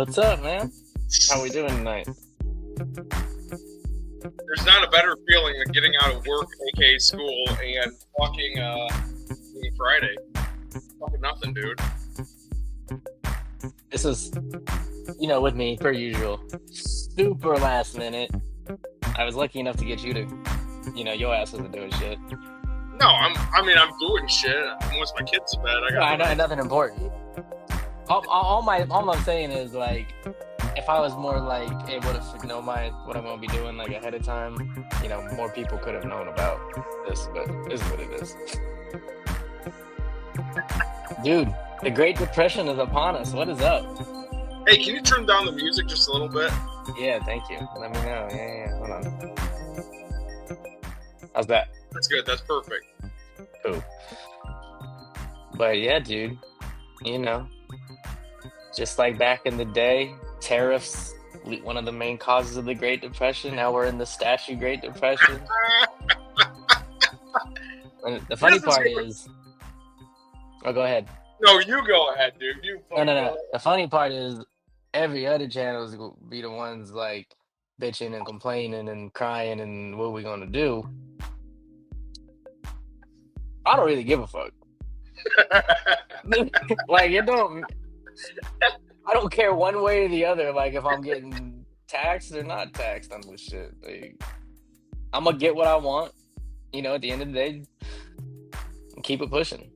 What's up, man? How we doing tonight? There's not a better feeling than getting out of work, aka school, and fucking being Friday. Fucking nothing, dude. This is, with me, per usual, super last minute. I was lucky enough to get you to, your ass wasn't doing shit. No, I'm doing shit. Once my kids to bed, I know nothing important. All I'm saying is, like, if I was more like able to know what I'm gonna be doing like ahead of time, more people could have known about this. But this is what it is. Dude, the Great Depression is upon us. What is up? Hey, can you turn down the music just a little bit? Yeah, thank you. Let me know. Yeah. Hold on. How's that? That's good. That's perfect. Cool. But yeah, dude, just like back in the day, tariffs, one of the main causes of the Great Depression. Now we're in the statue Great Depression. And the funny part is, go ahead. No, you go ahead, dude. No. The funny part is, every other channel is gonna be the ones like bitching and complaining and crying and what we gonna do. I don't really give a fuck. Like, I don't care one way or the other. Like, if I'm getting taxed or not taxed on this shit, like, I'm gonna get what I want. At the end of the day, keep it pushing.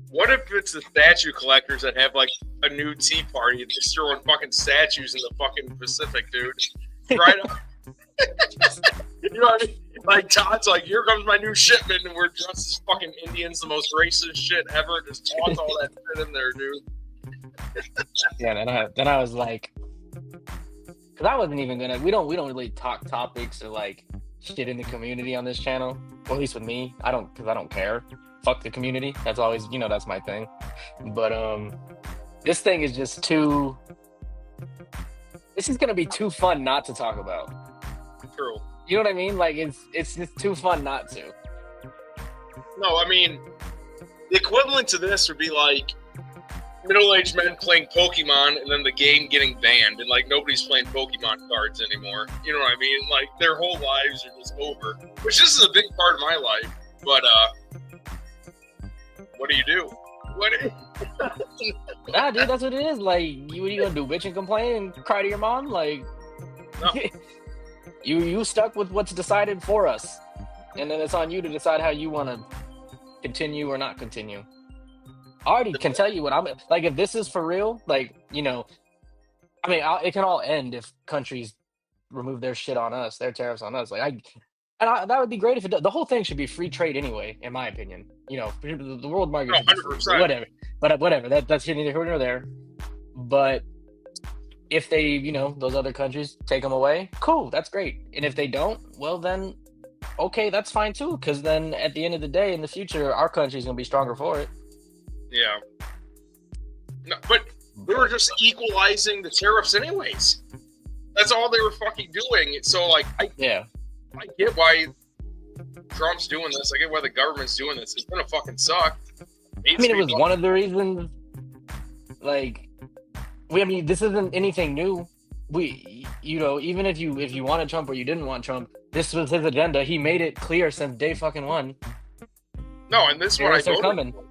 What if it's the statue collectors that have like a new tea party and just throwing fucking statues in the fucking Pacific, dude? Right on. You know what I mean? Like, Todd's like, here comes my new shipment, and we're dressed as fucking Indians, the most racist shit ever. Just toss all that shit in there, dude. Yeah, then I was like, because I wasn't even gonna. We don't really talk topics or like shit in the community on this channel. Well, at least with me, I don't care. Fuck the community. That's always, that's my thing. But this thing is just too. This is gonna be too fun not to talk about. True. You know what I mean? Like, it's just too fun not to. No, I mean, the equivalent to this would be like middle-aged men playing Pokemon and then the game getting banned and like nobody's playing Pokemon cards anymore. You know what I mean? Like, their whole lives are just over. Which this is a big part of my life. But what do you do? Nah, dude, that's what it is. Like, what are you gonna do? Bitch and complain and cry to your mom? Like, no. You stuck with what's decided for us, and then it's on you to decide how you want to continue or not continue. I already can tell you what I'm like. If this is for real, like, it can all end if countries remove their shit on us, their tariffs on us. Like, that would be great if it does. The whole thing should be free trade anyway, in my opinion. The world market should be free, whatever. But whatever, that's neither here nor there. But if they, those other countries take them away, cool, that's great. And if they don't, well then, okay, that's fine too. Because then at the end of the day, in the future, our country's gonna be stronger for it. Yeah. No, but they were just equalizing the tariffs anyways. That's all they were fucking doing. So, like, I get why Trump's doing this. I get why the government's doing this. It's gonna fucking suck. It was one of the reasons. Like, this isn't anything new. Even if you wanted Trump or you didn't want Trump, this was his agenda. He made it clear since day fucking one. No, and this is what I voted coming. for.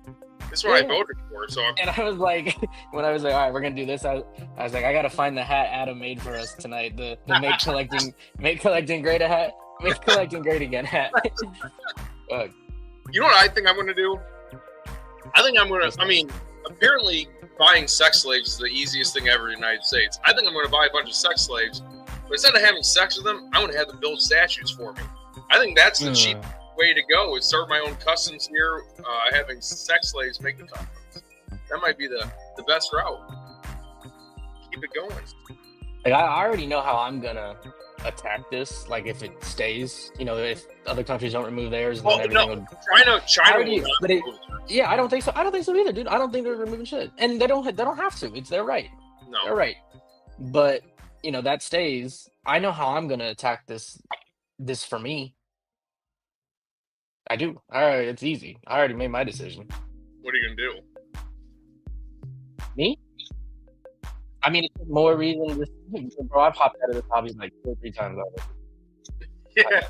This is what I voted for. So, and I was like, when I was like, all right, we're gonna do this. I was like, I gotta find the hat Adam made for us tonight. The make collecting great again hat. You know what I think I'm gonna do? Apparently buying sex slaves is the easiest thing ever in the United States. I think I'm going to buy a bunch of sex slaves, but instead of having sex with them, I'm going to have them build statues for me. I think that's the cheap way to go, is start my own customs here, having sex slaves make the customs. That might be the best route. Keep it going. Like, I already know how I'm going to attack this. Like, if it stays, if other countries don't remove theirs, then everything would... China I don't think so. I don't think so either, dude. I don't think they're removing shit, and they don't have to. It's their right. No, they're right. But that stays. I know how I'm gonna attack this for me. I do. All right, it's easy. I already made my decision. What are you gonna do? Me? I mean, it's more reason. Bro, I've hopped out of this hobby like 2 or 3 times already. Yeah.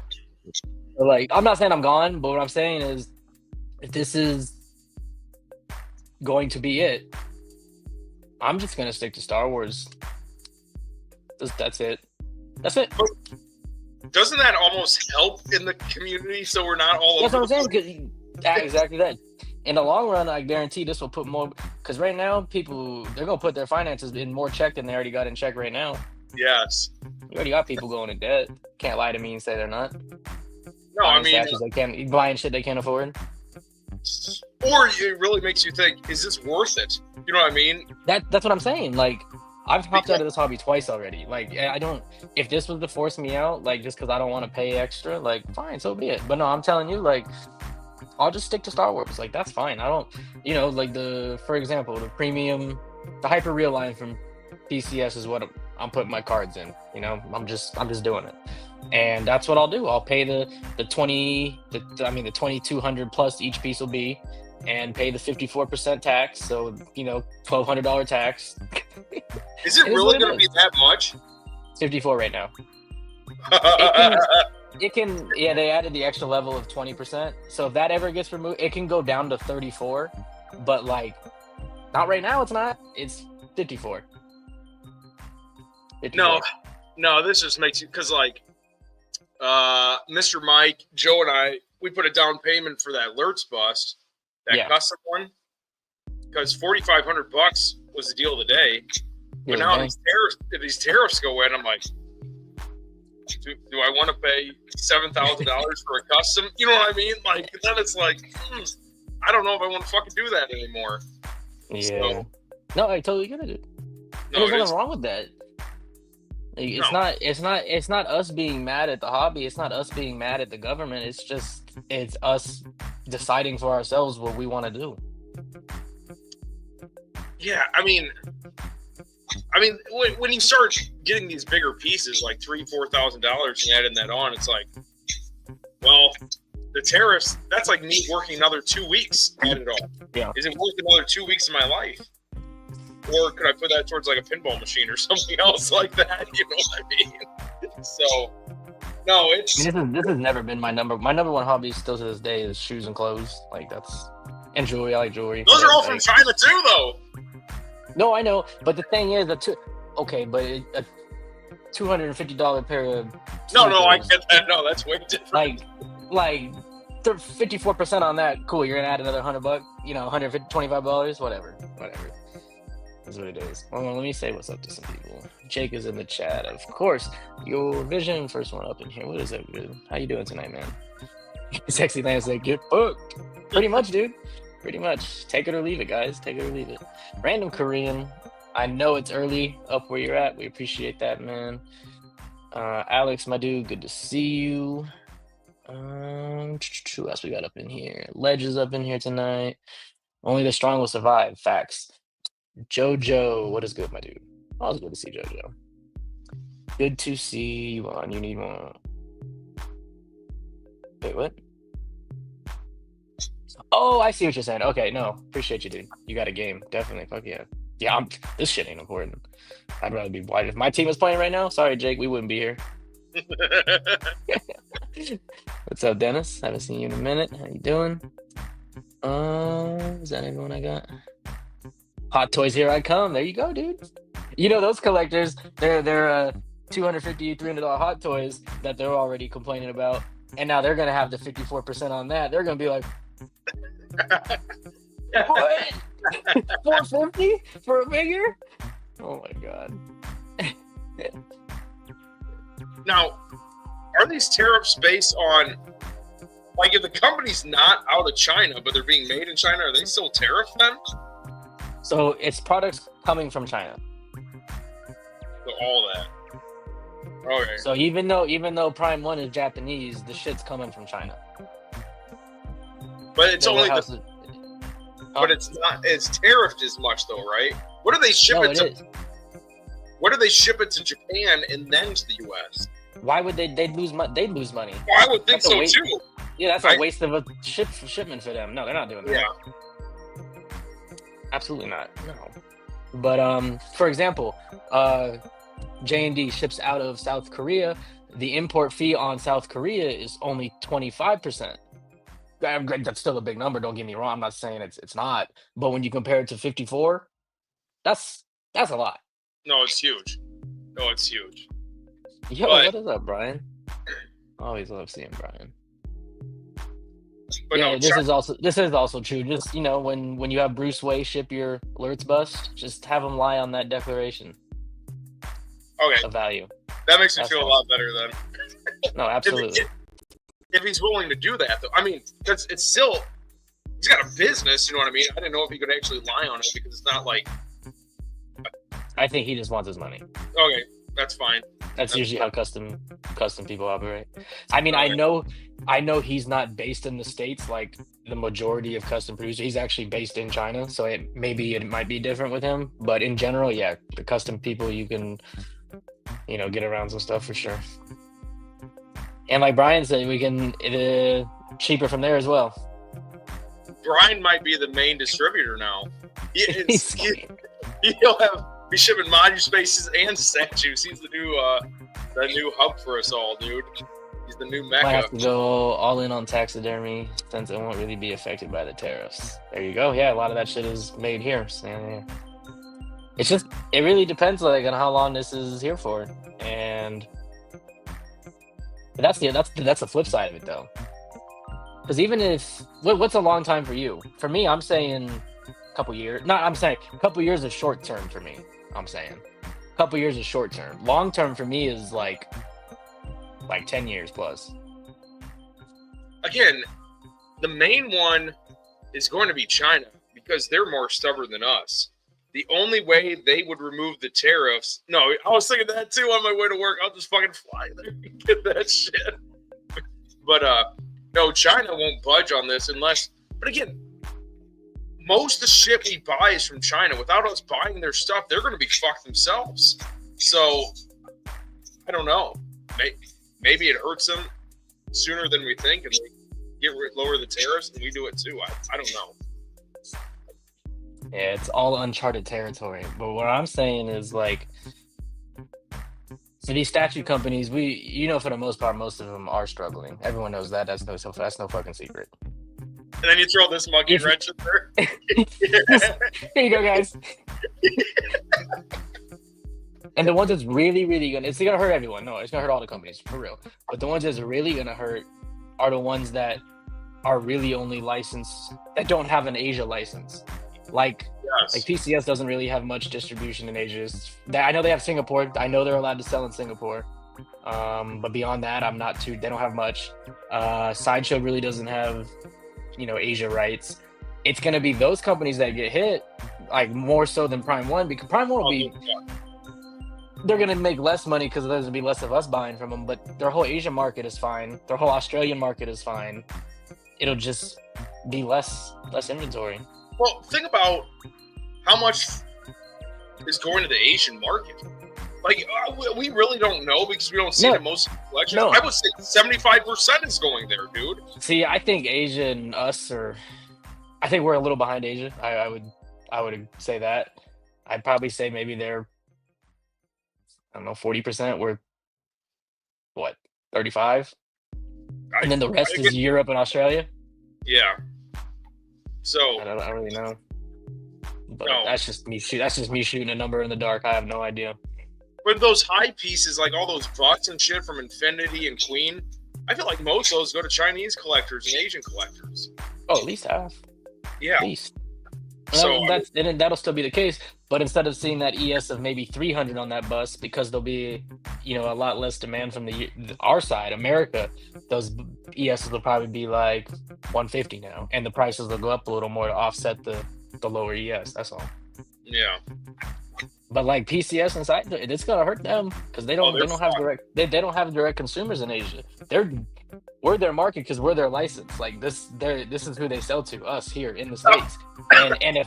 So, like, I'm not saying I'm gone, but what I'm saying is, if this is going to be it, I'm just gonna stick to Star Wars. That's it. That's it. Doesn't that almost help in the community so we're not all That's over what I'm saying. Exactly that. In the long run, I guarantee this will put more. Because right now, people they're gonna put their finances in more check than they already got in check right now. Yes. You already got people going in debt. Can't lie to me and say they're not. No, I Buying mean, statues they can't buying shit they can't afford. or it really makes you think, is this worth it? You know what I mean? That's what I'm saying. Like, I've hopped out of this hobby twice already. Like, I don't. If this was to force me out, like just because I don't want to pay extra, like fine, so be it. But no, I'm telling you, like, I'll just stick to Star Wars. Like, that's fine. I don't, like for example, the premium, the hyper real line from PCS is what I'm putting my cards in. I'm just doing it, and that's what I'll do. I'll pay the 2,200 plus each piece will be, and pay the 54% tax. So $1,200 tax. Is it really going to be that much? 54 right now. It can, yeah, they added the extra level of 20%. So if that ever gets removed, it can go down to 34. But like, not right now, it's not. It's 54. 54. No, this just makes you, because like, Mr. Mike, Joe, and I, we put a down payment for that Lurtz bust, that custom one, because $4,500 was the deal of the day. But now these tariffs go in, I'm like, do I want to pay $7,000 for a custom? You know what I mean? Like, then it's like, I don't know if I want to fucking do that anymore. Yeah. So, no, I totally get it. There's nothing wrong with that. Like, it's not us being mad at the hobby. It's not us being mad at the government. It's us deciding for ourselves what we want to do. Yeah, I mean, when you start getting these bigger pieces, like $3,000-$4,000, and adding that on, it's like, well, the tariffs. That's like me working another 2 weeks at it all. Yeah. Is it worth another 2 weeks of my life, or could I put that towards like a pinball machine or something else like that? You know what I mean? So, no, it's. This has never been my number. My number one hobby still to this day is shoes and clothes. Like and jewelry. I like jewelry. Those are all from China too, though. No, I know, but the thing is, but a $250 pair of no, I get that. No, that's way different. Like 54% on that. Cool, you're gonna add another $100, $125, whatever. That's what it is. Well, let me say what's up to some people. Jake is in the chat, of course. Your vision, first one up in here. What is that? How you doing tonight, man? Sexy Lance said, get booked. Pretty much, dude. Pretty much. Take it or leave it, guys. Take it or leave it. Random Korean. I know it's early up where you're at. We appreciate that, man. Alex, my dude, good to see you. Who else we got up in here? Ledge is up in here tonight. Only the strong will survive. Facts. Jojo, what is good, my dude? Always good to see Jojo. Good to see you on. You need one. Wait, what? Oh, I see what you're saying. Okay, no, appreciate you, dude. You got a game, definitely. Fuck yeah. Yeah, this shit ain't important. I'd rather be white. If my team was playing right now, sorry, Jake, we wouldn't be here. What's up, Dennis? Haven't seen you in a minute. How you doing? Is that everyone I got? Hot Toys, here I come. There you go, dude. You know those collectors, they're $250, $300 Hot Toys that they're already complaining about, and now they're gonna have the 54% on that. They're gonna be like, what? $450 for a figure? Oh my god. Now, are these tariffs based on, like, if the company's not out of China but they're being made in China, are they still tariffed then? So it's products coming from China. So all that. Okay. So even though Prime 1 is Japanese, the shit's coming from China. But it's only but it's not as tariffed as much though, right? What do they ship it to? What do they ship it to Japan and then to the US? Why would they'd lose money? They'd lose money. Well, I would think so too. Yeah, that's a waste of a shipment for them. No, they're not doing that. Yeah. Absolutely not. No. But for example, J&D ships out of South Korea. The import fee on South Korea is only 25%. That's still a big number. Don't get me wrong. I'm not saying it's not. But when you compare it to 54, that's a lot. No, it's huge. No, it's huge. Yo, But- what is up, Brian? Always love seeing Brian. But Yeah, no, this is also true. Just when you have Bruce Wayne ship your alerts bus, just have him lie on that declaration okay, of value. that makes me That's feel all. a lot better then. No, absolutely. If he's willing to do that, though, I mean, it's still, he's got a business. You know what I mean? I didn't know if he could actually lie on it because it's not like, I think he just wants his money. okay, that's fine. That's usually how custom people operate. I mean, Right. I know he's not based in the States like the majority of custom producers. He's actually based in China, so it might be different with him. But in general, yeah, the custom people you can, get around some stuff for sure. And like Brian said, we can cheaper from there as well. Brian might be the main distributor now. He's- He'll be shipping module spaces and statues. He's the new hub for us all, dude. He's the new Might mecca. have to go all in on taxidermy since it won't really be affected by the tariffs. There you go. Yeah, a lot of that shit is made here. So, yeah. It's just it really depends like on how long this is here for, and that's the flip side of it though. Because even if what's a long time for you? For me, I'm saying a couple years. No, I'm saying a couple years is short term for me. I'm saying a couple years is short term. Long term for me is like 10 years plus. Again, the main one is going to be China because they're more stubborn than us. The only way they would remove the tariffs. No, I was thinking that too on my way to work. I'll just fucking fly there and get that shit. But no, China won't budge on this unless. But again, most of the shit we buy is from China. Without us buying their stuff, they're going to be fucked themselves. So I don't know. Maybe it hurts them sooner than we think, and they lower the tariffs, and we do it too. I don't know. Yeah, it's all uncharted territory. But what I'm saying is like for these statue companies, for the most part, most of them are struggling. Everyone knows that. That's no fucking secret. And then you throw this monkey wrench in there. Here you go, guys. And the ones that's really, really it's gonna hurt everyone. No, it's gonna hurt all the companies for real. But the ones that's really gonna hurt are the ones that are really only licensed that don't have an Asia license. Like PCS doesn't really have much distribution in Asia. I know they have Singapore. I know they're allowed to sell in Singapore. But beyond that, they don't have much. Sideshow really doesn't have, Asia rights. It's going to be those companies that get hit, like more so than Prime One, because Prime One will be, they're going to make less money because there's going to be less of us buying from them, but their whole Asian market is fine. Their whole Australian market is fine. It'll just be less inventory. Well, think about how much is going to the Asian market. Like, we really don't know because we don't see it in most collections. No. I would say 75% is going there, dude. See, I think Asia and us I think we're a little behind Asia. I would say that. I'd probably say maybe they're, 40%. We're, 35? And then the rest is Europe and Australia? Yeah. So I don't really know. But No. that's just me shooting a number in the dark. I have no idea. with those high pieces, like all those butts and shit from Infinity and Queen, I feel like most of those go to Chinese collectors and Asian collectors. Oh, at least half. Yeah. At least. So And that'll still be the case, but instead of seeing that ES of maybe 300 on that bus, because there'll be, a lot less demand from our side, America, those ESs will probably be like 150 now, and the prices will go up a little more to offset the lower ES. That's all. yeah. But like PCS inside, it's gonna hurt them because they don't have direct they don't have direct consumers in Asia. We're their market because we're their license. Like this is who they sell to, us here in the States. And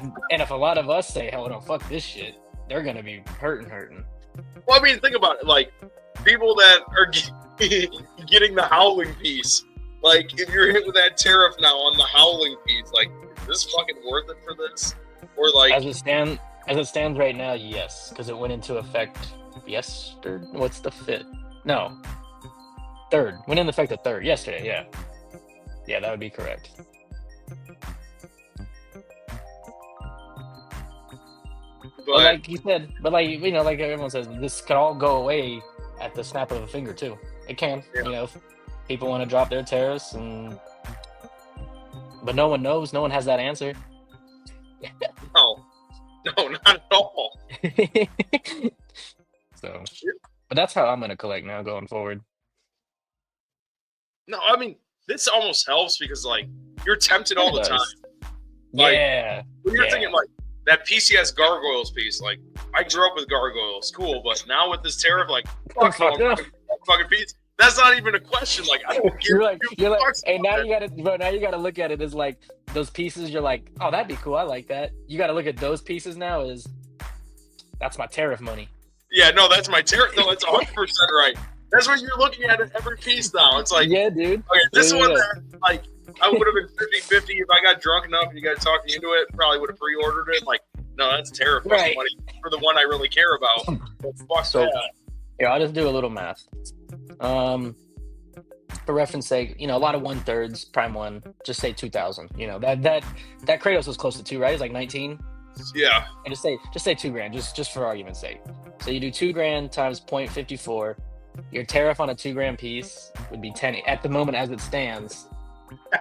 if a lot of us say, hell no, fuck this shit, they're gonna be hurting. Well, I mean, think about it. Like, people that are getting the howling piece. Like, if you're hit with that tariff now on the howling piece, like, is this fucking worth it for this? Or like, As it stands right now, yes, because it went into effect yesterday. What's the 5th? No, 3rd. Went into effect the 3rd. Yesterday, yeah. Yeah, that would be correct. But like you said, but like like everyone says, this could all go away at the snap of a finger too. It can, if people want to drop their tariffs, but no one knows. No one has that answer. No, not at all. So, but that's how I'm gonna collect now going forward. No, I mean this almost helps because like you're tempted all the time. Like, yeah. When you're thinking like that PCS gargoyles piece, like I grew up with gargoyles, cool, but now with this tariff, like fucking piece. That's not even a question. Like I don't you're like, hey, now you gotta look at it as like those pieces. You're like, oh, that'd be cool. I like that. You gotta look at those pieces now as that's my tariff money. Yeah, no, that's my tariff. No, that's 100% right. That's what you're looking at every piece now. It's like, yeah, dude. Okay, this one that like I would have been 50-50 if I got drunk enough and you guys talked me into it. Probably would have pre-ordered it. Like, no, that's tariff money for the one I really care about. So, here, I'll just do a little math. For reference sake, a lot of 1/3 prime one. Just say 2,000. That Kratos was close to 2, right? It's like 19. Yeah. And just say $2,000, just for argument's sake. So you do $2,000 times 0.54. Your tariff on a $2,000 piece would be 10. At the moment, as it stands,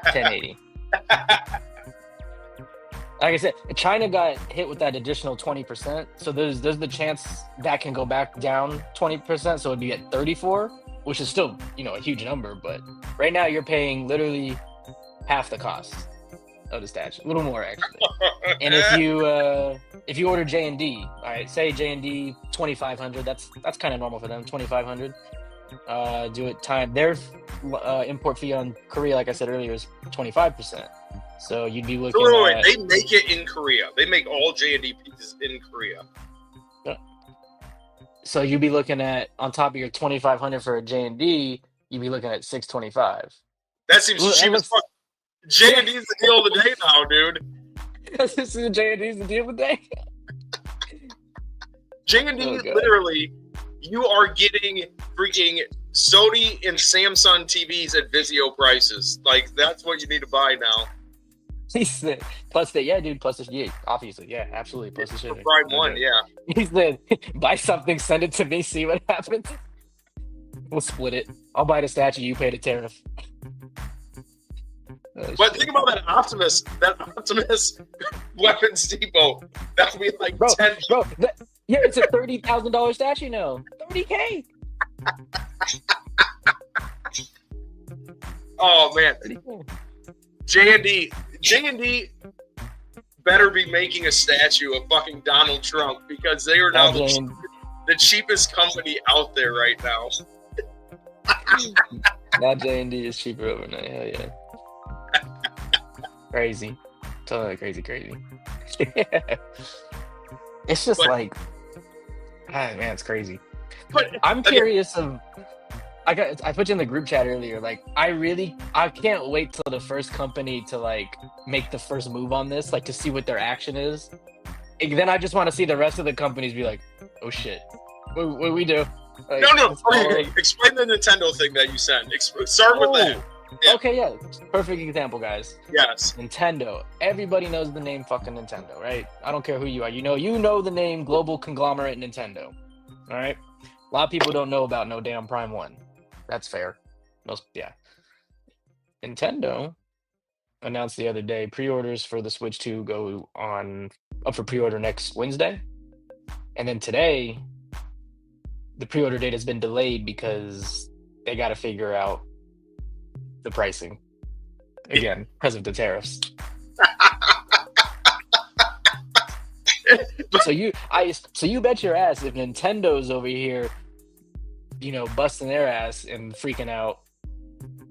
1080. Like I said, China got hit with that additional 20%. So there's the chance that can go back down 20%. So it'd be at 34, which is still a huge number. But right now you're paying literally half the cost of the statue, a little more actually. And if you order J&D, all right, say J&D 2,500, that's kind of normal for them, 2,500. Do it time their import fee on Korea, like I said earlier, is 25%. So you'd be looking at. They make it in Korea. They make all J&D pieces in Korea. Yeah. So you'd be looking at, on top of your 2,500 for a J&D, you'd be looking at 625. That seems cheap as fuck. J&D is the deal of the day now, dude. J&D is the deal of the day. J&D is literally, you are getting freaking Sony and Samsung TVs at Vizio prices. Like, that's what you need to buy now. He said, plus the, dude, plus the, obviously, absolutely, plus the shipping. Prime one, He said, buy something, send it to me, see what happens. We'll split it. I'll buy the statue, you pay the tariff. But think about that Optimus Weapons Depot. That would be like 10. Bro, it's a $30,000 statue now. $30K. Oh man, J&D better be making a statue of fucking Donald Trump because they are now the cheapest company out there right now. Now J&D is cheaper overnight. Hell yeah. Crazy. Totally crazy. It's just man, it's crazy. But I'm curious I put you in the group chat earlier. Like, I can't wait till the first company to make the first move on this, to see what their action is. And then I just want to see the rest of the companies be like, oh shit, what we do? No. Explain the Nintendo thing that you sent. Start with that. Yeah. Okay, yeah. Perfect example, guys. Yes. Nintendo. Everybody knows the name fucking Nintendo, right? I don't care who you are. You know the name global conglomerate Nintendo. All right? A lot of people don't know about no damn Prime 1. That's fair. Nintendo announced the other day pre-orders for the Switch 2 go up for pre-order next Wednesday. And then today, the pre-order date has been delayed because they got to figure out the pricing again because of the tariffs. So you bet your ass if Nintendo's over here, busting their ass and freaking out,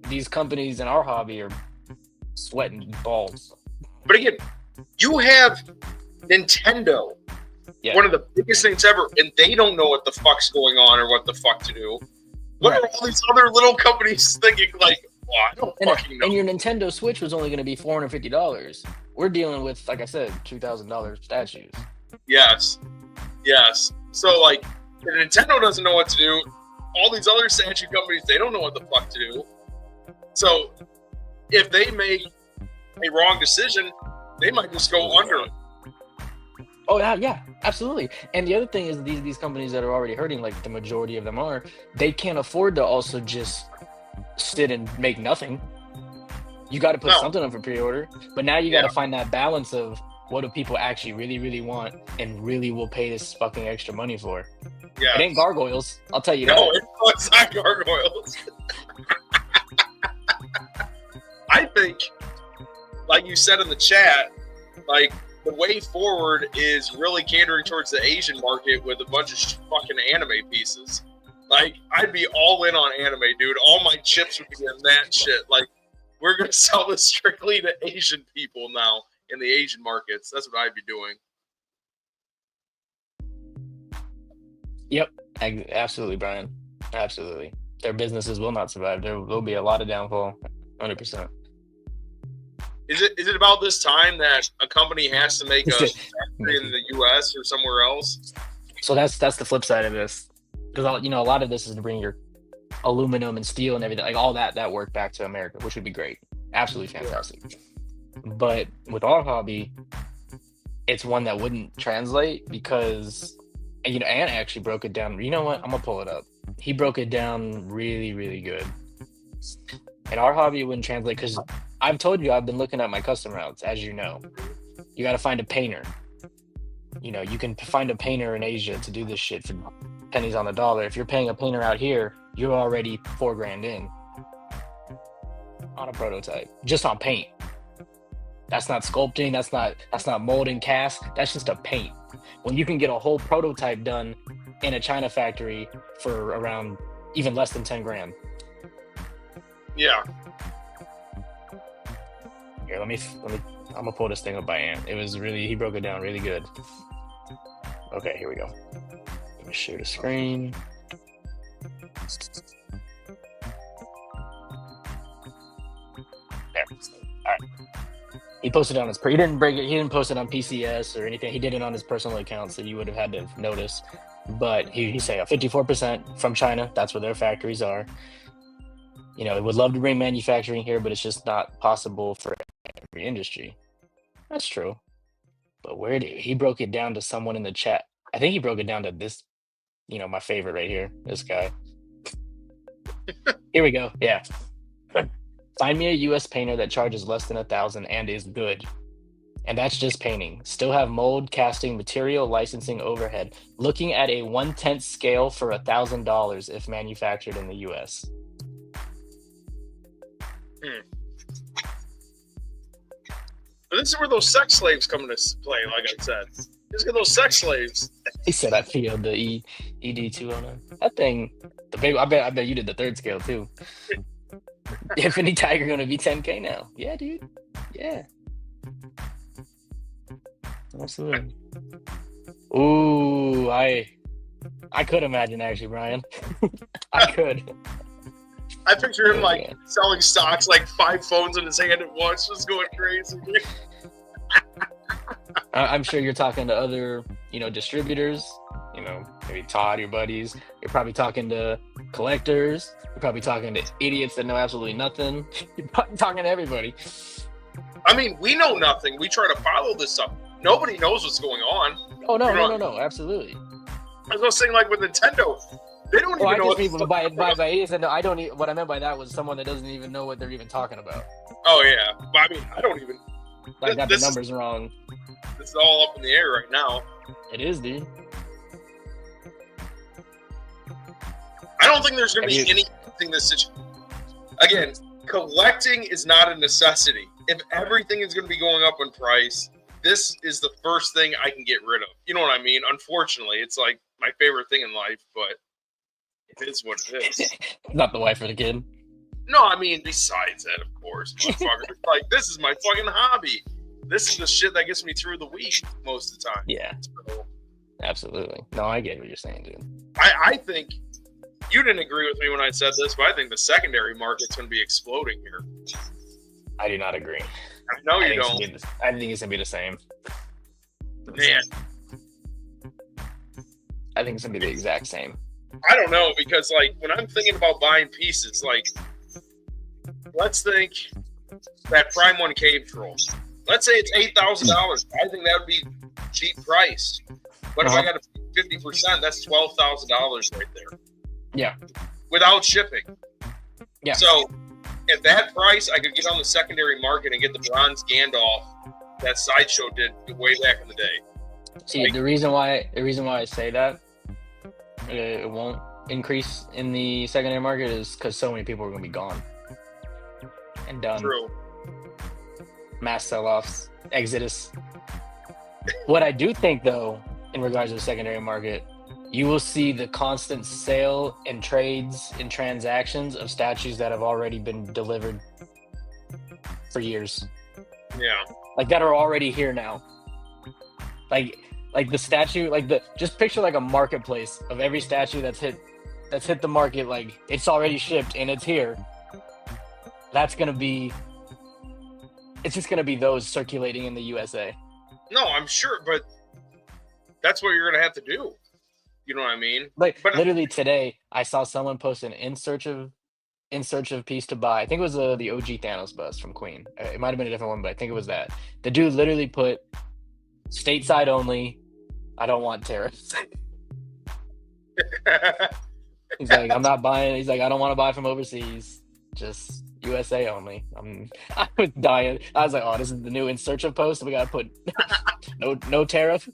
these companies in our hobby are sweating balls. But again, you have Nintendo, one of the biggest things ever, and they don't know what the fuck's going on or what the fuck to do. What are all these other little companies thinking? I don't fucking know. And your Nintendo Switch was only going to be $450. We're dealing with, like I said, $2,000 statues. Yes. So like, if Nintendo doesn't know what to do, all these other statue companies, they don't know what the fuck to do. So if they make a wrong decision, they might just go under. Oh yeah, absolutely. And the other thing is these companies that are already hurting, like the majority of them are, they can't afford to also just sit and make nothing. You got to put something up for pre-order, but now you got to find that balance of what do people actually really want and really will pay this fucking extra money for. Yeah, it ain't gargoyles. I'll tell you that. No, it's not gargoyles. I think, like you said in the chat, like the way forward is really catering towards the Asian market with a bunch of fucking anime pieces. Like, I'd be all in on anime, dude. All my chips would be in that shit. Like, we're going to sell this strictly to Asian people now in the Asian markets. That's what I'd be doing. Yep, absolutely, Brian. Absolutely. Their businesses will not survive. There will be a lot of downfall, 100%. Is it about this time that a company has to make a factory in the U.S. or somewhere else? So that's the flip side of this, because a lot of this is to bring your aluminum and steel and everything, like all that work back to America, which would be great, absolutely fantastic. But with our hobby, it's one that wouldn't translate because, Ant actually broke it down. You know what? I'm gonna pull it up. He broke it down really, really good. And our hobby wouldn't translate because I've told you I've been looking at my custom routes, as you know. You got to find a painter. You can find a painter in Asia to do this shit for pennies on the dollar. If you're paying a painter out here, you're already $4,000 in on a prototype, just on paint. That's not sculpting. That's not molding, cast. That's just a paint. When you can get a whole prototype done in a China factory for around even less than 10 grand. Yeah. Here, let me. I'm gonna pull this thing up by Ant. He broke it down really good. Okay, here we go. Let me share the screen. There. All right. He posted on his. He didn't break it. He didn't post it on PCS or anything. He did it on his personal account, so you would have had to notice. But he said 54% from China. That's where their factories are. It would love to bring manufacturing here, but it's just not possible for every industry. That's true. But he broke it down to someone in the chat. I think he broke it down to this, my favorite right here, this guy. Here we go. Yeah. Find me a U.S. painter that charges less than $1,000 and is good. And that's just painting. Still have mold, casting, material, licensing, overhead. Looking at a 1/10 scale for $1,000 if manufactured in the U.S. But this is where those sex slaves come into play, like I said. Just get those sex slaves. He said I feel the ED209. That thing, the big. I bet you did the third scale too. Infinity Tiger gonna be 10K now. Yeah, dude. Yeah. Absolutely. Ooh, I could imagine actually, Brian. I could. I picture him selling stocks, like 5 phones in his hand at once, just going crazy. I'm sure you're talking to other, distributors, maybe Todd, your buddies. You're probably talking to collectors. You're probably talking to idiots that know absolutely nothing. You're probably talking to everybody. I mean, we know nothing. We try to follow this stuff. Nobody knows what's going on. Oh, no, absolutely. I was saying, like with Nintendo, they don't even know what people by idiots. I don't. What I meant by that was someone that doesn't even know what they're even talking about. Oh yeah, but I mean, I don't even. Got the numbers wrong. This is all up in the air right now. It is, dude. I don't think there's going to be anything this situation. Again, collecting is not a necessity. If everything is going to be going up in price, this is the first thing I can get rid of. You know what I mean? Unfortunately, it's like my favorite thing in life, but it is what it is. Not the wife or the kid. No, I mean, besides that, of course, motherfucker. Like, this is my fucking hobby. This is the shit that gets me through the week most of the time. Yeah. So, absolutely. No, I get what you're saying, dude. I think you didn't agree with me when I said this, but I think the secondary market's going to be exploding here. I do not agree. I know you don't. I think it's going to be the same. Man. I think it's gonna be the exact same. I don't know, because like when I'm thinking about buying pieces, like let's think that Prime 1 cave troll. Let's say it's $8,000. I think that would be cheap price. But if I got to pay 50%, that's $12,000 right there. Yeah. Without shipping. Yeah. So at that price, I could get on the secondary market and get the bronze Gandalf that Sideshow did way back in the day. See, like, the reason why I say that it won't increase in the secondary market is because so many people are going to be gone and done. True. Mass sell-offs, exodus. What I do think, though, in regards to the secondary market, you will see the constant sale and trades and transactions of statues that have already been delivered for years. Yeah. Like that are already here now. Like the statue, just picture like a marketplace of every statue that's hit the market, like it's already shipped and it's here. It's just gonna be those circulating in the USA. No, I'm sure, but that's what you're gonna have to do. You know what I mean? But literally today, I saw someone post an in search of piece to buy. I think it was the OG Thanos bust from Queen. It might have been a different one, but I think it was that. The dude literally put stateside only. I don't want tariffs. He's like, I'm not buying. He's like, I don't want to buy from overseas. Just USA only. I was dying. I was like, oh, this is the new in search of post. We gotta put no tariff.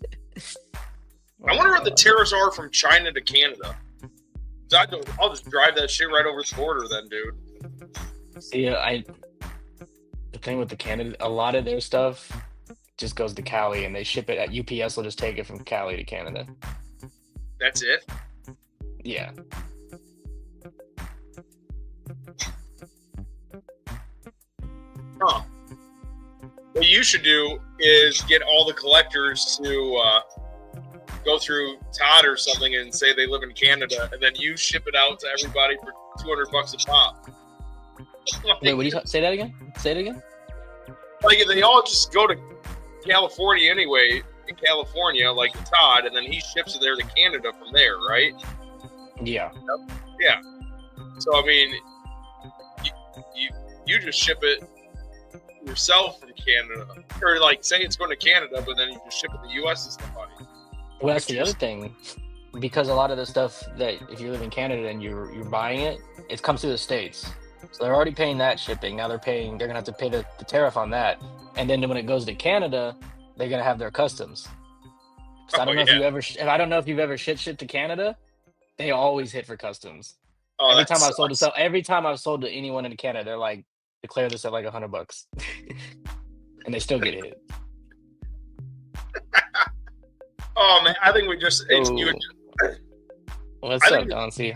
I wonder what the tariffs are from China to Canada. I'll just drive that shit right over the border then, dude. See, the thing with the Canada, a lot of their stuff just goes to Cali and they ship it at UPS. Will just take it from Cali to Canada. That's it? Yeah. Huh. What you should do is get all the collectors to go through Todd or something and say they live in Canada, and then you ship it out to everybody for $200 a pop. Wait, what do you say that again? Say it again. Like they all just go to California anyway, in California, like Todd, and then he ships it there to Canada from there, right? Yeah. Yeah. So I mean, you just ship it yourself from Canada, or like say it's going to Canada, but then you just ship it to the U.S. to somebody. Well, that's the other thing, because a lot of the stuff that if you live in Canada and you're buying it, it comes through the States. So they're already paying that shipping. Now they're gonna have to pay the tariff on that. And then when it goes to Canada, they're gonna have their customs. So I don't know if you've ever shipped to Canada, they always hit for customs. Oh, every time I've sold to anyone in Canada, they're like, declare this at like $100. And they still get hit. Oh man, I think we just What's up, Don C?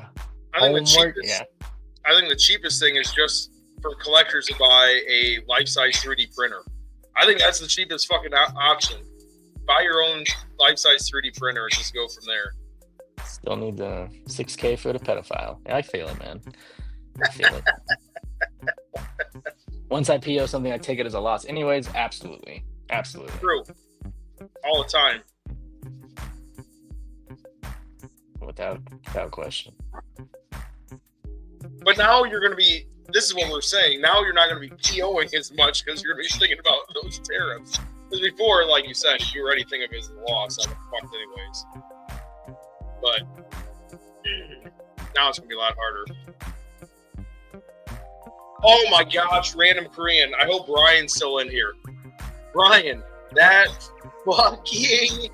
I think the cheapest thing is just for collectors to buy a life-size 3D printer. I think that's the cheapest fucking option. Buy your own life-size 3D printer and just go from there. Still need the $6K for the pedophile. Yeah, I feel it, man. I feel it. Once I PO something, I take it as a loss. Anyways, absolutely. True. All the time. Without question. But now you're going to be, this is what we're saying, now you're not going to be POing as much because you're going to be thinking about those tariffs. Because before, like you said, you already think of it as a loss, so I'm fucked anyways. But now it's going to be a lot harder. Oh my gosh, random Korean. I hope Brian's still in here. Brian, that fucking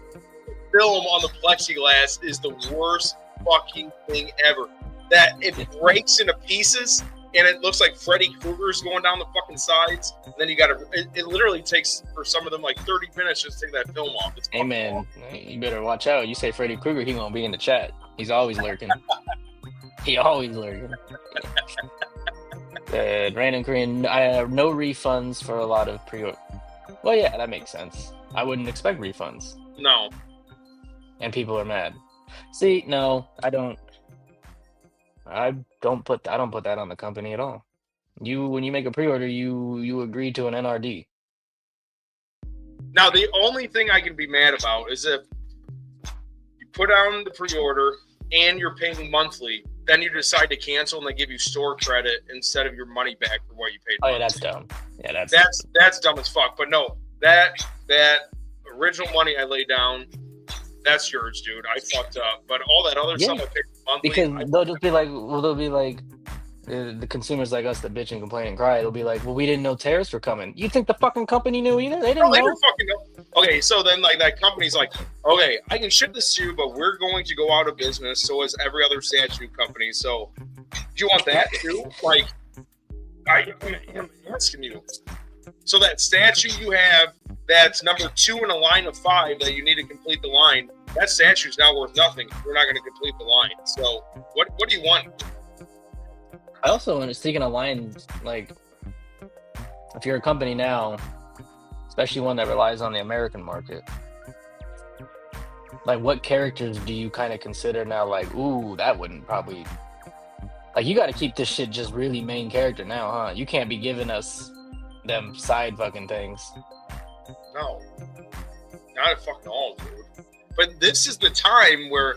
film on the plexiglass is the worst fucking thing ever. That it breaks into pieces and it looks like Freddy Krueger's going down the fucking sides. And then you gotta, it literally takes for some of them like 30 minutes just to take that film off. Hey man, you better watch out. You say Freddy Krueger, he won't be in the chat. He's always lurking. He always lurking. Random Korean, no refunds for a lot of pre-order. Well, yeah, that makes sense. I wouldn't expect refunds. No. And people are mad. See, no, I don't put that on the company at all. When you make a pre-order, you agree to an NRD. Now, the only thing I can be mad about is if you put on the pre-order and you're paying monthly, then you decide to cancel and they give you store credit instead of your money back for what you paid. Oh yeah, that's dumb. Yeah, that's dumb as fuck. But no, that original money I laid down, that's yours, dude. I fucked up. But all that other stuff I paid monthly. Because they'll just be like, the consumers like us that bitch and complain and cry. They'll be like, well, we didn't know tariffs were coming. You think the fucking company knew either? They didn't know. Fucking know. Okay, so then like that company's like, okay, I can ship this to you, but we're going to go out of business. So is every other statue company. So do you want that too? Like, I'm asking you. So that statue you have, that's number 2 in a line of 5 that you need to complete the line. That statue's now worth nothing. We're not going to complete the line. So what do you want? I also want to speaking of lines, like if you're a company now, especially one that relies on the American market, like what characters do you kind of consider now? Like, ooh, that wouldn't probably. Like, you got to keep this shit just really main character now, huh? You can't be giving us them side fucking things. No, not at fucking all, dude. But this is the time where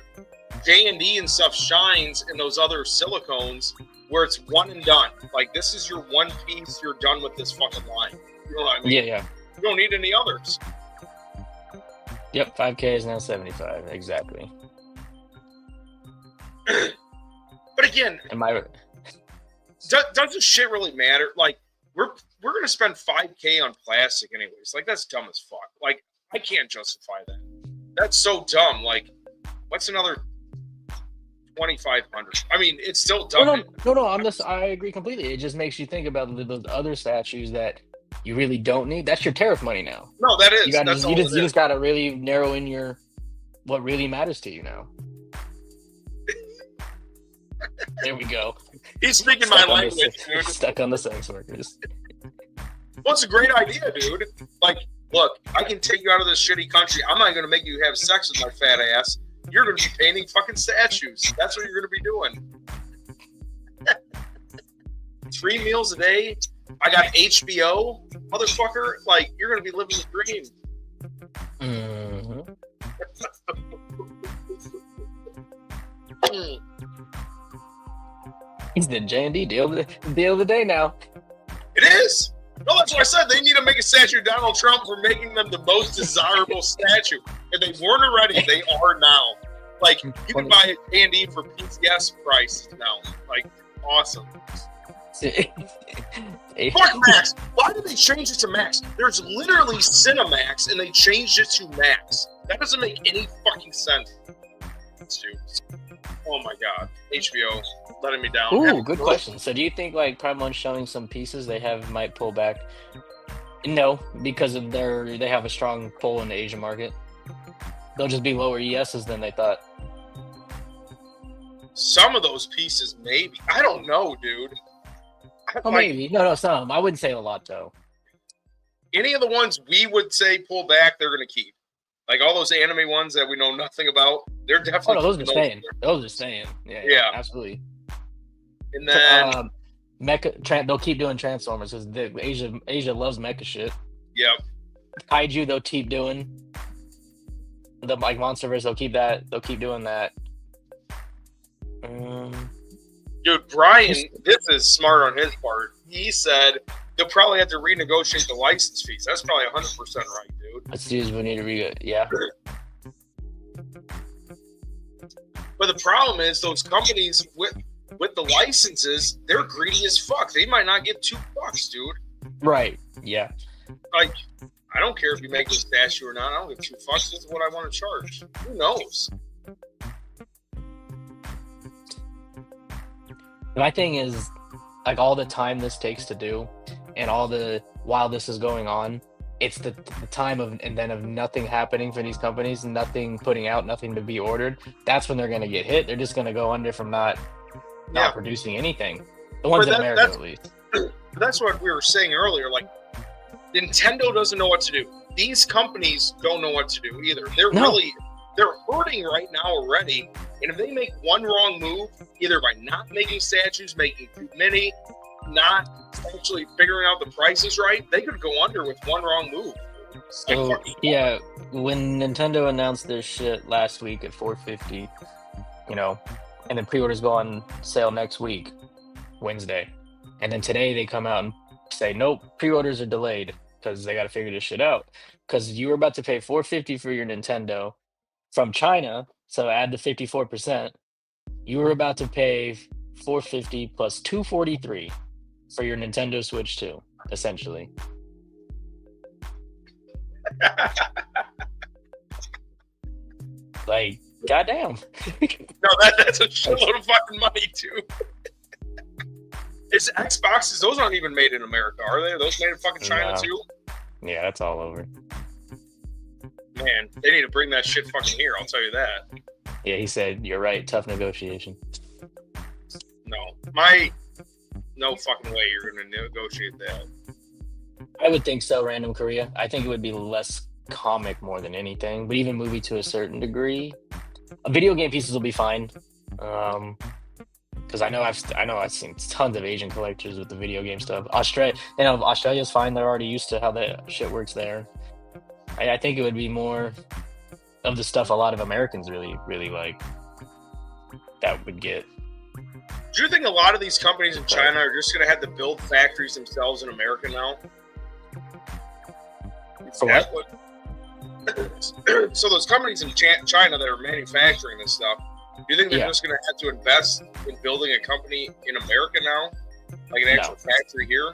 J&D and stuff shines in those other silicones where it's one and done. Like, this is your one piece. You're done with this fucking line. You know what I mean? Yeah. You don't need any others. Yep, 5K is now 75. Exactly. But again, doesn't shit really matter? Like, we're gonna spend 5K on plastic anyways. Like, that's dumb as fuck. Like, I can't justify that. That's so dumb. Like, what's another 2,500? I mean, it's still dumb. No. I agree completely. It just makes you think about those other statues that you really don't need. That's your tariff money now. No, that is. You just gotta really narrow in what really matters to you now. There we go. He's speaking my language, dude. Stuck on the sex workers. Well, it's a great idea, dude. Like, look, I can take you out of this shitty country. I'm not going to make you have sex with my fat ass. You're going to be painting fucking statues. That's what you're going to be doing. 3 meals a day. I got HBO, motherfucker. Like, you're going to be living the dream. Mm-hmm. He's the J&D deal of the day now. It is. No, that's what I said. They need to make a statue of Donald Trump for making them the most desirable statue. If they weren't already, they are now. Like, you can buy a J&D for PCS price now. Like, awesome. Fuck Max. Why did they change it to Max? There's literally Cinemax, and they changed it to Max. That doesn't make any fucking sense, dude. Oh my god, HBO letting me down. Ooh, good question. So do you think like Prime showing some pieces they might pull back? No, because of they have a strong pull in the Asian market. They'll just be lower ESs than they thought. Some of those pieces, maybe. I don't know, dude. Maybe. No, some. I wouldn't say a lot though. Any of the ones we would say pull back, they're gonna keep. Like all those anime ones that we know nothing about, they're definitely. Oh, no, those are staying. Those are staying. Yeah, absolutely. And then mecha, they'll keep doing Transformers because Asia loves mecha shit. Yep. Kaiju, they'll keep doing. The like Monsterverse, they'll keep that. They'll keep doing that. Dude, Brian, this is smart on his part. He said they'll probably have to renegotiate the license fees. That's probably 100% right, dude. Let's see if we need to yeah. But the problem is those companies with the licenses, they're greedy as fuck. They might not get $2, dude. Right. Yeah. Like, I don't care if you make a statue or not. I don't give $2. This is what I want to charge. Who knows? My thing is, like, all the time this takes to do, and while this is going on, it's the time of nothing happening for these companies, nothing putting out, nothing to be ordered. That's when they're going to get hit. They're just going to go under from not producing anything. The ones in America, at least. That's what we were saying earlier. Like, Nintendo doesn't know what to do. These companies don't know what to do either. They're hurting right now already. And if they make one wrong move, either by not making statues, making too many, not actually figuring out the prices right, they could go under with one wrong move. So yeah, when Nintendo announced their shit last week at 450, you know, and then pre-orders go on sale next week, Wednesday, and then today they come out and say nope, pre-orders are delayed because they got to figure this shit out. Because you were about to pay 450 for your Nintendo from China, so add the 54%. You were about to pay 450 plus 243 for your Nintendo Switch 2, essentially. Like, goddamn. No, that's a shitload of fucking money, too. It's Xboxes. Those aren't even made in America, are they? Are those made in fucking China, too? Yeah, that's all over. Man, they need to bring that shit fucking here, I'll tell you that. Yeah, he said, you're right, tough negotiation. No fucking way you're going to negotiate that. I would think so, Random Korea. I think it would be less comic more than anything, but even movie to a certain degree. Video game pieces will be fine. Because I know I've seen tons of Asian collectors with the video game stuff. Australia's fine. They're already used to how that shit works there. I think it would be more of the stuff a lot of Americans really, really like that would get. Do you think a lot of these companies in China are just going to have to build factories themselves in America now? For what? So those companies in China that are manufacturing this stuff, do you think they're just going to have to invest in building a company in America now? Like an actual factory here?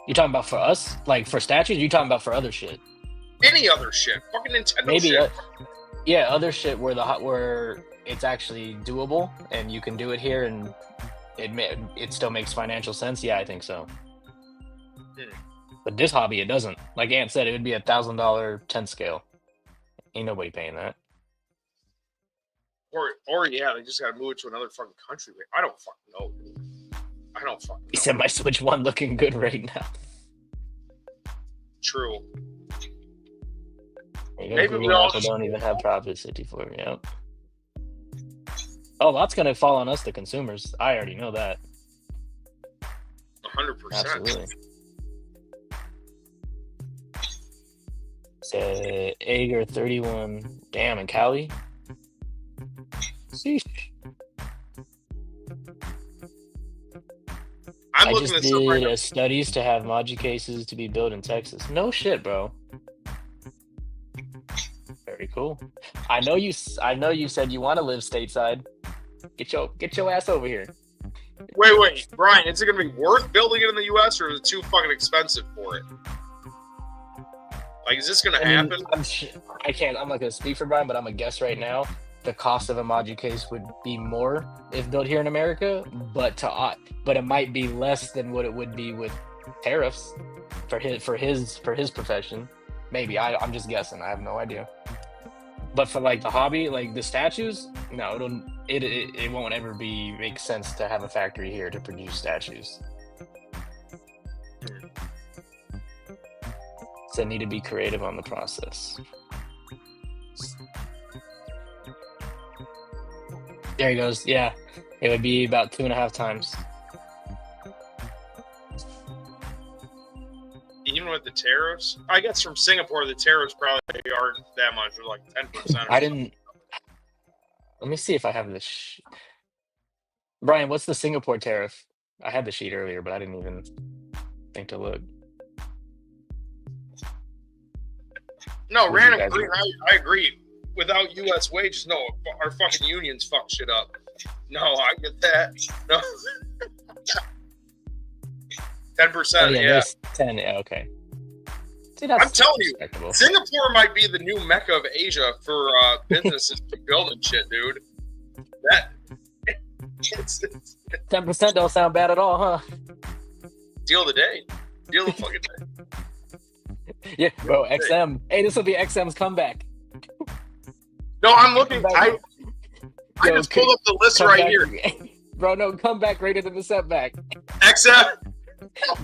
You talking about for us? Like for statues? You talking about for other shit? Any other shit. Fucking Nintendo shit. Other shit where it's actually doable and you can do it here and it still makes financial sense. Yeah, I think so. But this hobby, it doesn't. Like Ant said, it would be $1,000 10 scale. Ain't nobody paying that. Or yeah, they just gotta move it to another fucking country. I don't fucking know, dude. I don't fucking know. He said my Switch 1 looking good right now. True. Maybe we all don't even have Prop 54. Yep. Oh, that's gonna fall on us, the consumers. I already know that. 100%. Absolutely. Say Ager 31. Damn, and Cali. Sheesh. I just did studies to have Maji cases to be built in Texas. No shit, bro. Very cool. I know you said you want to live stateside. Get your ass over here. Wait, Brian, is it gonna be worth building it in the US or is it too fucking expensive for it? Like, is this gonna happen? I'm not gonna speak for Brian, but I'm gonna guess right now the cost of a Maji case would be more if built here in America, but it might be less than what it would be with tariffs for his profession. Maybe I'm just guessing. I have no idea. But for like the hobby, like the statues, no, it won't ever make sense to have a factory here to produce statues. So need to be creative on the process. There he goes. Yeah, it would be about 2.5 times. Even with the tariffs, I guess from Singapore, the tariffs probably aren't that much, or like 10%. I didn't. Let me see if I have this. Brian, what's the Singapore tariff? I had the sheet earlier, but I didn't even think to look. No, random. I agree. Without U.S. wages, no, our fucking unions fuck shit up. No, I get that. No. 10%, yeah. 10, yeah, okay. See, I'm telling you, Singapore might be the new mecca of Asia for businesses to build and shit, dude. 10% don't sound bad at all, huh? Deal of the day. Deal of the fucking day. Yeah, bro, XM. Hey, this will be XM's comeback. No, I'm looking. I just pulled up the list right here. Bro, no, come back greater than the setback. XM.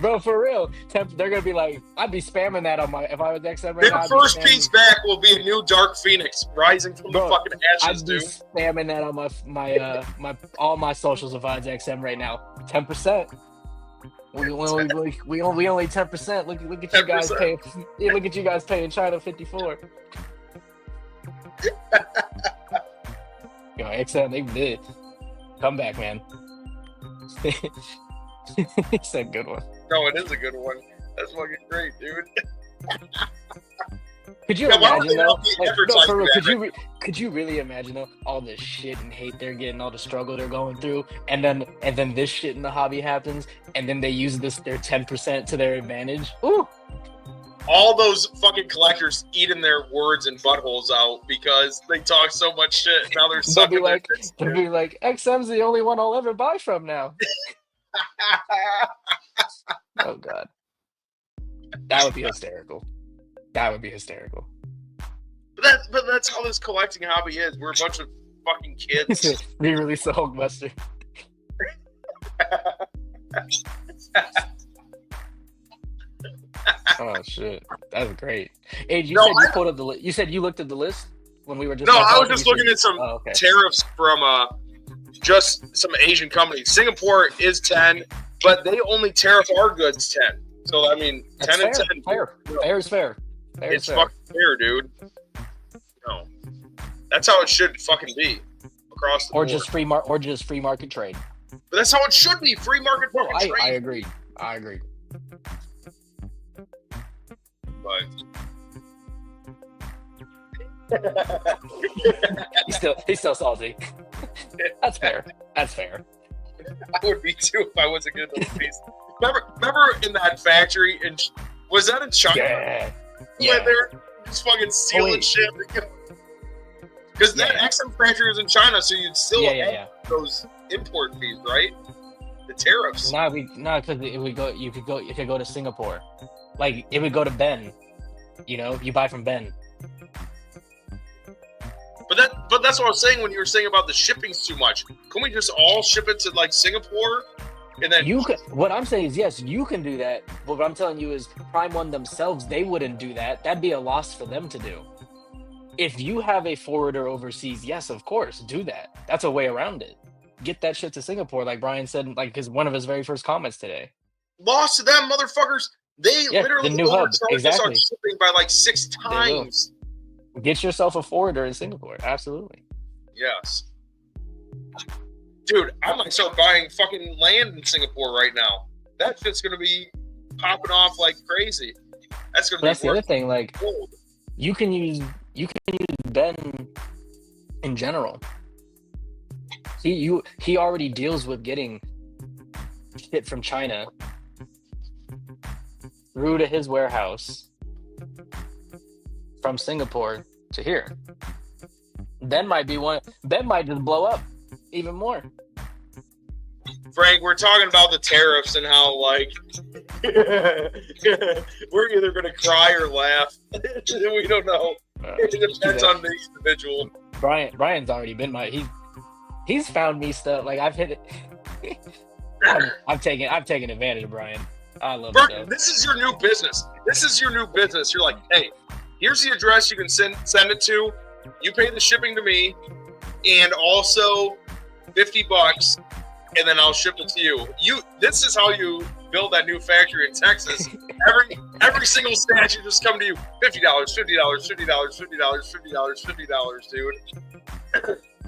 Bro, for real. They're gonna be like, I'd be spamming that on if I was XM right now. The first piece back will be a new Dark Phoenix rising from the fucking ashes, dude. I'd be spamming that on my all my socials if I was XM right now. 10%. We only 10%. Look at you guys 10%. paying. Yeah, look at you guys paying China 54. XM, they did. Come back, man. It's a good one. No, it is a good one. That's fucking great, dude. Could you imagine though? Could you really imagine though all the shit and hate they're getting, all the struggle they're going through, and then this shit in the hobby happens, and then they use their 10% to their advantage? Ooh. All those fucking collectors eating their words and buttholes out because they talk so much shit. Now they're sucking their dicks. They'll be like, XM's the only one I'll ever buy from now. Oh god, that would be hysterical. That would be hysterical. But that's how this collecting hobby is. We're a bunch of fucking kids. Re-release the Hulkbuster. Oh shit, that's great. Hey, you said you looked at the list when we were just. No, I was just looking at some okay. tariffs from just some Asian companies. Singapore is 10, but they only tariff our goods 10. So I mean, That's 10 fair. and 10. Fair is fair. It's fucking fair, dude. No, that's how it should fucking be across the board. Just free market trade. But that's how it should be. Free market trade. I agree. But he's still salty. That's fair. I would be too if I wasn't good at those pieces. Remember in that factory was that in China? Yeah. Where they're just fucking stealing shit. Because that XM factory was in China, so you'd still have those import fees, right? The tariffs. Because you could go to Singapore. Like it would go to Ben. You buy from Ben. But that's what I was saying when you were saying about the shipping's too much. Can we just all ship it to like Singapore? And then what I'm saying is yes, you can do that. But what I'm telling you is Prime One themselves, they wouldn't do that. That'd be a loss for them to do. If you have a forwarder overseas, yes, of course, do that. That's a way around it. Get that shit to Singapore, like Brian said, like one of his very first comments today. Lost to them, motherfuckers. They literally the new hub, exactly. Us shipping by like 6 times. Get yourself a forwarder in Singapore. Absolutely. Yes. Dude, I might start buying fucking land in Singapore right now. That shit's gonna be popping off like crazy. That's gonna be. That's the other thing. Like, you can use Ben in general. He already deals with getting shit from China through to his warehouse from Singapore to here. Ben might just blow up even more. Frank, we're talking about the tariffs and how like we're either gonna cry or laugh. We don't know. It depends on the individual. Brian's already been he's found me stuff. Like I've hit it. I've taken advantage of Brian. I love it. This is your new business. You're like, hey, here's the address you can send it to. You pay the shipping to me, and also $50, and then I'll ship it to you. This is how you build that new factory in Texas. Every single statue just come to you. $50, dude.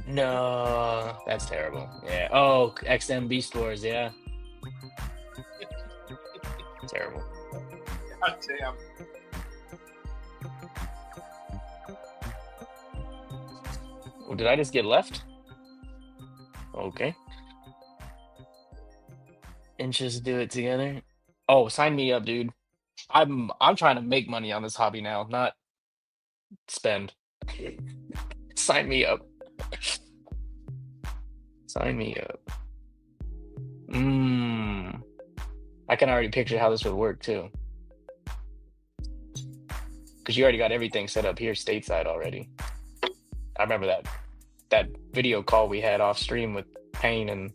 No, that's terrible. Yeah. Oh, XMB stores. Yeah. Terrible. God damn. Well, did I just get left? Okay. Inches do it together. Oh, sign me up, dude. I'm trying to make money on this hobby now, not spend. Sign me up. Sign me up. I can already picture how this would work too. Because you already got everything set up here stateside already. I remember that video call we had off stream with Payne and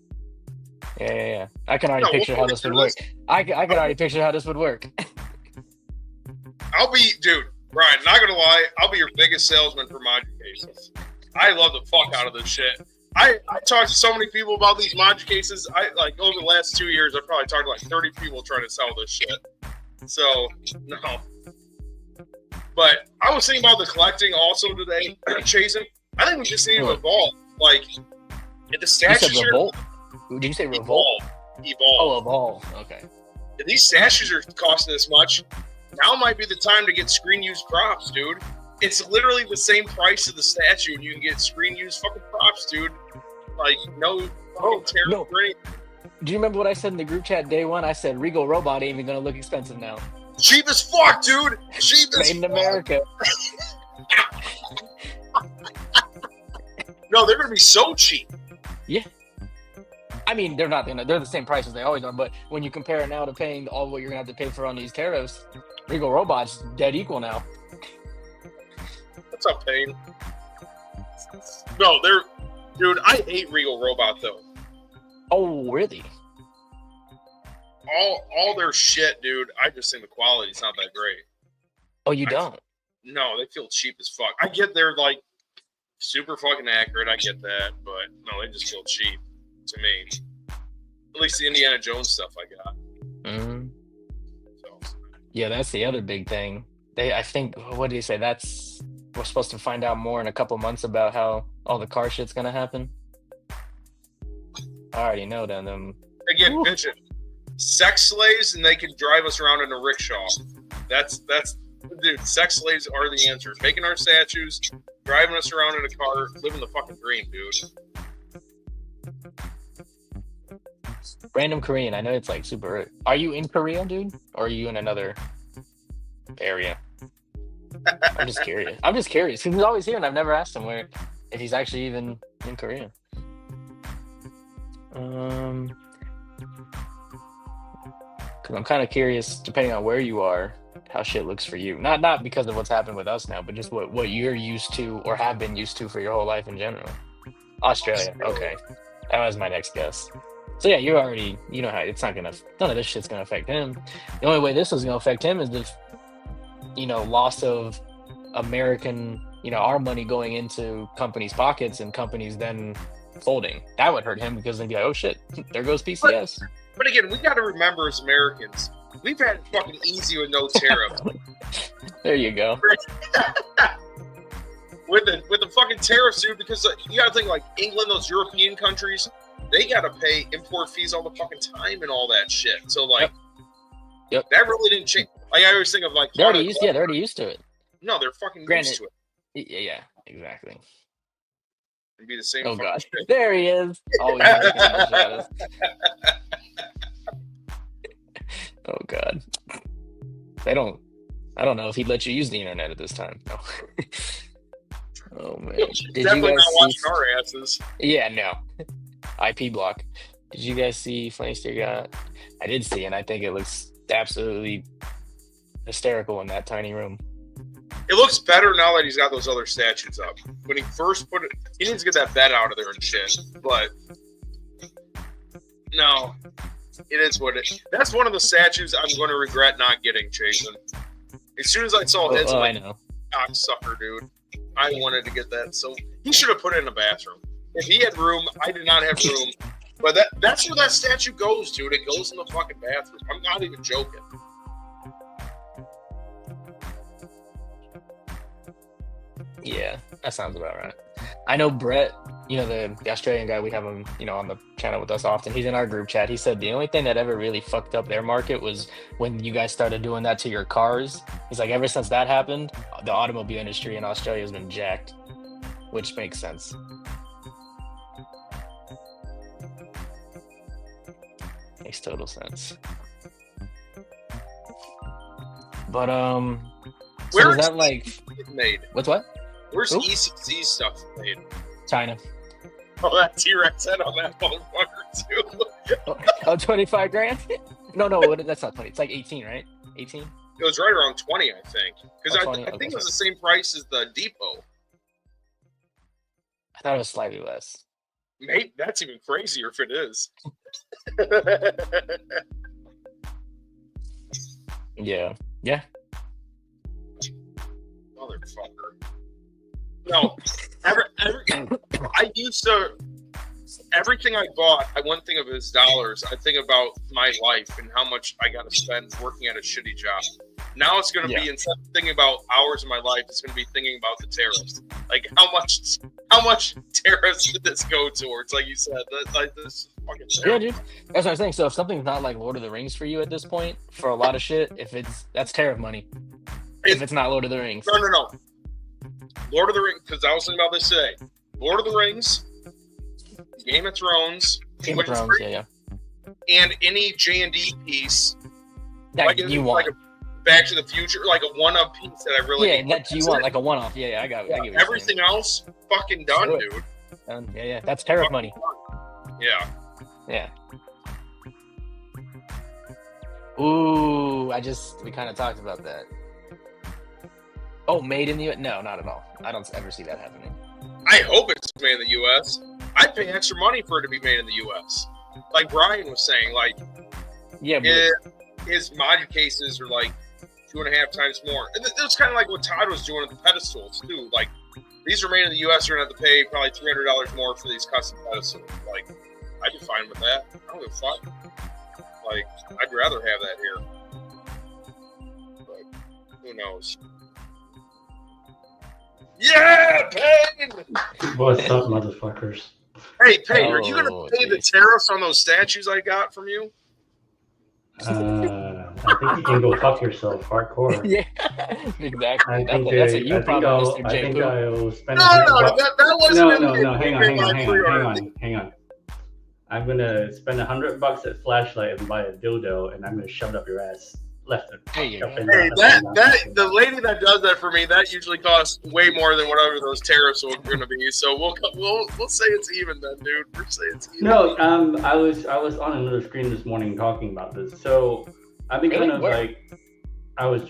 yeah. I can already picture how this would work. I can already picture how this would work. Dude, Brian, not gonna lie, I'll be your biggest salesman for module cases. I love the fuck out of this shit. I talked to so many people about these module cases. I like over the last 2 years, I probably talked to like 30 people trying to sell this shit. So no. But I was thinking about the collecting also today, chasing. I think we just need to evolve. Like, if the statues you said revolt? Did you say revolt? Evolve. Oh, evolve. Okay. If these statues are costing this much, now might be the time to get screen used props, dude. It's literally the same price of the statue, and you can get screen used fucking props, dude. Like, no fucking tariff no. or anything. Do you remember what I said in the group chat day one? I said Regal Robot ain't even gonna look expensive now. Cheap as fuck, dude. Cheap as Made in America. No, they're gonna be so cheap. Yeah. I mean, they're not gonna. They're the same price as they always are. But when you compare it now to paying all what you're gonna have to pay for on these tariffs, Regal Robot's dead equal now. What's up, Payne? No, dude. I hate Regal Robot though. Oh, really? All their shit, dude. I just think the quality's not that great. Oh, you don't? No, they feel cheap as fuck. I get they're like super fucking accurate. I get that, but no, they just feel cheap to me. At least the Indiana Jones stuff I got. Mm-hmm. So. Yeah, that's the other big thing. I think, what do you say? We're supposed to find out more in a couple months about how all the car shit's gonna happen. I already know them. Again, bitchin'. Sex slaves, and they can drive us around in a rickshaw. That's dude. Sex slaves are the answer. Making our statues, driving us around in a car, living the fucking dream, dude. Random Korean. I know it's like super. Are you in Korea, dude, or are you in another area? I'm just curious. Because he's always here, and I've never asked him if he's actually even in Korea. Because I'm kind of curious, depending on where you are, how shit looks for you. Not because of what's happened with us now, but just what you're used to or have been used to for your whole life in general. Australia. Okay. That was my next guess. So yeah, you know how it's not gonna, none of this shit's gonna affect him. The only way this is gonna affect him is if, loss of American, our money going into companies' pockets and companies then folding. That would hurt him because they'd be like, oh shit, there goes PCS. But again, we got to remember as Americans, we've had it fucking easy with no tariff. There you go. with the fucking tariffs, dude, because you got to think like England, those European countries, they got to pay import fees all the fucking time and all that shit. So like, yep. That really didn't change. Like I always think of like they're already used to it. No, they're fucking used to it. Yeah, exactly. It'd be the same. Oh god, shit. there he is. Oh god. I don't know if he'd let you use the internet at this time. No. Oh man. Did definitely you guys not watching our asses. Yeah, no. IP block. Did you guys see Funny Steer got? I did see, and I think it looks absolutely hysterical in that tiny room. It looks better now that he's got those other statues up. When he first put it, he needs to get that bed out of there and shit. But no, it is what it is. That's one of the statues I'm going to regret not getting, Jason. As soon as I saw his, I know. Cocksucker, dude. I wanted to get that. So he should have put it in a bathroom. If he had room, I did not have room. But that's where that statue goes, dude. It goes in the fucking bathroom. I'm not even joking. Yeah, that sounds about right. I know Brett, the Australian guy, we have him, on the channel with us often. He's in our group chat. He said the only thing that ever really fucked up their market was when you guys started doing that to your cars. He's like, ever since that happened, the automobile industry in Australia has been jacked, which makes sense. Makes total sense. But where is that like made? What? Where's ECC stuff made? China. Oh, that T-Rex head on that motherfucker too. Oh, 25 grand? No, that's not 20. It's like 18, right? 18? It was right around 20, I think. Because I think it was the same price as the Depot. I thought it was slightly less. Mate, that's even crazier if it is. Yeah. Motherfucker. No, I used to everything I bought, I wouldn't think of it as dollars. I think about my life and how much I got to spend working at a shitty job. Now it's going to be, instead of thinking about hours of my life, it's going to be thinking about the tariffs. Like how much tariffs did this go towards? Like you said, like this is fucking terrible. Yeah, dude. That's what I'm saying. So if something's not like Lord of the Rings for you at this point, for a lot of shit, that's tariff money. If it's not Lord of the Rings. No. Lord of the Rings, because I was thinking about this today. Lord of the Rings, Game of Thrones, yeah. And any J&D piece that like you want. Like Back to the Future, like a one-up piece that I really that you want, like a one-off. Yeah, I got it. Everything else, fucking done, dude. Yeah, that's tariff money. Yeah. Ooh, we kind of talked about that. Oh, made in the U.S.? No, not at all. I don't ever see that happening. I hope it's made in the U.S. I'd pay extra money for it to be made in the U.S. Like Brian was saying, like, his mod cases are like 2.5 times more. And it's kind of like what Todd was doing at the pedestals too. Like, these are made in the U.S. You're gonna have to pay probably $300 more for these custom pedestals. Like, I'd be fine with that. I don't give a fuck. Like, I'd rather have that here. But who knows? Yeah, Payne! What's up, motherfuckers? Hey, Payne, are you going to pay the tariffs on those statues I got from you? I think you can go fuck yourself, hardcore. Yeah, exactly. I think I'll spend that wasn't hang on. I'm gonna spend $100 at Flashlight and buy a dildo, and I'm gonna shove it up your ass. Left it. The lady that does that for me, that usually costs way more than whatever those tariffs are going to be. So we'll say it's even then, dude. We'll say it's even. No, I was on another screen this morning talking about this. So I've been kind of like, I was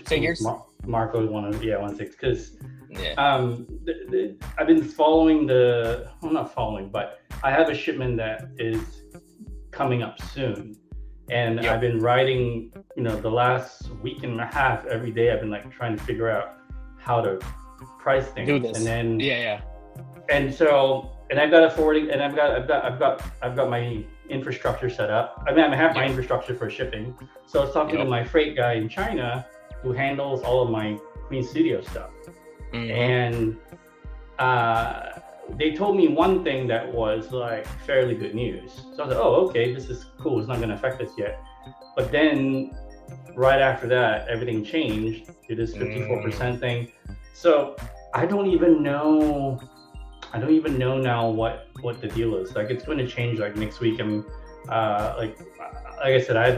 Marco's 116 because I've been following not following, but I have a shipment that is coming up soon. And I've been writing, the last week and a half, every day I've been like trying to figure out how to price things. Do this. And then And so I've got a forwarding, and I've got my infrastructure set up. I mean, I have my infrastructure for shipping. So I was talking to my freight guy in China who handles all of my Queen Studio stuff. And they told me one thing that was like fairly good news. So I was like, oh, okay, this is cool. It's not going to affect us yet. But then right after that, everything changed to this 54% thing. So I don't even know now what the deal is. Like, it's going to change like next week. I'm like I said, I have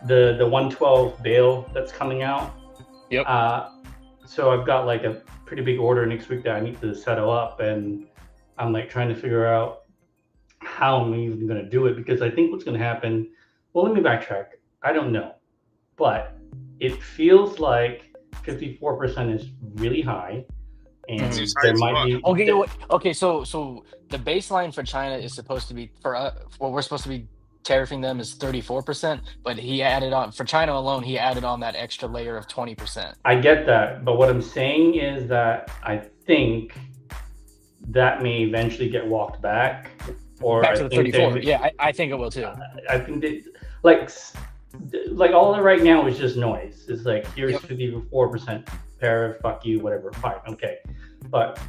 the 112 bale that's coming out. So I've got like a pretty big order next week that I need to settle up, and I'm like trying to figure out how I'm even going to do it, because I think what's going to happen, well, let me backtrack. I don't know, but it feels like 54% is really high, and there might be okay. So the baseline for China is supposed to be we're supposed to be tariffing them is 34%, but he added on for China alone, he added on that extra layer of 20%. I get that, but what I'm saying is that I think that may eventually get walked back, or back to the 34. I think it will too. I think like all of it right now is just noise. It's like, here's 54% tariff, fuck you, whatever, fine, okay, but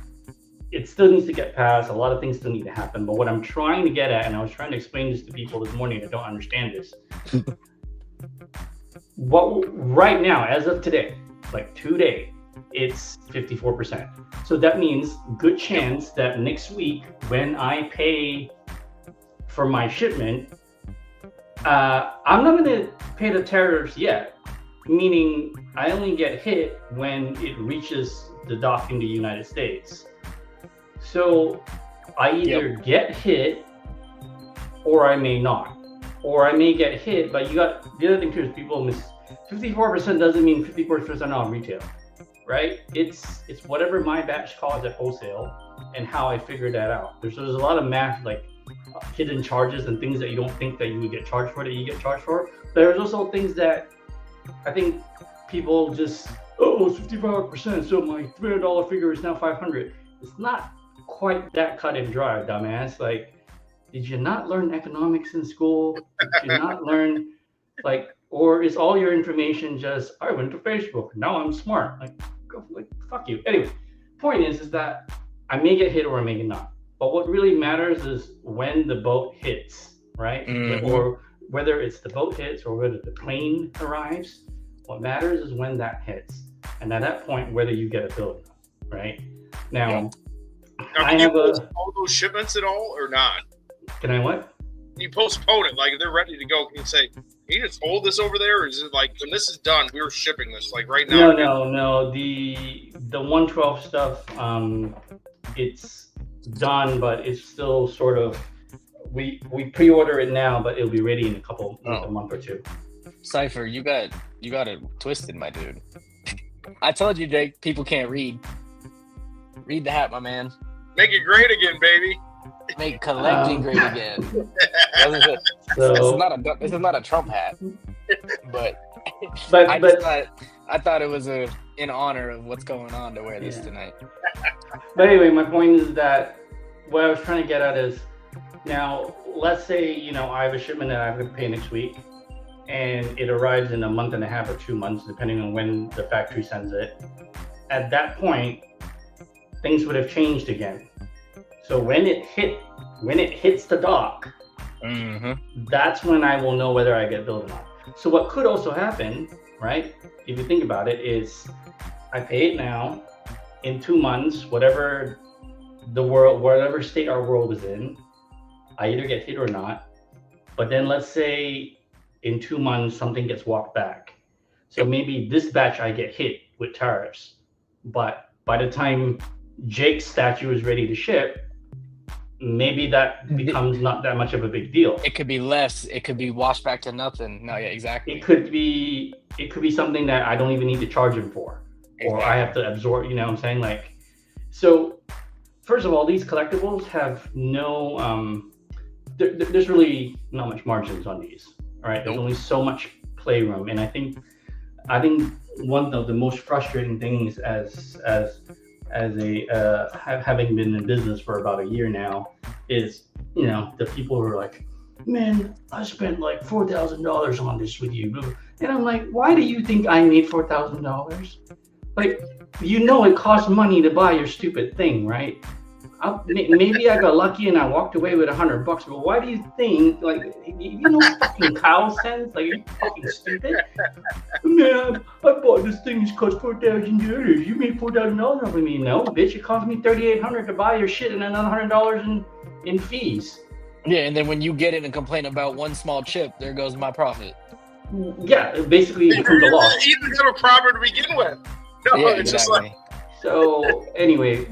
it still needs to get passed. A lot of things still need to happen. But what I'm trying to get at, and I was trying to explain this to people this morning that don't understand this, right now, as of today, like today, it's 54%. So that means good chance that next week when I pay for my shipment, I'm not going to pay the tariffs yet, meaning I only get hit when it reaches the dock in the United States. So I either get hit, or I may not, or I may get hit. But the other thing too is people 54% doesn't mean 54% on retail, right? It's whatever my batch costs at wholesale and how I figure that out. There's a lot of math, like hidden charges and things that you don't think that you would get charged for that you get charged for. There's also things that I think people just, it's 55%, so my $300 figure is now $500. It's not quite that cut and dry, dumbass. Like, did you not learn economics in school? Did you not learn, like, or is all your information just, I went to Facebook, now I'm smart? Like, fuck you. Anyway, point is that I may get hit or I may not. But what really matters is when the boat hits, right? Or whether it's the boat hits or whether the plane arrives. What matters is when that hits. And at that point, whether you get a bill or not, right? Now can you postpone those shipments at all or not? Can I what? You postpone it, like if they're ready to go. Can you say, can you just hold this over there? Or is it like when this is done, we were shipping this like right now? No. The 112 stuff, it's done, but it's still sort of we pre-order it now, but it'll be ready in a month or two. Cypher, you got it twisted, my dude. I told you, Jake, people can't read. Read the hat, my man. Make it great again, baby. Make collecting great again. This is not a Trump hat, but I thought it was in honor of what's going on to wear this tonight. But anyway, my point is that what I was trying to get at is, now let's say I have a shipment that I have to pay next week, and it arrives in a month and a half or 2 months, depending on when the factory sends it. At that point, things would have changed again. So when it hits the dock, that's when I will know whether I get billed or not. So what could also happen, right, if you think about it, is I pay it now. In 2 months, whatever state our world is in, I either get hit or not. But then let's say in 2 months something gets walked back. So maybe this batch I get hit with tariffs, but by the time Jake's statue is ready to ship, maybe that becomes not that much of a big deal. It could be less. It could be washed back to nothing. No, yeah, exactly. It could be something that I don't even need to charge him for, or I have to absorb. You know what I'm saying? Like, so first of all, these collectibles have no. There's really not much margins on these. All right, there's only so much playroom, and I think one of the most frustrating things as having been in business for about a year now is, the people who are like, man, I spent like $4,000 on this with you. And I'm like, why do you think I made $4,000? Like, it costs money to buy your stupid thing, right? Maybe I got lucky and I walked away with $100, but why do you think, like, fucking cow sense? Like, are you fucking stupid? Man, I bought this thing, it's cost $4,000. You made $4,000 off of me. No, bitch, it cost me $3,800 to buy your shit and another $100 in fees. Yeah, and then when you get it and complain about one small chip, there goes my profit. Yeah, basically it becomes a loss. You didn't have a profit to begin with. No, yeah, it's exactly. just like. So anyway,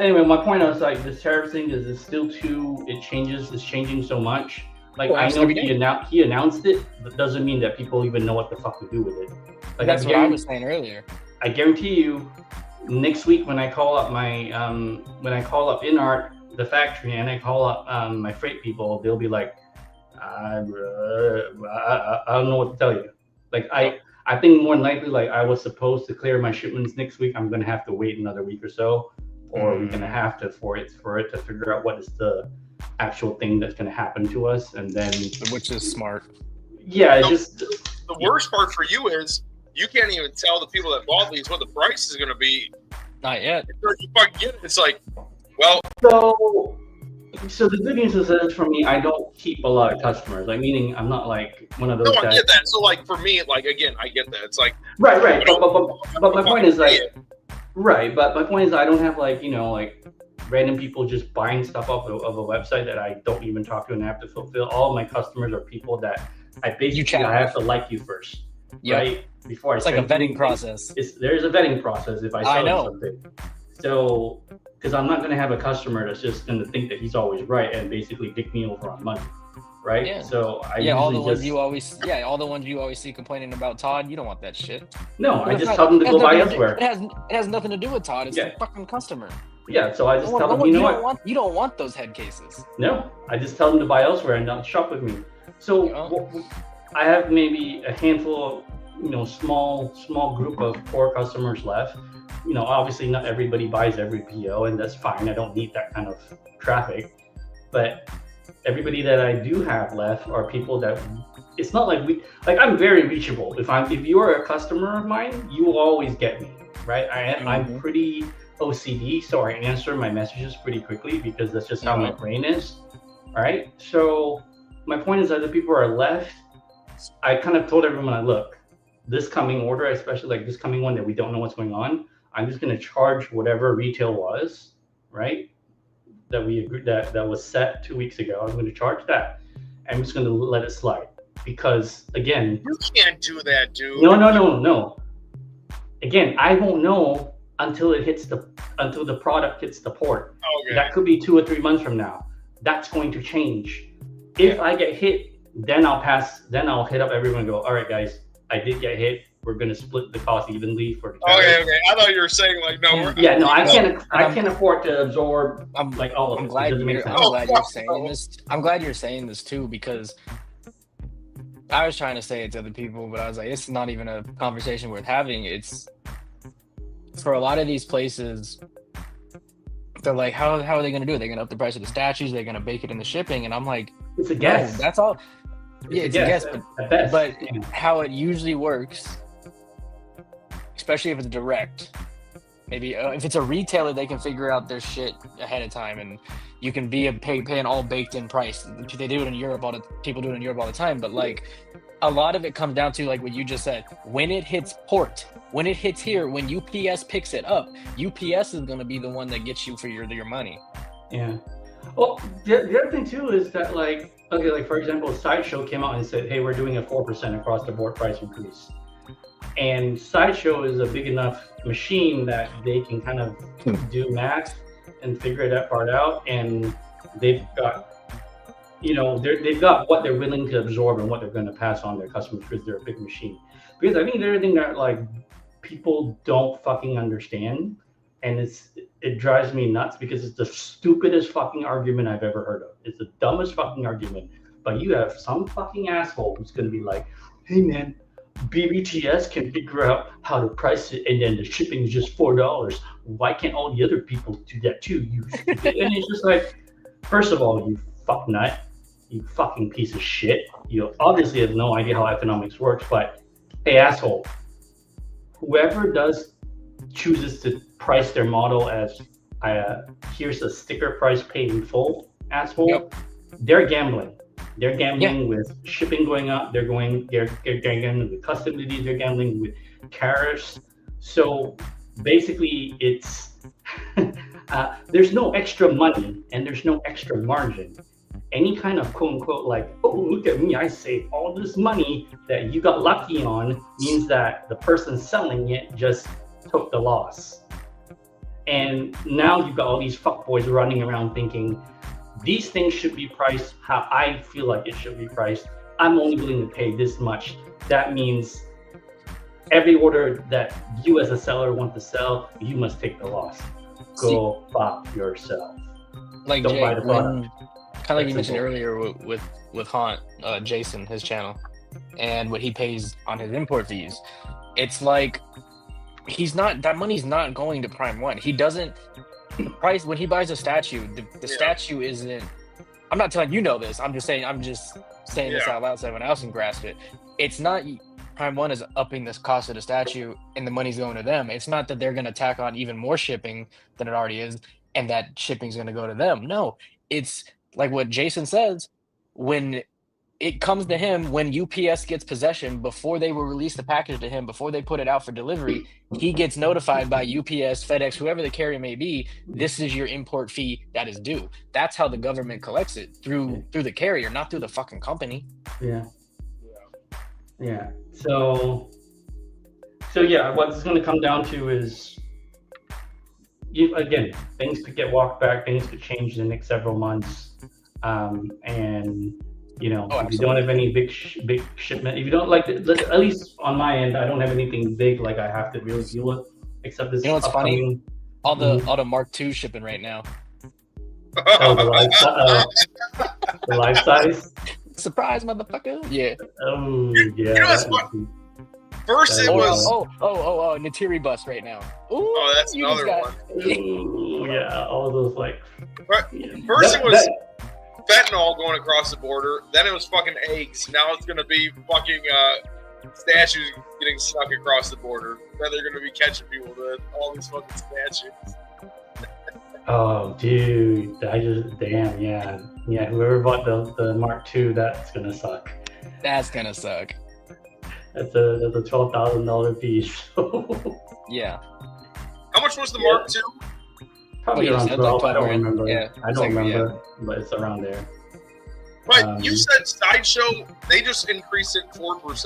anyway, my point is, like, this tariff thing is still it's changing so much. Like, I know he announced it, but doesn't mean that people even know what the fuck to do with it. Like, that's what I was saying earlier. I guarantee you, next week when I call up InArt, the factory, and I call up my freight people, they'll be like, I don't know what to tell you. Like, I think more than likely, like, I was supposed to clear my shipments next week. I'm gonna have to wait another week or so, or we're gonna have to for it to figure out what is the actual thing that's gonna happen to us, and then which is smart. Yeah, the worst part for you is you can't even tell the people that bought these what the price is gonna be. Not yet. You fucking get it. It's like, well. So the good news is that for me, I don't keep a lot of customers. Like, meaning I'm not like one of those guys. I get that. So, like, for me, like, again, I get that. It's like right. But my point is, like, right. But my point is, I don't have, like, like random people just buying stuff off of a website that I don't even talk to and I have to fulfill. All of my customers are people that I have to like you first, right? Before it's like a vetting process. There's a vetting process if I sell you something. So, because I'm not going to have a customer that's just going to think that he's always right and basically dick me over on money, right? Yeah. So all the ones you always see complaining about Todd, you don't want that shit. No, I just tell them to go buy elsewhere. It has nothing to do with Todd. It's the fucking customer. Yeah, so I just tell them, you don't want those head cases. No, I just tell them to buy elsewhere and not shop with me. So I have maybe a handful of, small group of core customers left. obviously not everybody buys every PO, and that's fine. I don't need that kind of traffic. But everybody that I do have left are people that it's not like I'm very reachable. If you're a customer of mine, you will always get me, right? I'm pretty OCD, so I answer my messages pretty quickly because that's just how my brain is, right? So my point is that the people are left. I kind of told everyone, look, this coming order, especially like this coming one that we don't know what's going on, I'm just going to charge whatever retail was, right? That we agreed that was set 2 weeks ago. I'm going to charge that. I'm just going to let it slide because again, you can't do that, dude. No. Again, I won't know until the product hits the port. Okay. That could be 2 or 3 months from now. That's going to change. If I get hit, then I'll hit up everyone and go, all right, guys, I did get hit. We're going to split the cost evenly for the tariffs. Okay. I thought you were saying like, no. I can't afford to absorb like all of it. I'm glad you're saying this. I'm glad you're saying this too, because I was trying to say it to other people, but I was like, it's not even a conversation worth having. It's for a lot of these places. They're like, how are they going to do it? They're going to up the price of the statues. They're going to bake it in the shipping. And I'm like, it's a guess. No, that's all. It's a guess. But yeah. How it usually works, especially if it's direct, maybe if it's a retailer, they can figure out their shit ahead of time, and you can pay an all baked in price. They do it in Europe people do it in Europe all the time. But like, a lot of it comes down to like what you just said. When it hits port, when it hits here, when UPS picks it up, UPS is going to be the one that gets you for your money. Yeah. Well, the other thing too is that like for example, Sideshow came out and said, hey, we're doing a 4% across the board price increase. And Sideshow is a big enough machine that they can kind of do math and figure that part out. And they've got, they've got what they're willing to absorb and what they're going to pass on their customers because they're a big machine. Because I think the other thing that like people don't fucking understand, and it drives me nuts because it's the stupidest fucking argument I've ever heard of. It's the dumbest fucking argument. But you have some fucking asshole who's going to be like, hey man, BBTS can figure out how to price it and then the shipping is just $4. Why can't all the other people do that too? You stupid. And it's just like, first of all, you fuck nut, you fucking piece of shit. You obviously have no idea how economics works, but hey asshole, whoever chooses to price their model as here's a sticker price paid in full, asshole, they're gambling. They're gambling with shipping going up. They're gambling with custom duties. They're gambling with tariffs. So basically, it's there's no extra money and there's no extra margin. Any kind of quote unquote like, oh, look at me, I saved all this money that you got lucky on means that the person selling it just took the loss. And now you've got all these fuckboys running around thinking these things should be priced how I feel like it should be priced. I'm only willing to pay this much. That means every order that you as a seller want to sell, you must take the loss. Go fuck yourself. Like don't Jay, buy the product. Kind of like you mentioned earlier with Haunt, Jason, his channel, and what he pays on his import fees. It's like that money's not going to Prime One. He doesn't price when he buys a statue. The statue isn't. I'm not telling you this. I'm just saying this out loud so everyone else can grasp it. It's not Prime One is upping this cost of the statue and the money's going to them. It's not that they're going to tack on even more shipping than it already is, and that shipping's going to go to them. No, it's like what Jason says, when it comes to him, when UPS gets possession, before they will release the package to him, before they put it out for delivery, he gets notified by UPS, FedEx, whoever the carrier may be, this is your import fee that is due. That's how the government collects it, through the carrier, not through the fucking company. Yeah. So what it's going to come down to is, again, things could get walked back, things could change in the next several months. And if you don't have any big shipment, if you don't at least on my end, I don't have anything big like I have to really deal with, except this. What's funny? All the Mark II shipping right now. Oh, the life size. Surprise, motherfucker! Yeah. Oh yeah. First it was. Natiri bus right now. Ooh, Oh, that's another one. Ooh, yeah, all those like. First it was fentanyl going across the border. Then it was fucking eggs. Now it's gonna be fucking statues getting snuck across the border. Then they're gonna be catching people with all these fucking statues. Oh, dude, yeah. Whoever bought the Mark II, that's gonna suck. That's gonna suck. That's a $12,000 piece. Yeah. How much was the Mark II? Probably around 12. I don't remember. Yeah, I don't remember, but it's around there. But you said Sideshow, they just increased it 4%.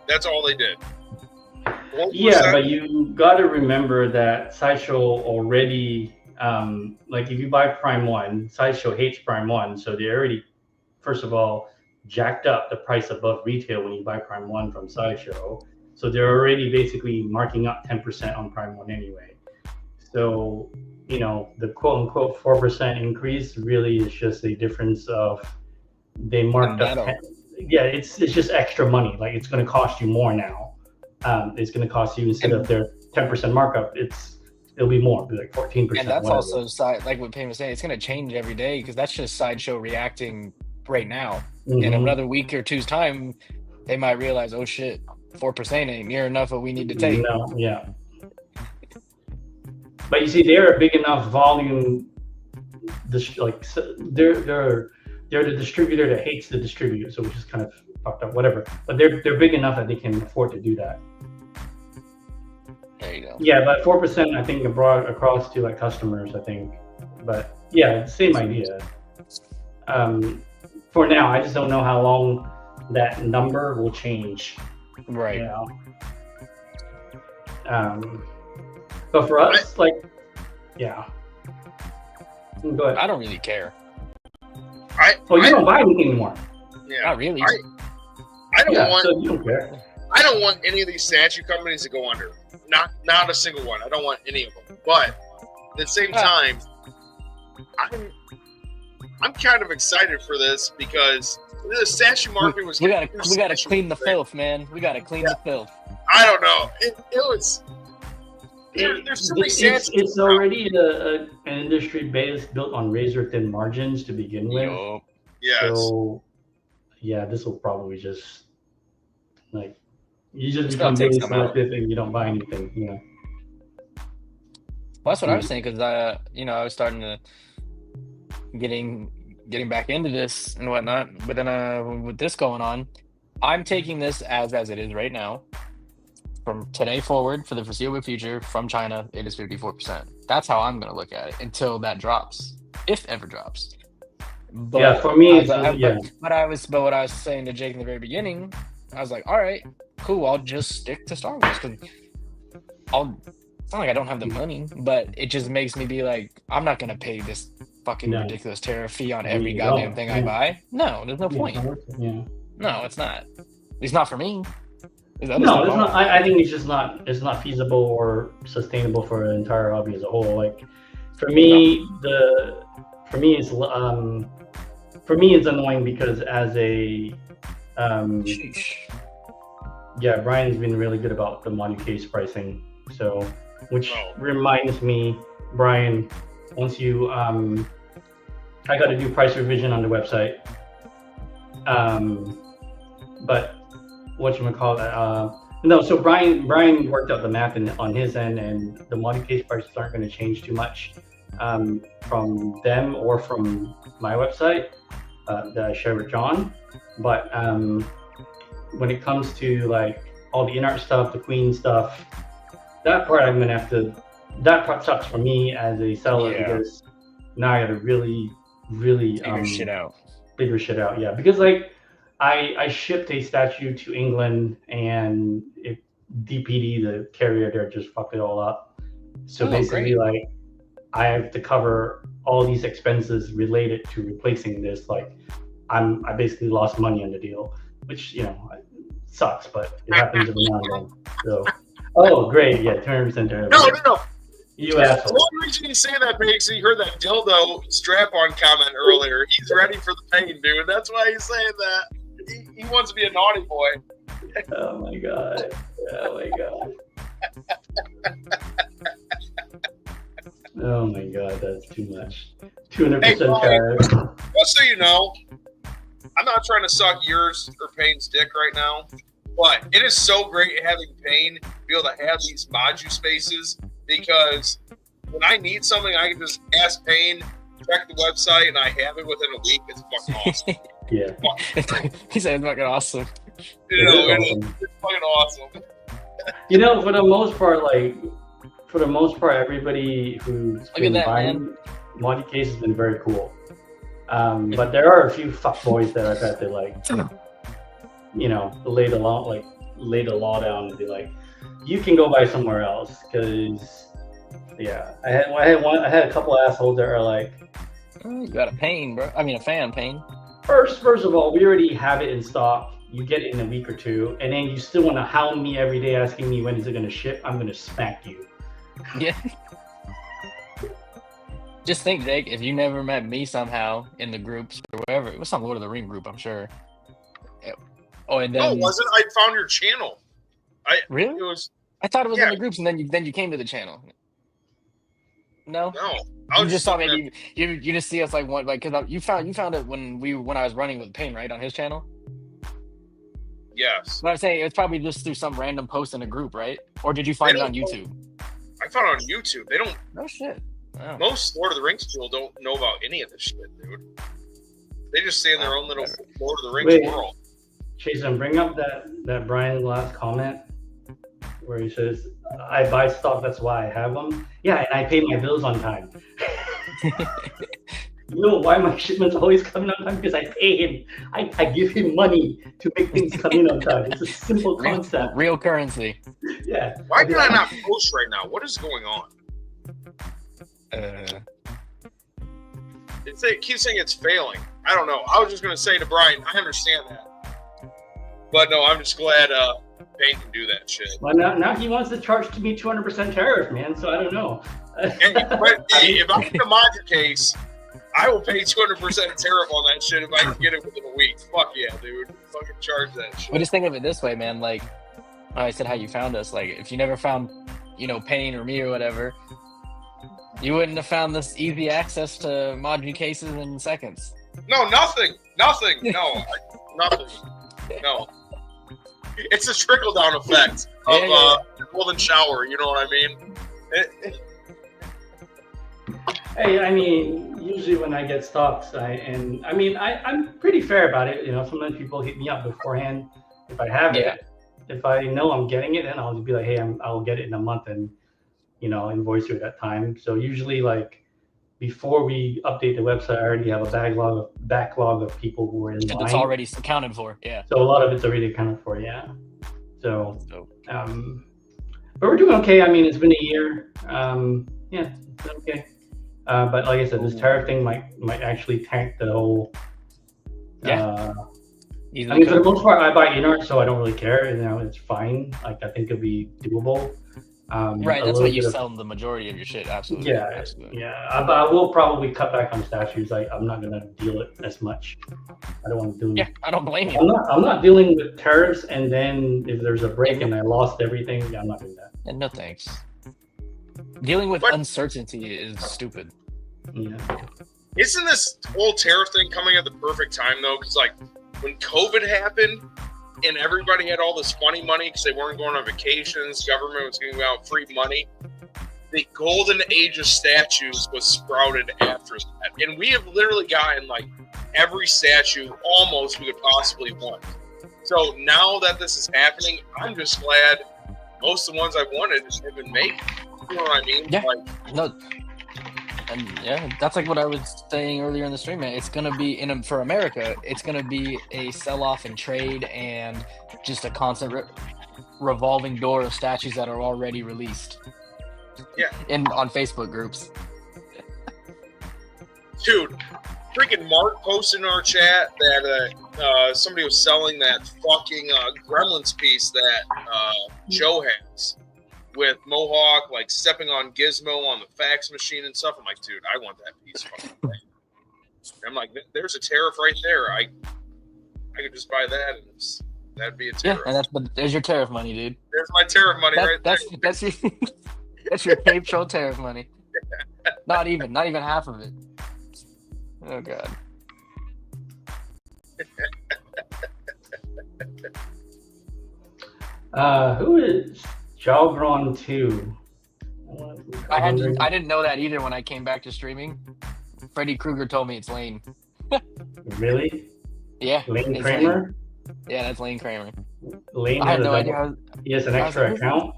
That's all they did. 4%? Yeah, but you got to remember that Sideshow already, like if you buy Prime 1, Sideshow hates Prime 1, so they already, first of all, jacked up the price above retail when you buy Prime 1 from Sideshow. So they're already basically marking up 10% on Prime 1 anyway. So, the quote unquote 4% increase really is just a difference of they marked up. Yeah, it's just extra money. Like it's going to cost you more now. It's going to cost you, instead of their 10% markup, it'll be more, it'll be like 14%. And that's whatever. also like what Payne was saying. It's going to change every day because that's just Sideshow reacting right now. In another week or two's time, they might realize, oh shit, 4% ain't near enough what we need to take. No, yeah. But you see, they're a big enough volume. They're the distributor that hates the distributor, so which is kind of fucked up. Whatever. But they're big enough that they can afford to do that. There you go. Yeah, but 4% I think brought across to like customers. I think, but yeah, same idea. For now, I just don't know how long that number will change. Right. But for us, like, yeah. Go ahead. I don't really care. You don't buy anything anymore. Yeah. Not really. I don't want. So you don't care. I don't want any of these statue companies to go under. Not a single one. I don't want any of them. But at the same time, I'm kind of excited for this because the statue market was. We gotta clean the filth, man. We gotta clean the filth. I don't know. It was. There's so many statues. It's already an industry base built on razor thin margins to begin with. Yes. So, yeah, this will probably just like you just become really selective and you don't buy anything. Well, that's what I was saying because I was starting to getting back into this and whatnot. But then with this going on, I'm taking this as it is right now. From today forward, for the foreseeable future, from China, it is 54%. That's how I'm going to look at it until that drops, if ever drops. But yeah, for me, what I was saying to Jake in the very beginning, I was like, all right, cool. I'll just stick to Star Wars because it's not like I don't have the money, but it just makes me be like, I'm not going to pay this fucking ridiculous tariff fee on every goddamn thing I buy. No, there's no point. Yeah. No, it's not. At least not for me. No, it's not. I think it's just not. It's not feasible or sustainable for an entire hobby as a whole. Like, for me, it's annoying because as a, Brian's been really good about the module case pricing. So, which reminds me, Brian, once you, I got to do price revision on the website. But whatchamacallit, no, so Brian worked out the math on his end, and the module case prices aren't going to change too much from them or from my website that I share with John. But when it comes to like all the in-art stuff, the Queen stuff, that part I'm gonna have to. That part sucks for me as a seller because now I gotta really figure shit out. Yeah, because like I shipped a statue to England and DPD, the carrier there, just fucked it all up. So basically, like I have to cover all these expenses related to replacing this. Like I basically lost money on the deal, which sucks, but it happens every now and then. So, oh great, yeah, 200%. No. You asshole. The only reason you say that, because he heard that dildo strap-on comment earlier. He's ready for the pain, dude. That's why he's saying that. He wants to be a naughty boy. Oh my god. Oh my god. Oh my god, that's too much. 200% tariff. Just so you know, I'm not trying to suck yours or Payne's dick right now, but it is so great having Payne be able to have these module spaces, because when I need something, I can just ask Payne, check the website, and I have it within a week. It's fucking awesome. Yeah. He said it's fucking awesome. You know, it's fucking awesome. You know, for the most part, everybody who's been buying mod cases has been very cool. But there are a few fuckboys that I've had to like, you know, lay the law down and be like, you can go buy somewhere else, because yeah, I had a couple assholes that are like, you got a Payne, bro. I mean, a fan Payne. First of all, we already have it in stock. You get it in a week or two, and then you still want to hound me every day asking me when is it going to ship. I'm going to smack you. Yeah. Just think, Jake, if you never met me somehow in the groups or whatever, it was some Lord of the Ring group, I'm sure. Oh, and then... No, it wasn't. I found your channel. Really? It was. I thought it was in the groups, and then you came to the channel. No. I you just saw me. You just see us like one, like, because you found it when I was running with Payne, right, on his channel. Yes. But I'm saying it's probably just through some random post in a group, right? Or did you find it on YouTube? I found it on YouTube. They don't. No shit. Wow. Most Lord of the Rings people don't know about any of this shit, dude. They just stay in their own little Lord of the Rings world. Jason, bring up that Brian last comment where he says, I buy stock, that's why I have them. Yeah, and I pay my bills on time. You know why my shipments always come in on time? Because I pay him. I give him money to make things come in on time. It's a simple concept. Real currency. Yeah. Why can I not post right now? What is going on? It keeps saying it's failing. I don't know. I was just going to say to Brian, I understand that. But no, I'm just glad Payne can do that shit. Well, now he wants to charge me 200% tariff, man, so I don't know. But if I get a module case, I will pay 200% tariff on that shit if I can get it within a week. Fuck yeah, dude. Fucking charge that shit. But just think of it this way, man. Like, I said how you found us. Like, if you never found, Payne or me or whatever, you wouldn't have found this easy access to module cases in seconds. No, nothing. No, nothing. No. It's a trickle-down effect of golden shower, you know what I mean? Hey, I mean, usually when I get stocks, I'm pretty fair about it. You know, sometimes people hit me up beforehand if I have it. If I know I'm getting it, then I'll just be like, hey, I'll get it in a month and, invoice you at that time. So usually, like, before we update the website, I already have a backlog of people who are in line. It's already accounted for, yeah. So a lot of it's already accounted for, yeah. So, but we're doing okay. I mean, it's been a year. Yeah, it's been okay. But like I said, this tariff thing might actually tank the whole. Yeah. I mean, for the most part, I buy in-art, so I don't really care. It's fine. Like, I think it'd be doable. Right, that's what you sell the majority of your shit. Absolutely. Yeah, absolutely. Yeah. I will probably cut back on statues. I'm not gonna deal it as much. I don't want to do. Yeah, I don't blame you. I'm not dealing with tariffs, and then if there's a break and I lost everything, I'm not doing that. And no thanks. Dealing with uncertainty is stupid. Yeah. Isn't this whole tariff thing coming at the perfect time though? Because like when COVID happened and everybody had all this funny money because they weren't going on vacations, government was giving out free money. The golden age of statues was sprouted after that, and we have literally gotten like every statue almost we could possibly want. So now that this is happening, I'm just glad most of the ones I've wanted have been made. You know what I mean? Yeah. No. And yeah, that's like what I was saying earlier in the stream, man. It's gonna be for America. It's gonna be a sell-off in trade and just a constant revolving door of statues that are already released. Yeah. On Facebook groups. Dude, freaking Mark posted in our chat that somebody was selling that fucking Gremlins piece that Joe has. With Mohawk, like, stepping on Gizmo on the fax machine and stuff. I'm like, dude, I want that piece. I'm like, there's a tariff right there. I could just buy that, and That'd be a Yeah, tariff. and there's your tariff money, dude. There's my tariff money right there. That's your that's your Cape Troll tariff money. Not even half of it. Oh god. Who is Jawbron 2? I didn't know that either when I came back to streaming. Freddy Krueger told me it's Lane. Really? Yeah. Lane it's Kramer? Lane. Yeah, that's Lane Kramer. Lane I had has no a idea. double- He has an extra account?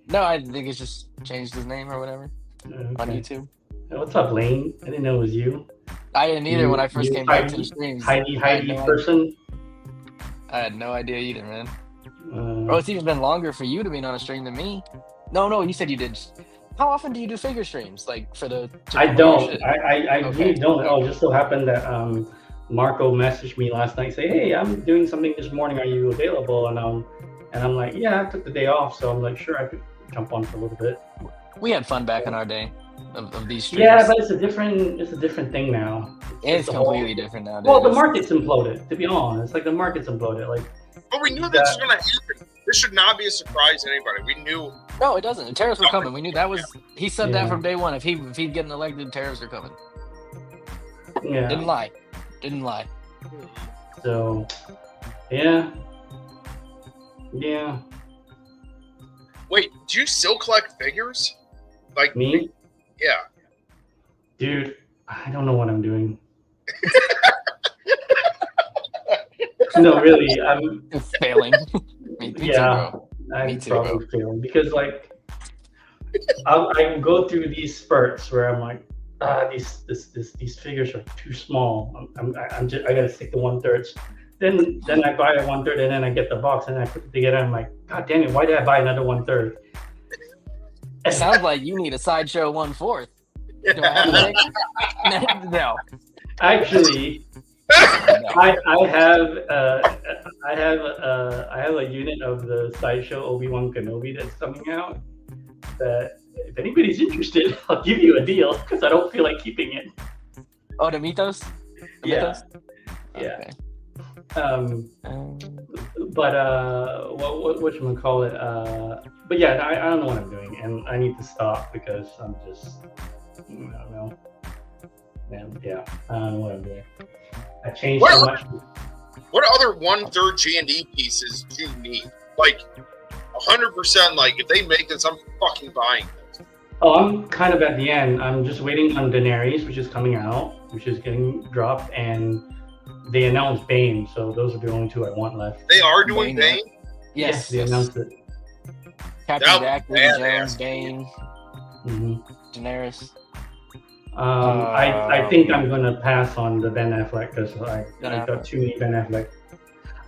No, I think it's just changed his name or whatever on Okay. YouTube. Hey, what's up, Lane? I didn't know it was you. I didn't either when I first You came back to the streams. Heidi no person? I had no idea either, man. Uh, Bro, it's even been longer for you to be on a stream than me. No, you said you did. How often do you do figure streams? Like for the? to I promote don't. shit? I Okay. really don't. Oh, it just so happened that Marco messaged me last night, say, "Hey, I'm doing something this morning. Are you available?" And I'm like, "Yeah, I took the day off, so I'm like, sure, I could jump on for a little bit." We had fun back in our day of these streams. Yeah, but it's a different thing now. it's the whole- completely different nowadays. Well, the market's imploded. To be honest, like the market's imploded. Like, But we knew this was going to happen. This should not be a surprise to anybody. We knew. No, it doesn't. The tariffs were coming. We knew that was. He said Yeah. that from day one. If he'd getting elected, tariffs are coming. yeah. Didn't lie. So, yeah. Wait, do you still collect figures? Like Me, Yeah. dude, I don't know what I'm doing. No, really, I'm. It's failing. me too, Yeah. bro. I'm Me too, probably failing because like I go through these spurts where I'm like, these figures are too small. I gotta stick to 1/3. Then I buy a 1/3 and then I get the box and I put it together. I'm like, God damn it, why did I buy another 1/3? It sounds like you need a sideshow 1/4. Do I have to take- No. Actually, I have a unit of the sideshow Obi-Wan Kenobi that's coming out. That if anybody's interested, I'll give you a deal because I don't feel like keeping it. Oh, the Mythos? The Yeah. Mythos? Yeah. Okay. But whatchamacallit, but yeah, I don't know what I'm doing, and I need to stop because I'm just, I don't know. Man, yeah, I don't know what I'm doing. I changed so much. What other 1/3 G&D pieces do you need? Like 100%. Like if they make this, I'm fucking buying this. Oh, I'm kind of at the end. I'm just waiting on Daenerys, which is coming out, which is getting dropped, and they announced Bane, so those are the only two I want left. They are doing Bane. Bane. Yes. They announced it. Captain That Jack, was Lady badass. Jones, Bane, hmm Daenerys. I think I'm gonna pass on the Ben Affleck because I got too many Ben Affleck.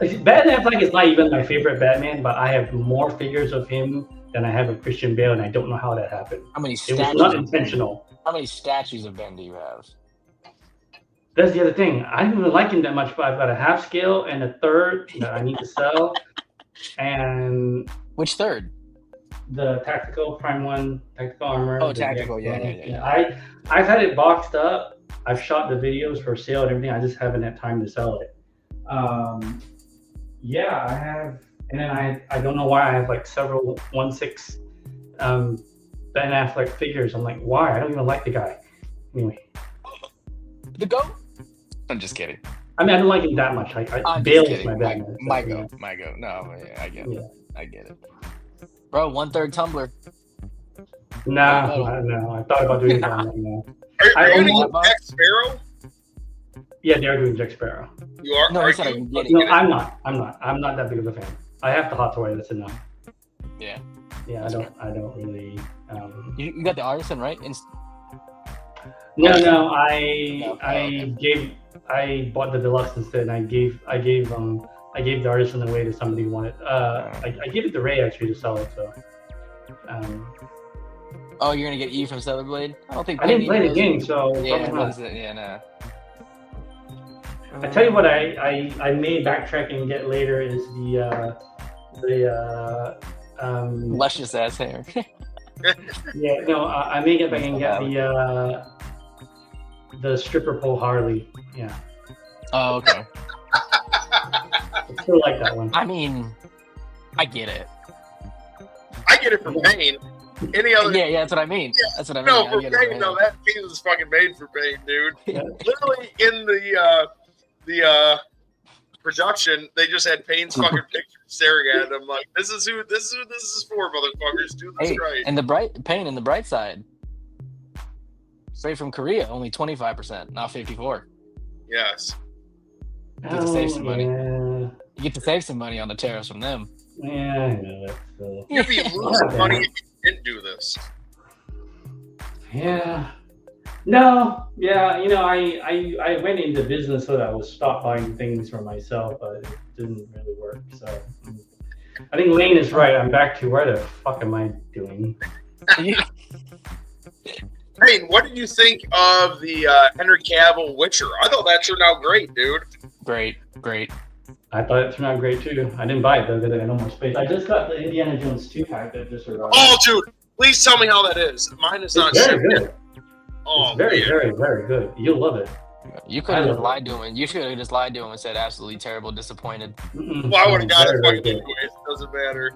Like, Ben Affleck is not even my favorite Batman, but I have more figures of him than I have of Christian Bale, and I don't know how that happened. How many It statues? was not of Ben? intentional. How many statues of Ben do you have? That's the other thing. I don't even like him that much, but I've got a half scale and a third that I need to sell, and Which third? the tactical prime one, tactical armor. Oh, the tactical, DX1. yeah. I've had it boxed up. I've shot the videos for sale and everything. I just haven't had time to sell it. Yeah, I have, and then I don't know why I have like several 1/6 Ben Affleck figures. I'm like, why? I don't even like the guy. Anyway, The goat? I'm just kidding. I mean, I don't like him that much. I'm Bale just is kidding. my Batman. My so, goat. My goat. No, yeah, I get it. Yeah. I get it. Bro, 1/3 Tumblr. Nah, no. I thought about doing that. No. Are you I gonna almost- get Jack Sparrow? Yeah, they are doing Jack Sparrow. You are. No, are he said I you? can get it. No, I'm not. I'm not that big of a fan. I have the Hot Toy. That's enough. Yeah. Yeah, That's I don't really. You got the artisan, right? No, No, I bought the deluxe instead. And I gave the artisan away to somebody who wanted. I gave it to Ray actually to sell it. So. Oh, you're gonna get E from Stellar Blade? I don't think. I didn't play the knows- game, so Yeah, probably what not. is it? Yeah, no. I tell you what, I may backtrack and get later is Luscious ass hair. yeah, no, I may get back and get the stripper pole Harley. Yeah. Oh, okay. still like that one. I mean, I get it. I get it from Pain. Any other? Yeah, that's what I mean. Yeah. That's what I mean. No, I for get it, Pain, man. no, that piece is fucking made for Pain, dude. Yeah. Literally in the production, they just had Pain's fucking picture staring at them like, this is who this is for, motherfuckers. Do this Hey, right. and the Pain and the bright side. Straight from Korea, only 25%, not 54. Yes. You get to save some money. Yeah. You get to save some money on the tariffs from them. Yeah, I know it. So. You'd be losing money if you didn't do this. Yeah. No. Yeah. You know, I went into business so that I would stop buying things for myself, but it didn't really work. So I think Lane is right. I'm back to where the fuck am I doing? Hey, what did you think of the Henry Cavill Witcher? I thought that turned out great, dude. Great. I thought it turned out great too. I didn't buy it though because I had no more space. I just got the Indiana Jones 2 pack that just arrived. Oh, dude, please tell me how that is. Mine is not It's very shipped good. yet. Oh, It's very, man. very, very good. You'll love it. You could have just lied to him. You should have just lied to him and said absolutely terrible, disappointed. Mm-mm. Well, I would have got Very, it very fucking good. anyways. It doesn't matter.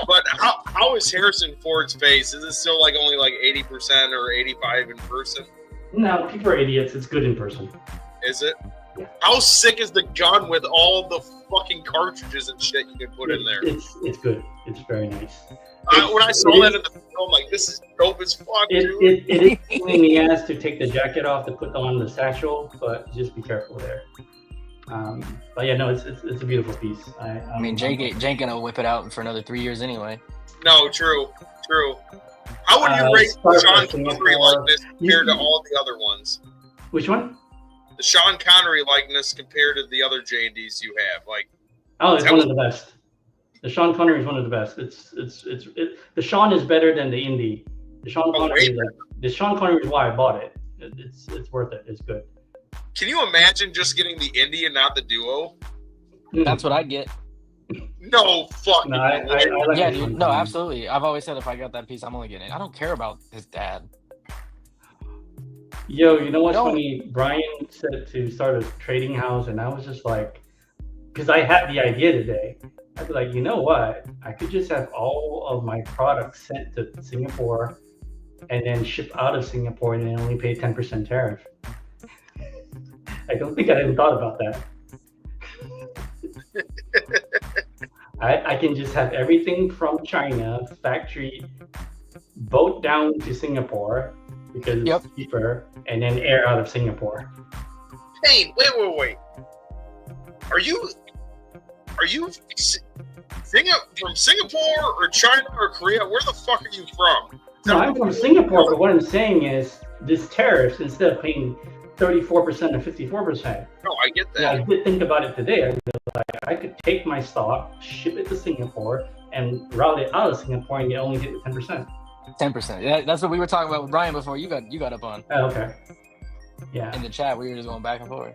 But how is Harrison Ford's face? Is it still like only like 80% or 85 in person? No, people are idiots. It's good in person. Is it? Yeah. How sick is the gun with all the fucking cartridges and shit you can put in there? It's good. It's very nice. When I saw that in the film, like, this is dope as fuck, dude. It is a pain in the ass to take the jacket off to put on the satchel, but just be careful there. But yeah, no, it's a beautiful piece. I mean, Jake ain't gonna whip it out for another 3 years anyway. No, true. How would you rate Star Sean Wars Connery likeness compared to all the other ones? Which one? The Sean Connery likeness compared to the other J&Ds you have, like. Oh, it's one of the best. The Sean Connery is one of the best. The Sean is better than the Indy. The Sean Connery is why I bought it. It's worth it. It's good. Can you imagine just getting the Indy and not the Duo? That's what I get. No fucking No, I like Yeah, the dude. Sean No, Connery. absolutely. I've always said if I got that piece, I'm only getting it. I don't care about his dad. Yo, you know what's No. funny? Brian said to start a trading house, and I was just like, because I had the idea today. I'd be like, you know what? I could just have all of my products sent to Singapore and then ship out of Singapore and then only pay 10% tariff. I don't think I even thought about that. I can just have everything from China, factory, boat down to Singapore because it's cheaper, and then air out of Singapore. Hey, wait. Are you from Singapore or China or Korea? Where the fuck are you from? No, I'm from Singapore, but what I'm saying is this tariffs, instead of paying 34% or 54%. No, I get that. Yeah, I did think about it today. I was like, I could take my stock, ship it to Singapore, and route it out of Singapore, and you only get 10%. 10%. Yeah, that's what we were talking about with Brian before you got up on. Oh, okay. Yeah. In the chat, we were just going back and forth.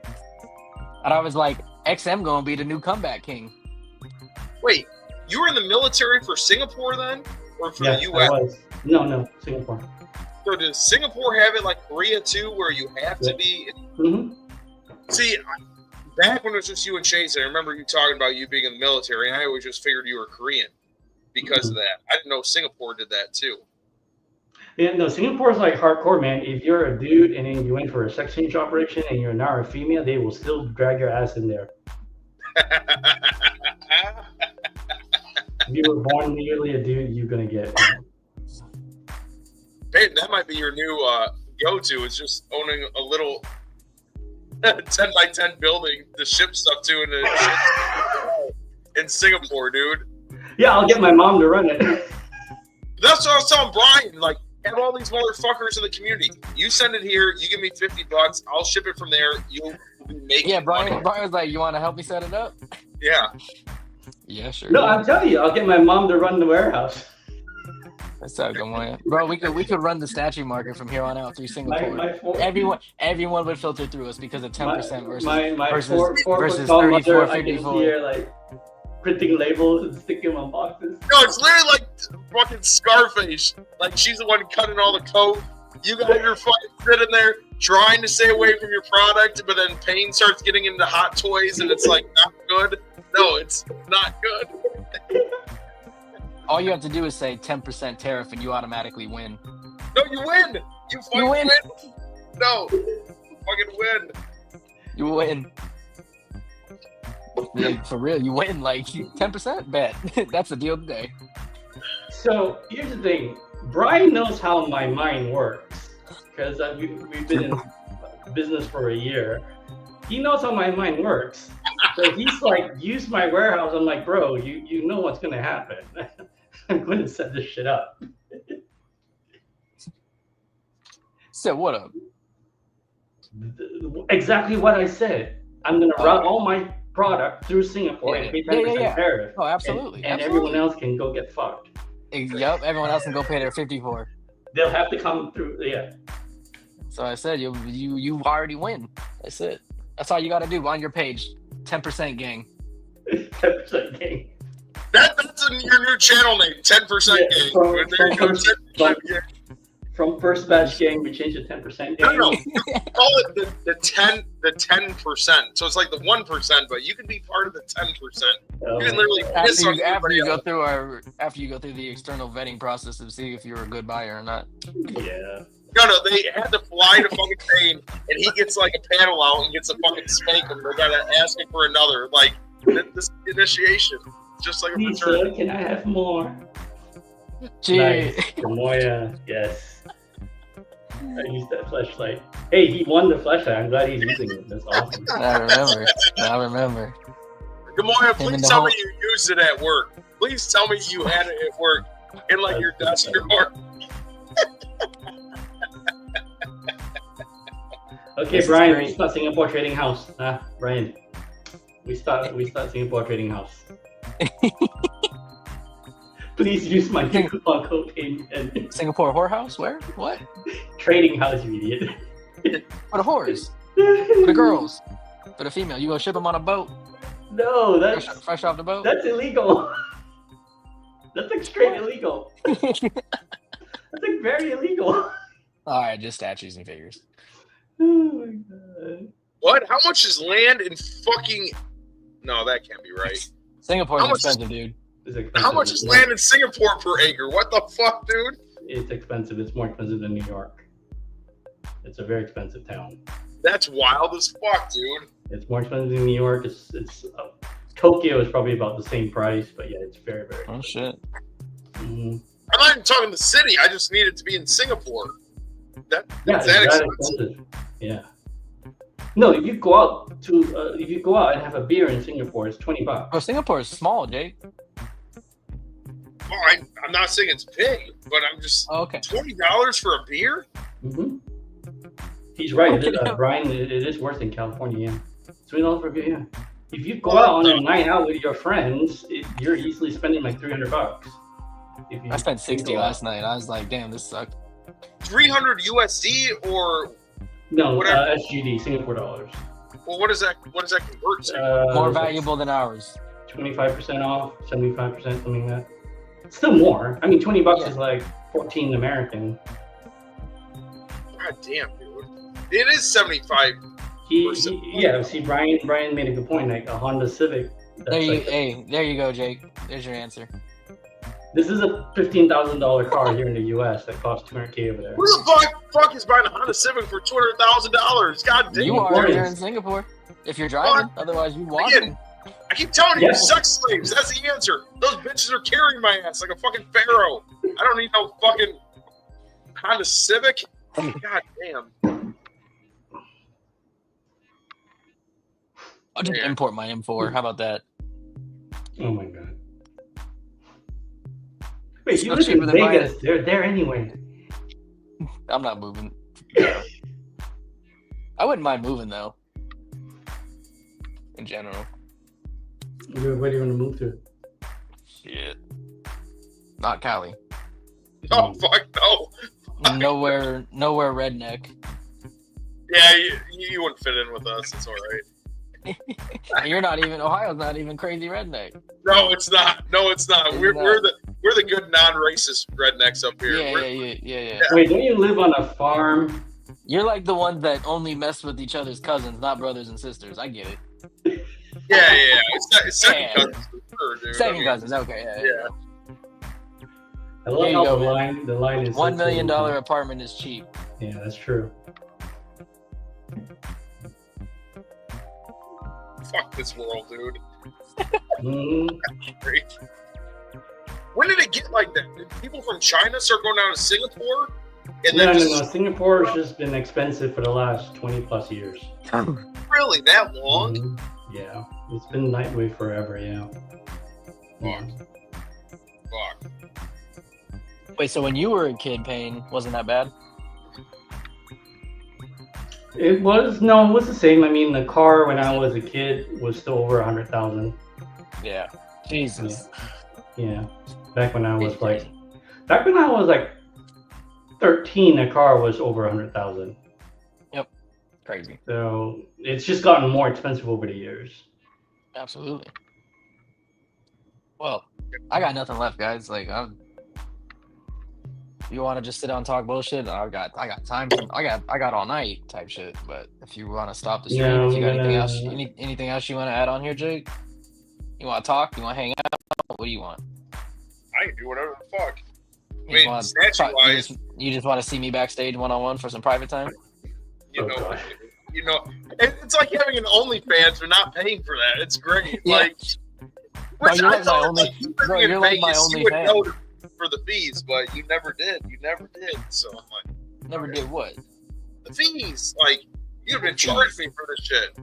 And I was like, XM gonna be the new comeback king. Wait, you were in the military for Singapore then? Or for Yeah, the US? I was. No, Singapore. So does Singapore have it like Korea too, where you have to be? Mm-hmm. See, back when it was just you and Chase, I remember you talking about you being in the military, and I always just figured you were Korean because of that. I didn't know Singapore did that too. Yeah, no, Singapore's like hardcore, man. If you're a dude and then you went for a sex change operation and you're now a female, they will still drag your ass in there. If you were born immediately a dude, you're gonna get. Hey, that might be your new go-to, is just owning a little 10 by 10 building to ship stuff to in Singapore, dude. Yeah, I'll get my mom to run it. That's what I was telling Brian. Like, have all these motherfuckers in the community. You send it here. You give me $50. I'll ship it from there. You'll be making Brian money. was like, you want to help me set it up? Yeah. Yeah, sure. No, I'm telling you, I'll get my mom to run the warehouse. That's how good one. Bro, we could run the statue market from here on out through Singapore. Everyone would filter through us because of 10% versus versus tall 34, mother, I can 54. see her like printing labels and sticking them on boxes. No, it's literally like fucking Scarface. Like, she's the one cutting all the coke. You got your fucking sitting there trying to stay away from your product, but then Payne starts getting into hot toys and it's like not good. No, It's not good. All you have to do is say 10% tariff, and you automatically win. No, you win. You fucking win. No, you fucking win. You win. Yeah, for real, you win. Like 10% bet. That's the deal today. So here's the thing. Brian knows how my mind works because we've been in business for a year. He knows how my mind works. So he's like, use my warehouse. I'm like, bro, you know what's gonna happen. I'm going to set this shit up. So what up? Exactly what I said. I'm gonna route all my product through Singapore and pay 10% tariff. Oh, absolutely. And everyone else can go get fucked. Yep, everyone else can go pay their 54. They'll have to come through. Yeah. So I said, you already win. That's it. That's all you got to do on your page. 10% gang. 10% gang. That's your new channel name. 10% gang. From first batch gang, we changed to 10% gang. No. You call it the 10%. So it's like the 1%, but you can be part of the 10%. You can literally piss on after you else. go through the external vetting process to see if you're a good buyer or not. Yeah. No, they had to fly to fucking Spain, and he gets like a panel out and gets a fucking spank him. They gotta ask him for another. Like this initiation, just like a fraternity. Can I have more? Gee. Nice. Moya, yes. I used that flashlight. Hey, he won the flashlight. I'm glad he's using it. That's awesome. I remember. Gamoya, please tell me you used it at work. Please tell me you had it at work in like your desk drawer. Okay, Brian, we start Singapore Trading House. Brian, we start Singapore Trading House. Please use my coupon code in Singapore whorehouse? Where? What? Trading House, you idiot. For the whores. For the girls. For the female. You gonna ship them on a boat? No, that's fresh off the boat? That's illegal. That's like straight illegal. That's like very illegal. Alright, just statues and figures. Oh my god. What? How much is land in fucking... No, that can't be right. Singapore's expensive, dude. How much is land in Singapore per acre? What the fuck, dude? It's expensive. It's more expensive than New York. It's a very expensive town. That's wild as fuck, dude. It's more expensive than New York. Tokyo is probably about the same price, but yeah, it's very, very expensive. Oh, shit. Mm-hmm. I'm not even talking the city. I just need it to be in Singapore. That's that expensive. Yeah. No, if you go out and have a beer in Singapore, it's $20. Oh, Singapore is small, Jake. Well, I'm not saying it's big, but I'm just $20 for a beer. Mm-hmm. He's right, Brian. It is worse in California. Yeah. $20 for a beer. Yeah. If you go out on a night out with your friends, you're easily spending like $300. I spent $60 last night. I was like, damn, this sucked. 300 USD or no? SGD, Singapore dollars. Well, what does that convert to? More valuable than ours. 25% off, 75%, something like that. It's still more. I mean, $20 is like 14 American. God damn, dude! It is 75. See, Brian made a good point. Like a Honda Civic. There you go, Jake. There's your answer. This is a $15,000 car here in the U.S. that costs $200K over there. Who the fuck is buying a Honda Civic for $200,000? God damn. You are here in Singapore. If you're driving, otherwise you walk. I keep telling you, sex slaves. That's the answer. Those bitches are carrying my ass like a fucking pharaoh. I don't need no fucking Honda Civic. God damn. I'll just import my M4. How about that? Oh my god. Wait, you live in Vegas. They're there anyway. I'm not moving. I wouldn't mind moving though. In general. Where do you want to move to? Shit. Not Cali. Oh fuck no. Nowhere redneck. Yeah, you wouldn't fit in with us. It's all right. Ohio's not even crazy redneck. No, it's not. We're the good non-racist rednecks up here. Yeah. Wait, don't you live on a farm? You're like the ones that only mess with each other's cousins, not brothers and sisters. I get it. Yeah. It's second Yeah. cousins for sure, dude. Second cousins, okay, yeah. I love There you how go, the line is $1 million apartment is cheap. Yeah, that's true. Fuck this world, dude. Mm, Great. When did it get like that? Did people from China start going down to Singapore? And then no. Singapore has just been expensive for the last 20 plus years. Really that long? Mhm. Yeah, it's been that way forever. Yeah. Fuck. Wait, so when you were a kid, Payne, wasn't that bad? It was the same. I mean, the car when I was a kid was still over 100,000. Yeah. Jesus. Yeah, back when I was like 13, a car was over 100,000. Yep. Crazy. So it's just gotten more expensive over the years. Absolutely. Well, I got nothing left, guys. Like, you want to just sit down and talk bullshit? I got time. I got all night type shit. But if you want to stop the stream, Yeah, if you got anything else you want to add on here, Jake? You want to talk? You want to hang out? What do you want? I can do whatever the fuck. You just want to see me backstage one-on-one for some private time? You know, it's like having an OnlyFans but not paying for that. It's great. Yeah. Like, Bro, you're like my only fan. For the fees, but you never did. So I'm like, Never did what? the fees. Like, you've been charged me for this shit.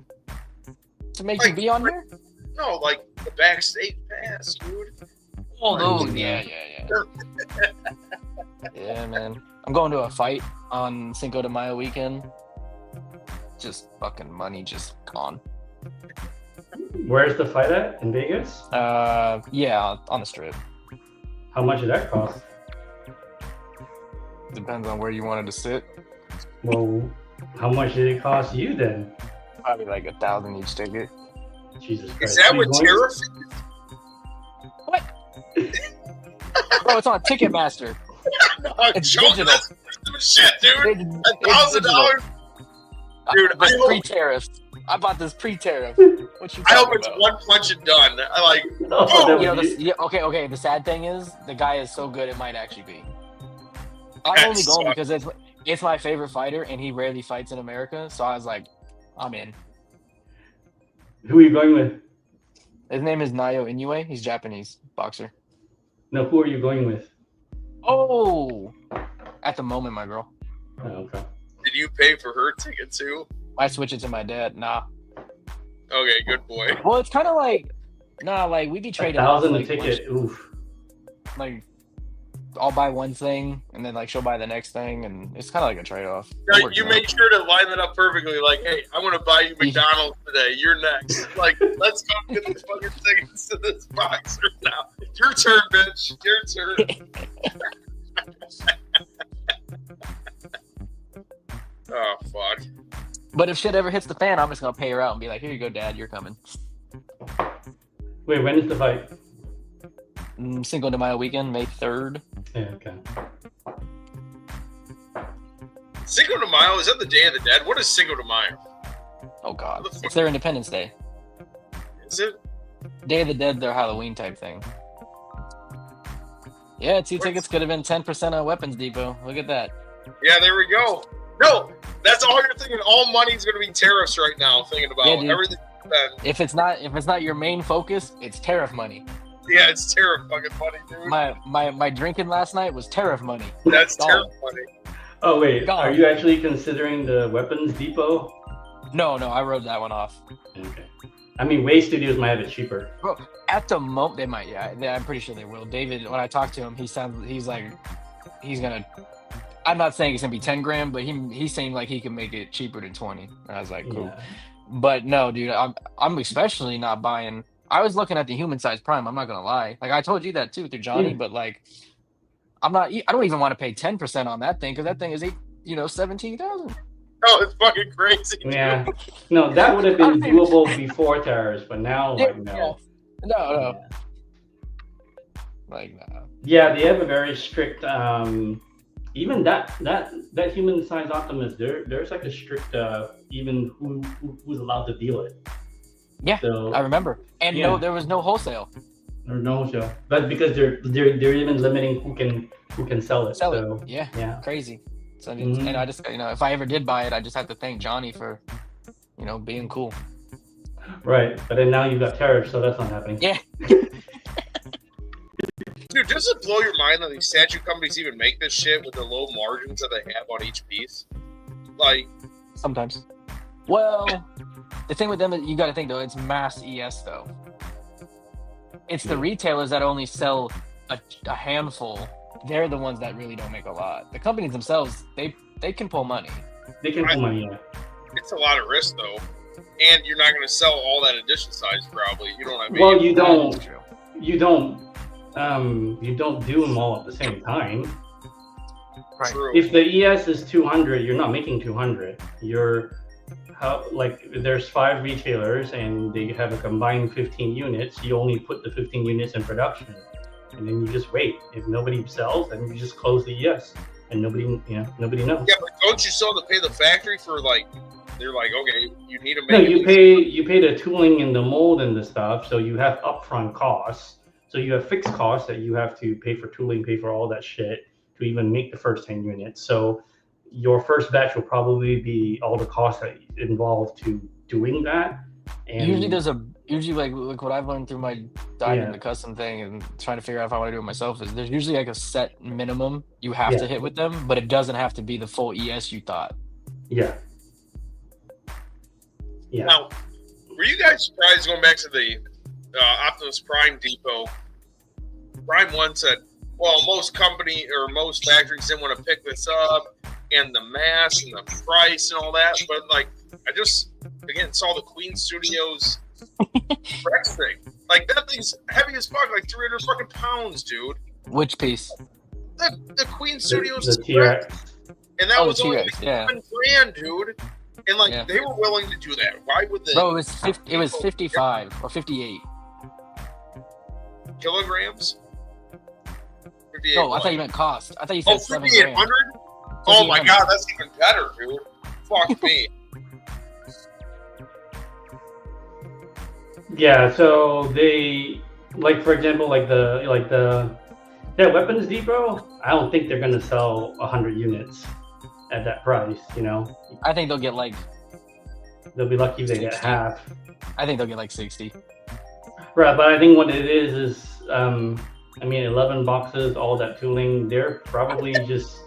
To make you be on here? No, like the backstage pass, dude. Oh, those. Yeah. Yeah, man. I'm going to a fight on Cinco de Mayo weekend. Just fucking money just gone. Where's the fight at? In Vegas? Yeah, on the strip. How much did that cost? Depends on where you wanted to sit. Well, how much did it cost you then? Probably like $1,000 each ticket. Jesus Christ. Is that what tariffs? What? Bro, it's on Ticketmaster. No, It's digital. That's shit, dude. $1,000. Dude, This pre-tariff. I bought this pre-tariff. What you I hope talking it's about? one punch and done. I like. Oh, You know, okay. The sad thing is, the guy is so good, it might actually be. I'm only going because it's my favorite fighter, and he rarely fights in America. So I was like, I'm in. Who are you going with? His name is Nayo Inoue. He's Japanese boxer. No, who are you going with? Oh, at the moment, my girl. Oh, okay. Did you pay for her ticket too? I switch it to my dad. Nah. Okay, good boy. Well, it's kind of like, like we be trading. $1,000 like, a ticket. Oof. Like, I'll buy one thing and then like she'll buy the next thing, and it's kind of like a trade-off. Yeah, you make sure to line it up perfectly. Like, hey, I want to buy you McDonald's today. You're next. Like, let's go get the fucking tickets to this boxer now. Your turn, bitch. Your turn. Oh fuck. But if shit ever hits the fan, I'm just gonna pay her out and be like, "Here you go, Dad. You're coming." Wait, when is the fight? Cinco de Mayo weekend, May 3rd. Yeah, okay. Cinco de Mayo, is that the Day of the Dead? What is Cinco de Mayo? Oh God, it's their Independence Day. Is it? Day of the Dead, their Halloween type thing. Yeah, two tickets could have been 10% on Weapons Depot. Look at that. Yeah, there we go. No, that's all you're thinking. All money's going to be tariffs right now. Thinking about everything. If it's not your main focus, it's tariff money. Yeah, it's tariff fucking money, dude. My drinking last night was tariff money. That's tariff money. Oh wait, are you actually considering the Weapons Depot? No, I wrote that one off. Okay. I mean, Way Studios might have it cheaper. Bro, at the moment they might. Yeah, I'm pretty sure they will. David, when I talked to him, he's like, he's gonna. I'm not saying it's gonna be 10 grand, but he's saying like he can make it cheaper than 20. And I was like, cool. Yeah. But no, dude, I'm especially not buying. I was looking at the human size prime. I'm not gonna lie. Like I told you that too through Johnny, but like, I don't even want to pay 10% on that thing because that thing is 17,000. Oh, it's fucking crazy. Yeah. No, that would have been doable before tariffs, but now like no. Yeah. No. Like no. Yeah, they have a very strict. Even that human size Optimus, there's like a strict even who's allowed to deal it. Yeah, So I remember. And yeah. there was no wholesale. Or no show, but because they're even limiting who can sell it. Sell it. So Yeah, yeah. crazy. So Mhm. and I just if I ever did buy it, I just have to thank Johnny for being cool. Right, but then now you've got tariffs, so that's not happening. Yeah. Dude, does it blow your mind that these statue companies even make this shit with the low margins that they have on each piece? Like, Sometimes. Well, the thing with them is you got to think though, it's mass ES though. It's the retailers that only sell a handful. They're the ones that really don't make a lot. The companies themselves, they can pull money. They can pull money in. it's a lot of risk though, and you're not going to sell all that edition size probably. You know what I mean? Well, you don't do them all at the same time. Right. True. If the ES is 200, you're not making 200. There's 5 retailers and they have a combined 15 units. You only put the 15 units in production, and then you just wait. If nobody sells, then you just close the ES, and nobody knows. Yeah, but don't you still have to pay the factory for They're like, okay, you need to make. No, you pay the tooling and the mold and the stuff, so you have upfront costs. So you have fixed costs that you have to pay for tooling, pay for all that shit to even make the first 10 units. So your first batch will probably be all the costs that involved to doing that. And usually like what I've learned through my dive into custom thing and trying to figure out if I want to do it myself is there's usually like a set minimum you have to hit with them, but it doesn't have to be the full ES you thought. Yeah. Yeah. Now, were you guys surprised going back to the Optimus Prime depot? Prime 1 said, well, most factories didn't want to pick this up, and the mass and the price and all that, but I just again saw the Queen Studios Rex thing. That thing's heavy as fuck, 300 fucking pounds, dude. Which piece? The Queen Studios the T-Rex. And that was only $7,000, dude. And they were willing to do that. Why would they? Bro, it was 55 or 58 kilograms. No, I thought you meant cost. I thought you said $7,000. Oh my god, that's even better, dude. Fuck me. Yeah, so they for example, that weapons depot. I don't think they're gonna sell 100 units at that price. I think they'll get they'll be lucky if they get half. I think they'll get 60. Right, but I think what it is 11 boxes, all that tooling. They're probably just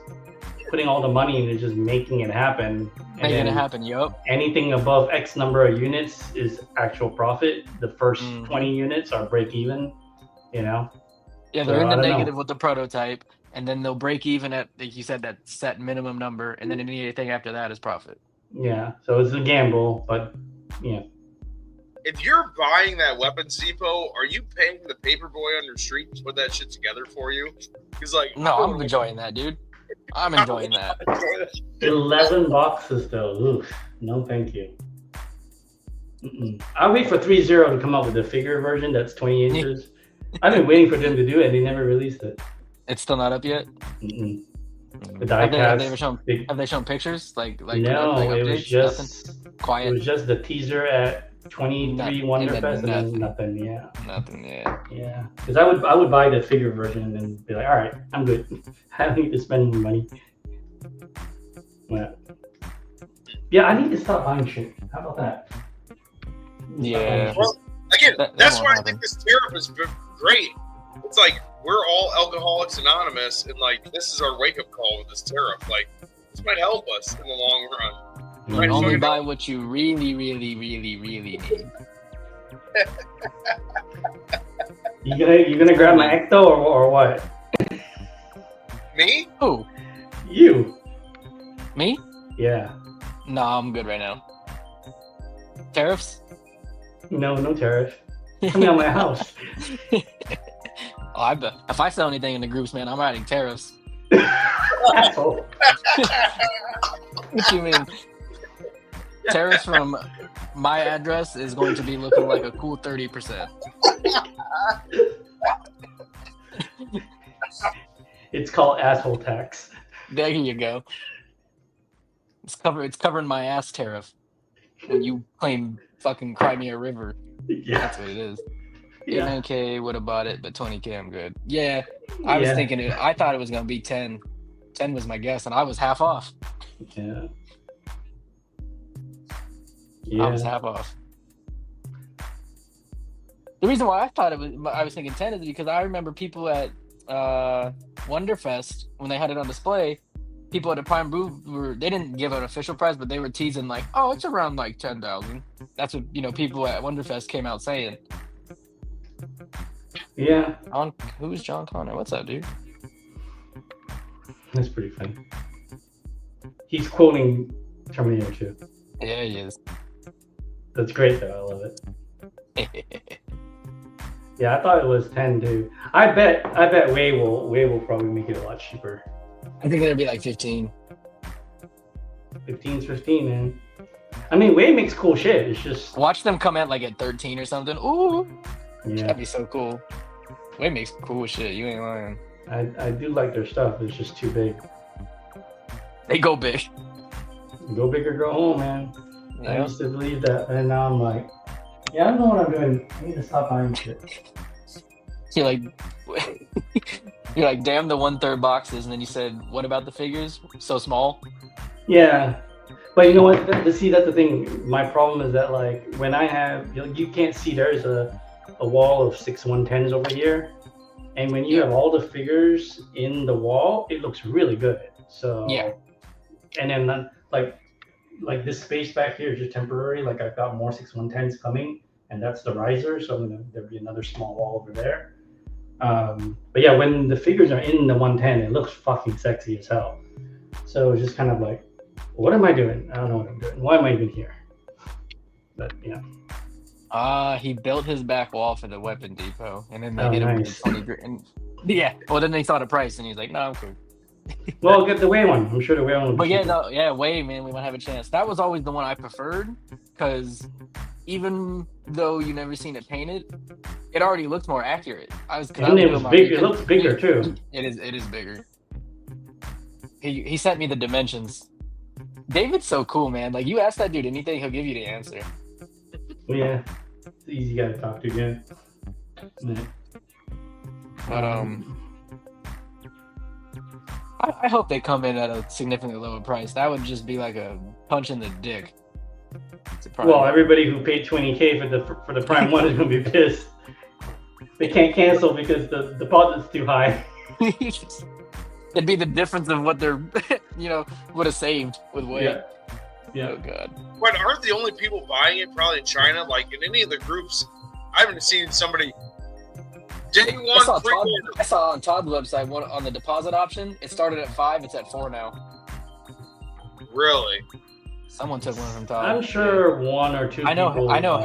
putting all the money into just making it happen. Making it happen, yup. Anything above X number of units is actual profit. The first 20 units are break even, Yeah, they're in the negative with the prototype, and then they'll break even at, like you said, that set minimum number, and then anything after that is profit. Yeah, so it's a gamble, but yeah. If you're buying that weapons depot, are you paying the paperboy on your street to put that shit together for you? He's no, I'm enjoying that, dude. I'm enjoying that. 11 boxes though. Oof. No, thank you. I'll wait for 3.0 to come up with a figure version that's 20 inches. I've been waiting for them to do it, and they never released it. It's still not up yet. The die have they shown pictures? No, updates? it was just nothing? Quiet. It was just the teaser at 23 Wonderfest, and then nothing. Yeah. Nothing. Yeah. Yeah, because I would buy the figure version and be like, all right, I'm good. I don't need to spend any money. Yeah, I need to stop buying shit. How about that? Yeah. Well, again, that's why I think this tariff is great. It's we're all Alcoholics Anonymous, and this is our wake up call with this tariff. This might help us in the long run. You only buy what you really, really, really, really need. You gonna grab my Ecto or what? Me? Who? You. Me? Yeah. No, I'm good right now. Tariffs? No tariff. Coming out my house. I bet. If I sell anything in the groups, man, I'm writing tariffs. Asshole. What you mean? Tariffs from my address is going to be looking like a cool 30%. It's called asshole tax. There you go. It's covering my ass tariff. when you claim fucking Crimea River. Yeah. That's what it is. Yeah. 89K would have bought it, but 20K I'm good. Yeah, I was Yeah. thinking it. I thought it was gonna be 10. 10 was my guess, and I was half off. Yeah. I was half off. The reason why I was thinking 10 is because I remember people at Wonderfest when they had it on display. People at the Prime Brew they didn't give an official price, but they were teasing like, "Oh, it's around like 10,000." That's what people at Wonderfest came out saying. Yeah. Who's John Connor? What's up, dude? That's pretty funny. He's quoting Terminator 2. Yeah, he is. That's great though. I love it. Yeah, I thought it was 10 too. I bet Way will probably make it a lot cheaper. I think it'll be like 15. 15's 15, man. I mean, Way makes cool shit. It's just watch them come at like at 13 or something. Ooh, yeah, that'd be so cool. Way makes cool shit. You ain't lying. I do like their stuff. It's just too big. They go big. Go big or go home, man. Yeah. I used to believe that, and now I'm like, yeah, I don't know what I'm doing. I need to stop buying shit. You're like, damn the 1/3 boxes, and then you said, what about the figures? So small. Yeah, but you know what? See, that's the thing. My problem is that like when I have, you can't see. There's a wall of 6 110s over here, and when you have all the figures in the wall, it looks really good. So yeah, and then like this space back here is just temporary. Like I've got more 6 110s coming, and that's the riser. So there'll be another small wall over there. But yeah, when the figures are in the 110, it looks fucking sexy as hell. So it's just kind of like, what am I doing? I don't know what I'm doing. Why am I even here? But yeah. He built his back wall for the weapon depot, and then they hit him with 20 grand. Yeah, well then they saw the price, and he's like, "No, I'm cool." Well, get the Way one. I'm sure the Way one will be cheaper. Way, man, we might have a chance. That was always the one I preferred, because even though you never seen it painted, it already looks more accurate. And it was bigger. It looks bigger too. It is bigger. He sent me the dimensions. David's so cool, man. Like you ask that dude anything, he'll give you the answer. Yeah, it's an easy guy to talk to. Yeah. But I hope they come in at a significantly lower price. That would just be like a punch in the dick. Well, everybody who paid 20K for the Prime one is gonna be pissed. They can't cancel because the deposit's too high. It'd be the difference of what they're, would have saved with Way. Yeah. Oh god. But aren't the only people buying it probably in China? Like in any of the groups, I haven't seen somebody. Day one. I saw on Todd's website one on the deposit option. It started at 5. It's at 4 now. Really? Someone took one from Todd. I'm sure 1 or 2. I know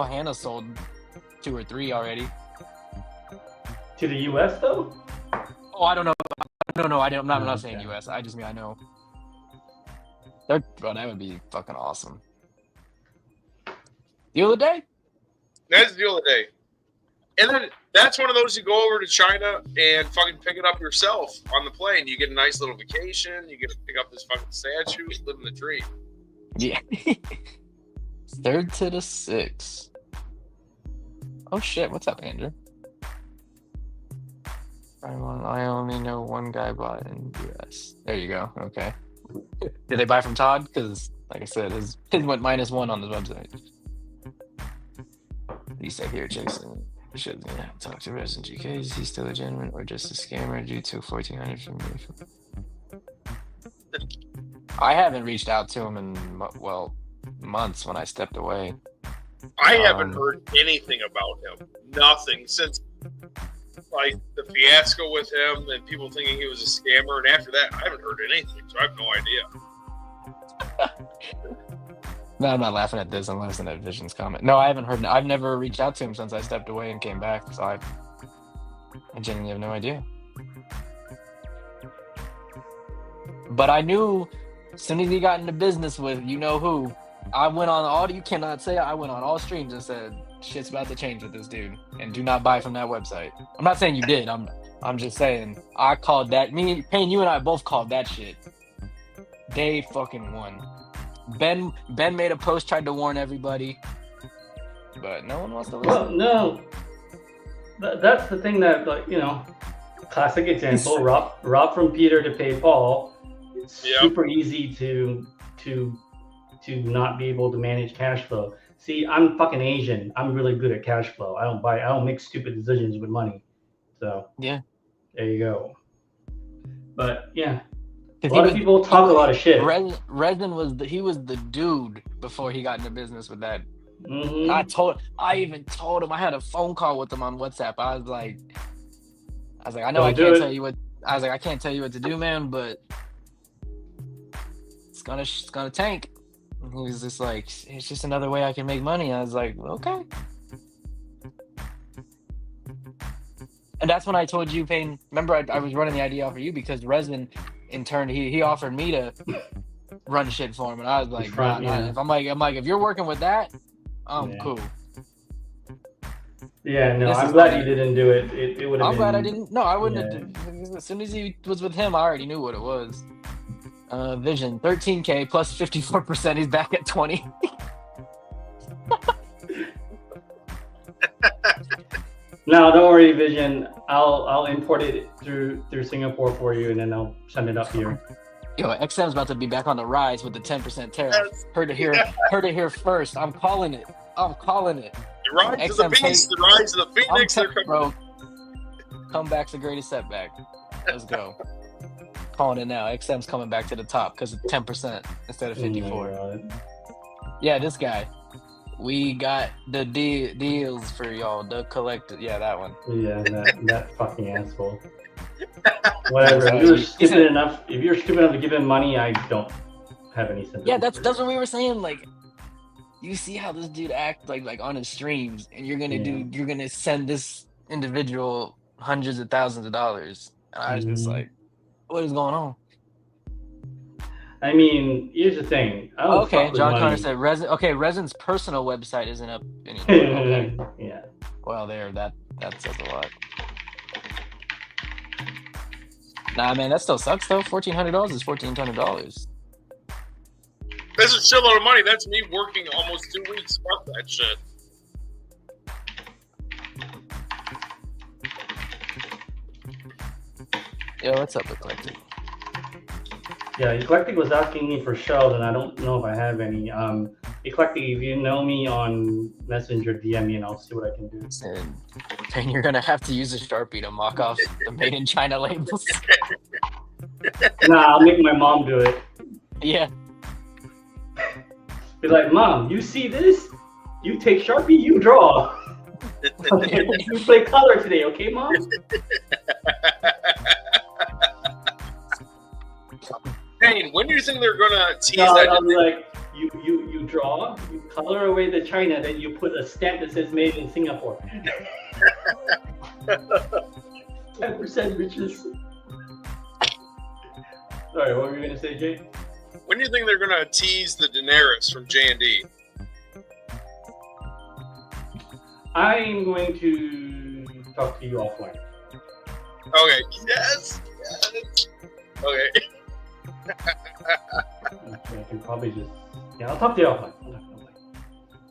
Hannah sold 2 or 3 already. To the U.S. though? Oh, I don't know. I'm not saying U.S. I just mean I know. Bro, that would be fucking awesome. Deal of the day? That's the deal of the day. And then that's one of those you go over to China and fucking pick it up yourself on the plane. You get a nice little vacation. You get to pick up this fucking statue, living the dream. Yeah. 3rd to the 6th. Oh shit! What's up, Andrew? I only know one guy bought in the U.S. There you go. Okay. Did they buy from Todd? Because, like I said, his went -1 on the website. At least I hear Jason. Should talk to Resident GK. Is he still a gentleman or just a scammer due to 1,400 from me? I haven't reached out to him in months when I stepped away. I haven't heard anything about him. Nothing since like the fiasco with him and people thinking he was a scammer. And after that, I haven't heard anything. So I have no idea. No, I'm not laughing at this. I'm laughing at Vision's comment. No, I haven't heard. I've never reached out to him since I stepped away and came back. So I genuinely have no idea. But I knew as soon as he got into business with who, I went on all. You cannot say I went on all streams and said shit's about to change with this dude, and do not buy from that website. I'm not saying you did. I'm just saying I called that. Me, Payne, you and I both called that shit. Day fucking 1. Ben made a post, tried to warn everybody, but no one wants to listen. Well, no, that's the thing that, like, classic example. Rob from Peter to pay Paul. It's super easy to not be able to manage cash flow. See, I'm fucking Asian. I'm really good at cash flow. I don't make stupid decisions with money. So yeah, there you go. But yeah, a lot of people talk a lot of shit. Resin was the dude before he got into business with that. Mm-hmm. I even told him. I had a phone call with him on WhatsApp. I was like, I know I can't tell you what to do, man, but it's gonna tank. And he was just like, it's just another way I can make money. I was like, okay. And that's when I told you, Payne. Remember, I was running the idea off of you because Resin, in turn, he offered me to run shit for him, and I was like, if I'm like, if you're working with that, I'm cool. Yeah, no, I'm glad you didn't do it. It would have. I'm glad I didn't. No, I wouldn't have. As soon as he was with him, I already knew what it was. Vision, 13K plus 54%. He's back at 20. No, don't worry, Vision. I'll import it through Singapore for you, and then I'll send it up here. Yo, XM's about to be back on the rise with the 10% tariff. Heard it here first. I'm calling it. The rise of the beast, the rise of the phoenix. Bro, comeback's the greatest setback. Let's go. Calling it now. XM's coming back to the top because of 10% instead of 54. Yeah, this guy. We got the deals for y'all. The collected. Yeah, that one. Yeah, that fucking asshole. Whatever. If you're stupid enough to give him money, I don't have any sympathy. Yeah, that's what we were saying. Like, you see how this dude act like on his streams, and you're gonna send this individual hundreds of thousands of dollars. And I was just like, what is going on? I mean, here's the thing. Okay, John Connor said Resin's personal website isn't up anymore. Okay. Yeah. Well, that says a lot. Nah, man, that still sucks though. $1,400 is $1,400. That's a shitload of money. That's me working almost 2 weeks. Fuck that shit. Yo, what's up with Collective? Yeah, Eclectic was asking me for shells, and I don't know if I have any. Eclectic, if you know me on Messenger, DM me, and I'll see what I can do. And you're gonna have to use a Sharpie to mock off the Made in China labels. Nah, I'll make my mom do it. Yeah. Be like, Mom, you see this? You take Sharpie, you draw. You play color today, okay, Mom? Payne, when do you think they're gonna tease that? I'll be like, you draw, you color away the China, then you put a stamp that says made in Singapore. 10% riches. Sorry, what were you gonna say, Jay? When do you think they're gonna tease the Daenerys from J&D? I'm going to talk to you offline. Okay. Yes. Okay. I can probably just... Yeah, I'll talk to you offline.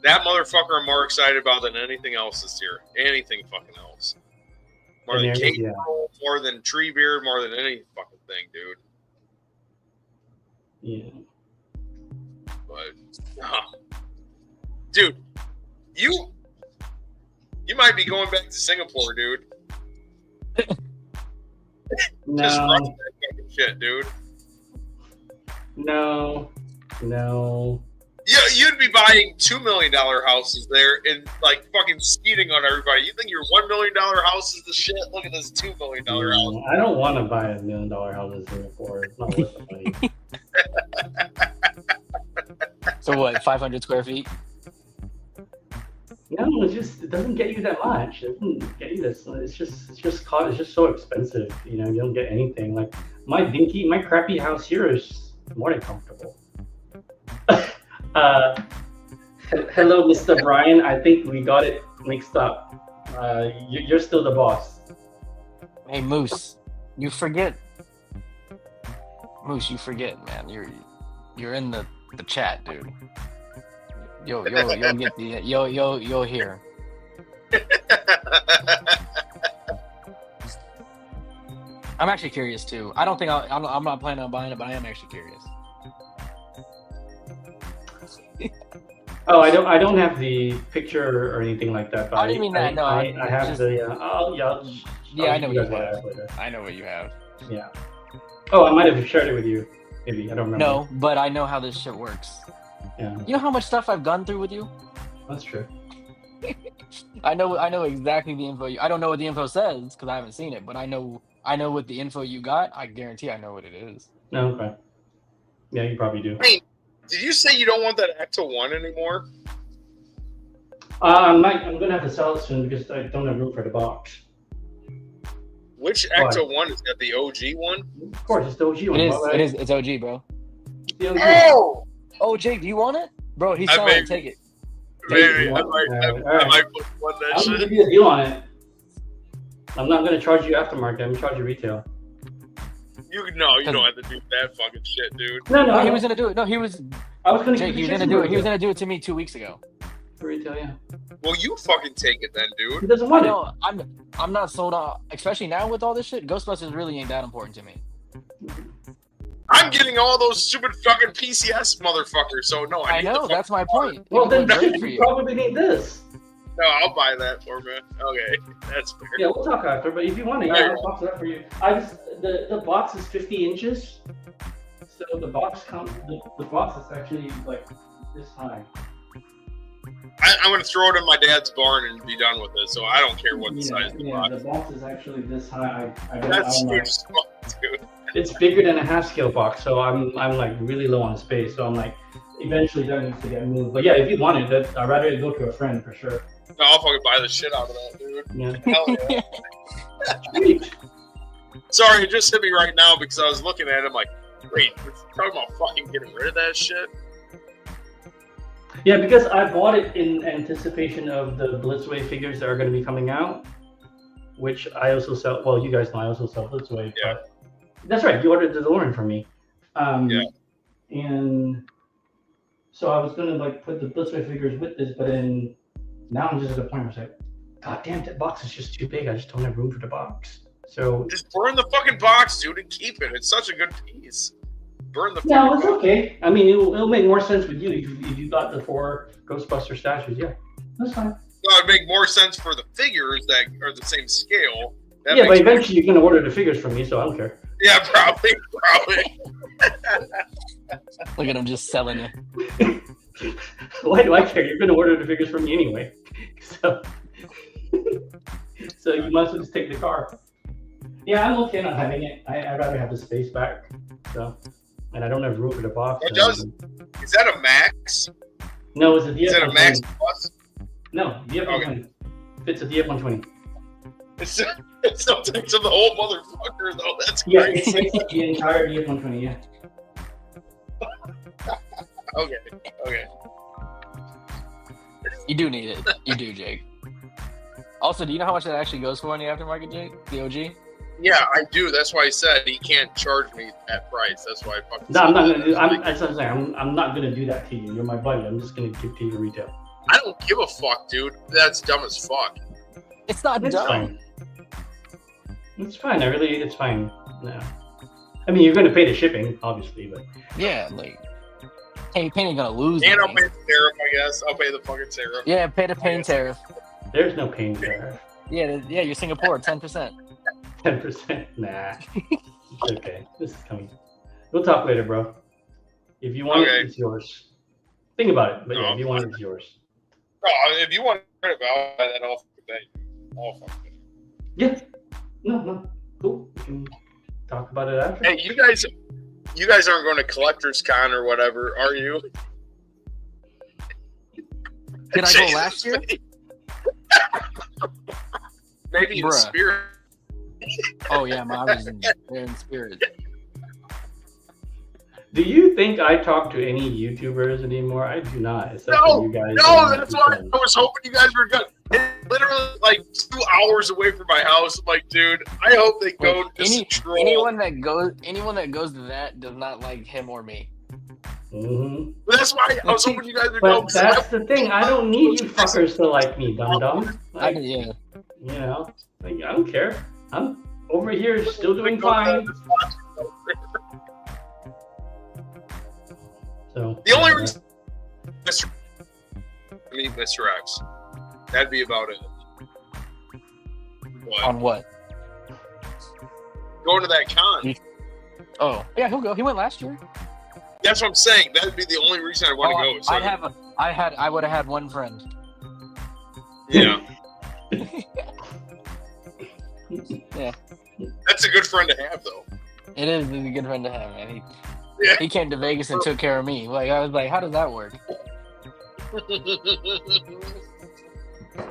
That motherfucker I'm more excited about than anything else this year. Anything fucking else. More than cake roll, more than tree beard, more than any fucking thing, dude. Yeah. But, dude, you might be going back to Singapore, dude. No. Just run that fucking shit, dude. No. Yeah, you'd be buying $2 million houses there and like fucking skeeting on everybody. You think your $1 million house is the shit? Look at this $2 million house. I don't want to buy $1 million house in Singapore. It's not worth the money. So what? 500 square feet? No, it doesn't get you that much. It doesn't get you this. It's just so expensive. You know, you don't get anything. Like my crappy house here is more than comfortable. Hello, Mr. Brian. I think we got it mixed up. You're still the boss. Hey, Moose, you forget. Moose, you forget, man. You're in the The chat, dude. You'll get the you'll hear. I'm actually curious too. I don't think I'm not planning on buying it, but I am actually curious. Oh, I don't have the picture or anything like that. But I didn't mean that. No, I have just, the. Oh yeah. Yeah, I know what you guys have. later. I know what you have. Yeah. Oh, I might have shared it with you. Maybe I don't remember. No, but I know how this shit works. Yeah. You know how much stuff I've gone through with you? That's true. I know exactly the info. I don't know what the info says because I haven't seen it, but I know what the info you got. I guarantee I know what it is. No, okay. Yeah, you probably do. Hey, did you say you don't want that Ecto 1 anymore? I'm gonna have to sell it soon because I don't have room for the box. Which Ecto 1 is that? The OG one? Of course, it's the OG one. It is. It's OG, bro. The OG. Oh, Jake, do you want it, bro? He's selling it. Take it. Maybe I might put one that I'm gonna give you a deal on it. I'm not gonna charge you aftermarket. I'm gonna charge you retail. You don't have to do that fucking shit, dude. No, he was gonna do it. No, he was. I was gonna. Jake, he was gonna do it. He was gonna do it to me 2 weeks ago. For retail, yeah. Well, you fucking take it then, dude. He doesn't want it. No, I'm not sold on. Especially now with all this shit, Ghostbusters really ain't that important to me. I'm getting all those stupid fucking PCS motherfuckers, so no, I know, that's my point. Well, then great for you you. probably need this. No, I'll buy that for me. Okay, that's fair. Yeah, we'll talk after, but if you want it, yeah, I'll box it up for you. The box is 50 inches, so the box is actually like this high. I'm gonna throw it in my dad's barn and be done with it, so I don't care what the size of the box. The box is actually this high. That's huge as fuck, dude. It's bigger than a half scale box, so I'm like really low on space. So I'm like, eventually that needs to get moved. But yeah, if you want it, I'd rather it go to a friend for sure. No, I'll fucking buy the shit out of that, dude. Yeah. Hell yeah. Sorry, it just hit me right now because I was looking at it. I'm like, wait, we're talking about fucking getting rid of that shit? Yeah, because I bought it in anticipation of the Blitzway figures that are going to be coming out, which I also sell. Well, you guys know I also sell Blitzway. Yeah. But that's right. You ordered the DeLorean from me. Yeah. And so I was going to like put the Blitzway figures with this, but then now I'm just at a point where it's like, God damn, that box is just too big. I just don't have room for the box. So just burn the fucking box, dude, and keep it. It's such a good piece. Burn the. No, it's box. okay. I mean, it'll make more sense with you if you got the 4 Ghostbuster statues. Yeah, that's fine. Well, it'd make more sense for the figures that are the same scale. Yeah, but eventually you're gonna order the figures from me, so I don't care. Yeah, probably. Look at him just selling it. Why do I care? You're gonna order the figures from me anyway, so you might as well just take the car. Yeah, I'm okay not having it. I'd rather have the space back. So, and I don't have room for the box. It does. Is that a max? No, it's a DF120. Is it a max plus? No, DF120. Okay. It's a DF120. It still takes up the whole motherfucker, though. That's Yeah, crazy. it takes up the entire DF120, yeah. Okay. You do need it. You do, Jake. Also, do you know how much that actually goes for in the aftermarket, Jake? The OG? Yeah, I do. That's why I said he can't charge me that price. That's why I fucking. No, I'm not gonna do. That's what I'm saying. I'm not gonna do that to you. You're my buddy. I'm just gonna give to you retail. I don't give a fuck, dude. That's dumb as fuck. It's not It's dumb. fine. It's fine. It's fine. No. I mean, you're gonna pay the shipping, obviously, but. Yeah, like. Hey, Pain ain't gonna lose. And I'll anything. pay the tariff, I guess. I'll pay the fucking tariff. Yeah, pay the pain tariff. There's no pain there. Yeah, you're Singapore, 10%. 10%. Nah. It's okay. This is coming. We'll talk later, bro. If you want it, it's yours. Think about it, but yeah, if you want it, it's yours. No, if you want to about that, I'll fucking pay. Yeah. No. Cool. We can talk about it after. Hey, you guys aren't going to Collectors Con or whatever, are you? Did I go last year? Maybe in spirit. Oh yeah, I was in spirit. Do you think I talk to any YouTubers anymore? I do not. Except for you guys. No, that's why I was hoping you guys were good. It's literally like 2 hours away from my house. I'm like, dude, I hope they go to troll. Anyone that goes to that does not like him or me. Mm-hmm. That's why I was hoping you guys would But know. that's the thing. I don't need you fuckers to like me, dum-dum. Like, yeah. you know, like, I don't care. I'm over here still doing fine. So The only reason meet Mr. X. That'd be about it. What? On what? Going to that con. Oh, yeah, he'll go. He went last year. That's what I'm saying. That'd be the only reason I want to go. So I would have had one friend. Yeah. Yeah. That's a good friend to have, though. It is a good friend to have, man. Yeah. He came to Vegas and took care of me. Like I was like, how does that work?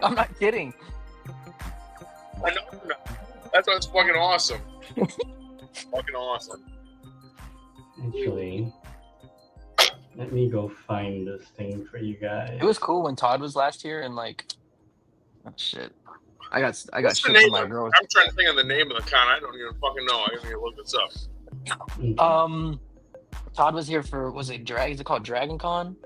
I'm not kidding. I know. That's why it's fucking awesome. Fucking awesome. Actually, let me go find this thing for you guys. It was cool when Todd was last year and like, oh shit. I got What's the shit name from my of, girl. I'm trying to think of the name of the con. I don't even fucking know. I gotta look this up. Todd was here for is it called Dragon Con?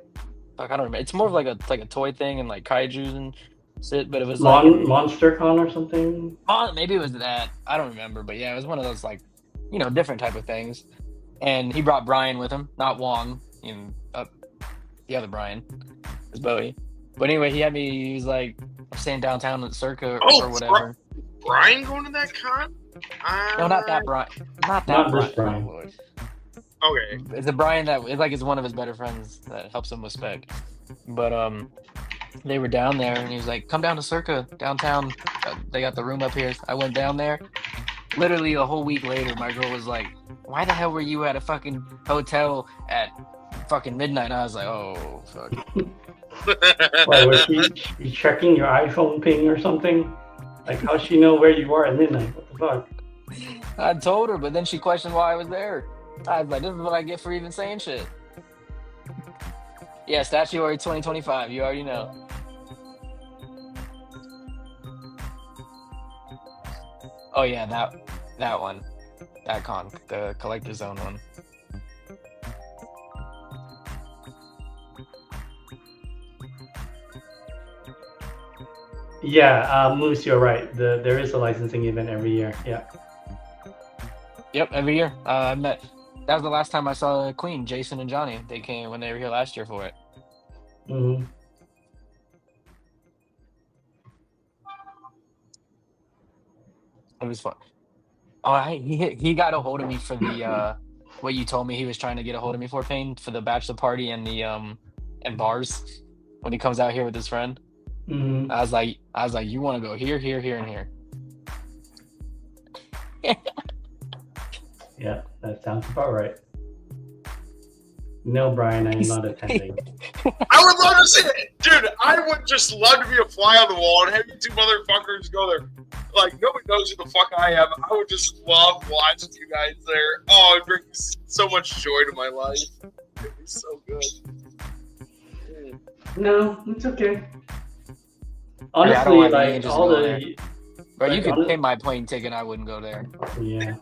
Like I don't remember. It's more of like a toy thing and like kaijus and shit, but it was like Monster Con or something. Maybe it was that. I don't remember, but yeah, it was one of those like, different type of things. And he brought Brian with him, not Wong, the other Brian, is Bowie. But anyway, he was like, I'm staying downtown at Circa or whatever. Brian going to that con? No, not that Brian. Not Brian. Okay. It's a Brian that is one of his better friends that helps him with spec. But they were down there and he was like, come down to Circa downtown. They got the room up here. I went down there. Literally a whole week later, my girl was like, why the hell were you at a fucking hotel at fucking midnight? And I was like, oh, fuck. Why, was she checking your iPhone ping or something? Like, how'd she know where you are at midnight? What the fuck? I told her, but then she questioned why I was there. I was like, this is what I get for even saying shit. Yeah, Statuary 2025, you already know. Oh yeah, that one. That con, the Collector Zone one. Yeah, Moose, you're right. There is a licensing event every year. Yeah. Yep, every year. That was the last time I saw Queen, Jason and Johnny. They came when they were here last year for it. Mm-hmm. It was fun. Oh, he got a hold of me for the what you told me he was trying to get a hold of me for, Payne, for the bachelor party and the and bars when he comes out here with his friend. Mm-hmm. I was like, you want to go here, here, here, and here. Yeah, that sounds about right. No, Brian, I am not attending. I would love to see it. Dude, I would just love to be a fly on the wall and have you two motherfuckers go there. Like, nobody knows who the fuck I am. I would just love watching you guys there. Oh, it brings so much joy to my life. It'd be so good. No, it's okay. Honestly, yeah, like, all the... Bro, you could pay my plane ticket, I wouldn't go there. Yeah.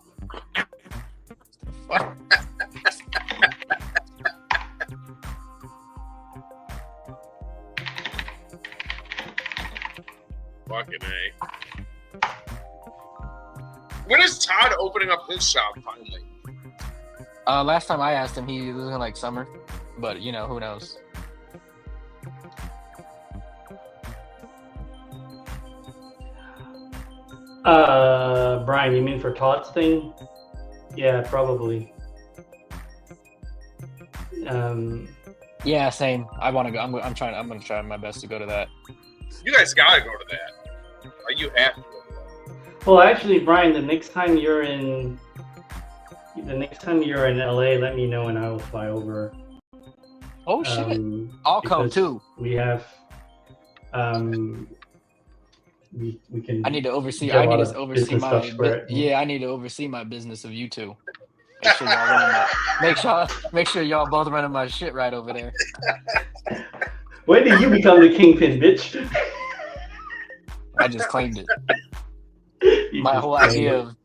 Fucking A. When is Todd opening up his shop finally? Last time I asked him, he was in like summer, but who knows? Brian, you mean for Todd's thing? Yeah, probably. Yeah, same. I want to go. I'm gonna try my best to go to that. You guys gotta go to that. Like, you have to go to that. Well, actually, Brian, the next time you're in LA, let me know and I will fly over. Oh shit! I'll come too. We have, we can. I need to oversee. I need to oversee my business of you two. Make sure y'all both running my shit right over there. When did you become the kingpin, bitch? I just claimed it. My whole idea of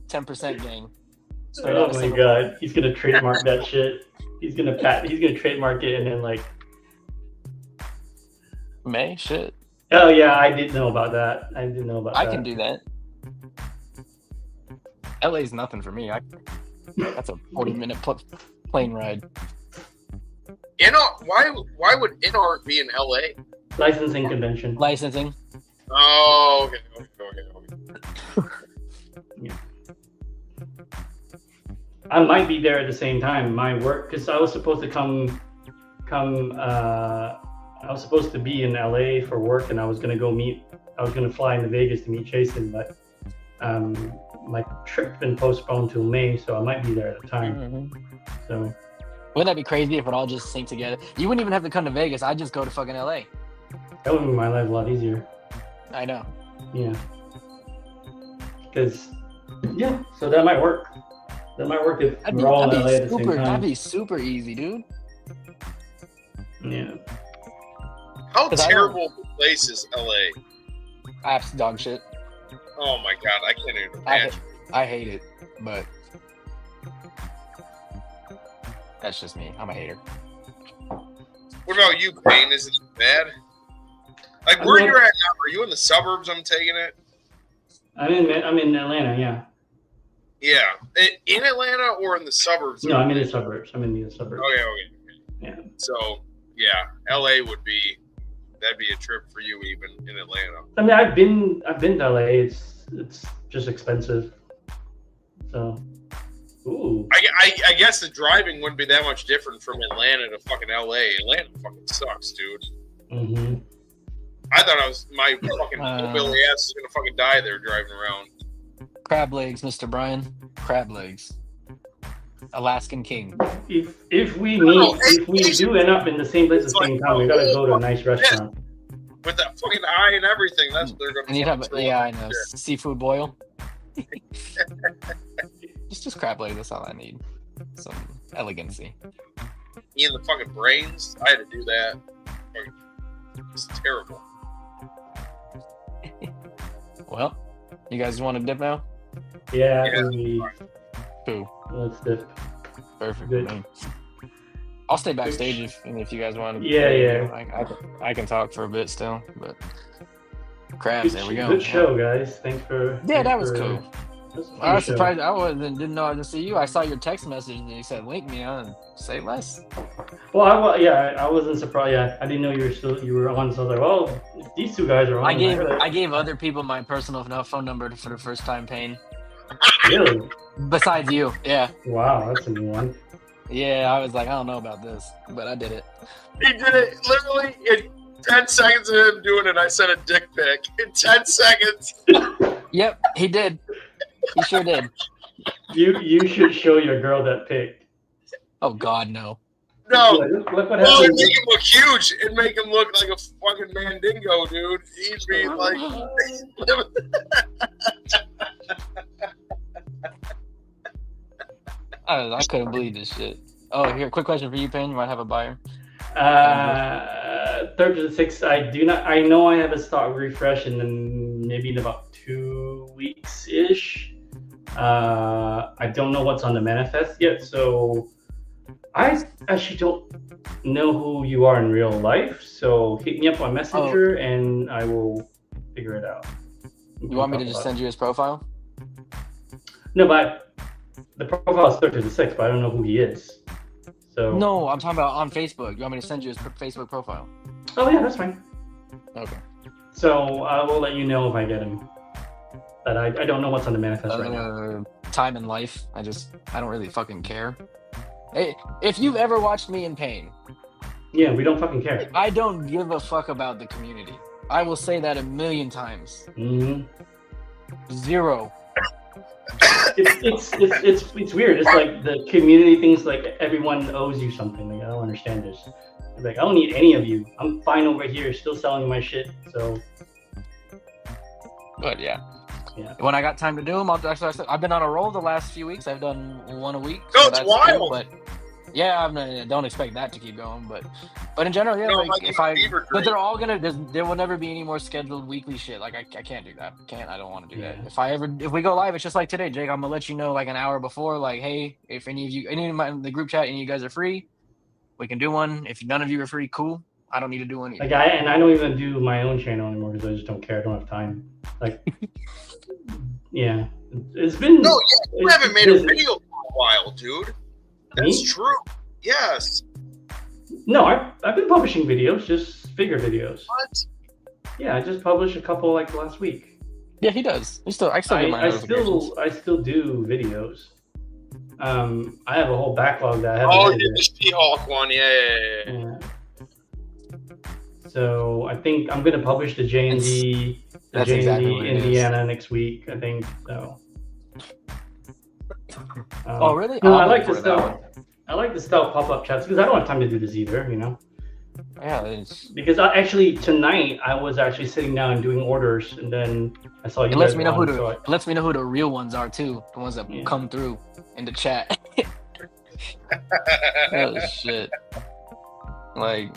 10% gang. Oh my god, he's gonna trademark that shit. He's gonna trademark it and then like. May shit. Oh yeah, I did know about that. I can do that. LA's nothing for me. That's a 40-minute plane ride. Why would NR be in LA? Licensing convention. Licensing. Oh, okay. Yeah. I might be there at the same time. My work, because I was supposed to I was supposed to be in LA for work, and I was gonna fly into Vegas to meet Jason, but my trip's been postponed till May, so I might be there at the time. Mm-hmm. So wouldn't that be crazy if it all just synced together? You wouldn't even have to come to Vegas. I'd just go to fucking LA. that would make my life a lot easier. I know. Yeah. Because so that might work. That might work if we're all in LA at the same time. That'd be super easy, dude. Yeah. How terrible of a place is LA? Apps dog shit. Oh my god, I can't even imagine. I hate it, but that's just me. I'm a hater. What about you, Payne? Is it bad? Like where you're at now? Are you in the suburbs? I'm taking it. I'm in Atlanta. Yeah. Yeah, in Atlanta or in the suburbs? No, I'm in the suburbs. Okay. Yeah. So yeah, LA that'd be a trip for you even in Atlanta. I mean, I've been to LA. It's just expensive. So, ooh. I guess the driving wouldn't be that much different from Atlanta to fucking LA. Atlanta fucking sucks, dude. Mm-hmm. I thought my fucking hillbilly ass is gonna fucking die there driving around. Crab legs, Mr. Brian. Crab legs. Alaskan King. If we do end up in the same place at the same time, we gotta go to a nice restaurant. With that fucking eye and everything, that's what they're gonna. And you'd have, I know, seafood boil. just crab legs. That's all I need. Some elegancy. Eating the fucking brains. I had to do that. It's terrible. Well, you guys want to dip now? Yeah. Cool. Let's dip. Perfect. Good. I'll stay backstage if you guys want to. Yeah. I can talk for a bit still, but crabs. There we go. Good show, guys. Thanks for. Yeah, that was cool. I was surprised. Didn't know I didn't see you. I saw your text message and you said link me on and say less. Well, I wasn't surprised. Yeah, I didn't know you were on. So I was like, well, if these two guys are on. I gave other people my personal phone number for the first time, Payne. Really? Besides you, yeah. Wow, that's a new one. Yeah, I was like, I don't know about this, but I did it. He did it literally in 10 seconds of him doing it. I sent a dick pic in 10 seconds. Yep, he did. He sure did. You should show your girl that pic. Oh God, no. No. Look what happened. Well, it'd make him look huge. It'd make him look like a fucking mandingo, dude. He'd be like. I couldn't believe this shit. Oh, here, quick question for you, Payne. You might have a buyer. 3rd to the 6th. I know I have a stock refresh in maybe in about 2 weeks ish. I don't know what's on the manifest yet, so I actually don't know who you are in real life. So hit me up on Messenger and I will figure it out. You want me to just send you his profile? No, but the profile is 3rd to the 6th, but I don't know who he is. So no, I'm talking about on Facebook. You want me to send you his Facebook profile? Oh yeah, that's fine. Okay. So I will let you know if I get him. But I don't know what's on the manifest right now. Time in life. I don't really fucking care. Hey, if you've ever watched me in Pain. Yeah, we don't fucking care. I don't give a fuck about the community. I will say that 1,000,000 times. Mm-hmm. 0. It's weird. It's like the community thinks like everyone owes you something. Like I don't understand this. It's like I don't need any of you. I'm fine over here, still selling my shit. So. But yeah. When I got time to do them, I've been on a roll the last few weeks. I've done one a week. No, it's wild. Cool, Yeah, I don't expect that to keep going, but in general, yeah. No, Like like if I, fever but dream. they're all gonna. There will never be any more scheduled weekly shit. Like I can't do that. I don't want to do that. If we go live, it's just like today, Jake. I'm gonna let you know like an hour before. Like, hey, if any of you, the group chat, any of you guys are free, we can do one. If none of you are free, cool. I don't need to do one either. Like I don't even do my own channel anymore because I just don't care. I don't have time. Like, yeah, it's been. No, you haven't made a video for a while, dude. That's Me? true. Yes. No, I've been publishing videos, just figure videos. What? Yeah, I just published a couple like last week. Yeah, he does. I still get my notifications. I still do videos. I have a whole backlog that I haven't. Oh, the She-Hulk one, yeah. So I think I'm gonna publish the J&D, Indiana next week. I think so. Oh really? No, I like the style pop-up chats because I don't have time to do this either. You know. Yeah. Because tonight I was actually sitting down and doing orders, and then I saw you. It lets me know who the real ones are too. The ones that come through in the chat. Oh shit! Like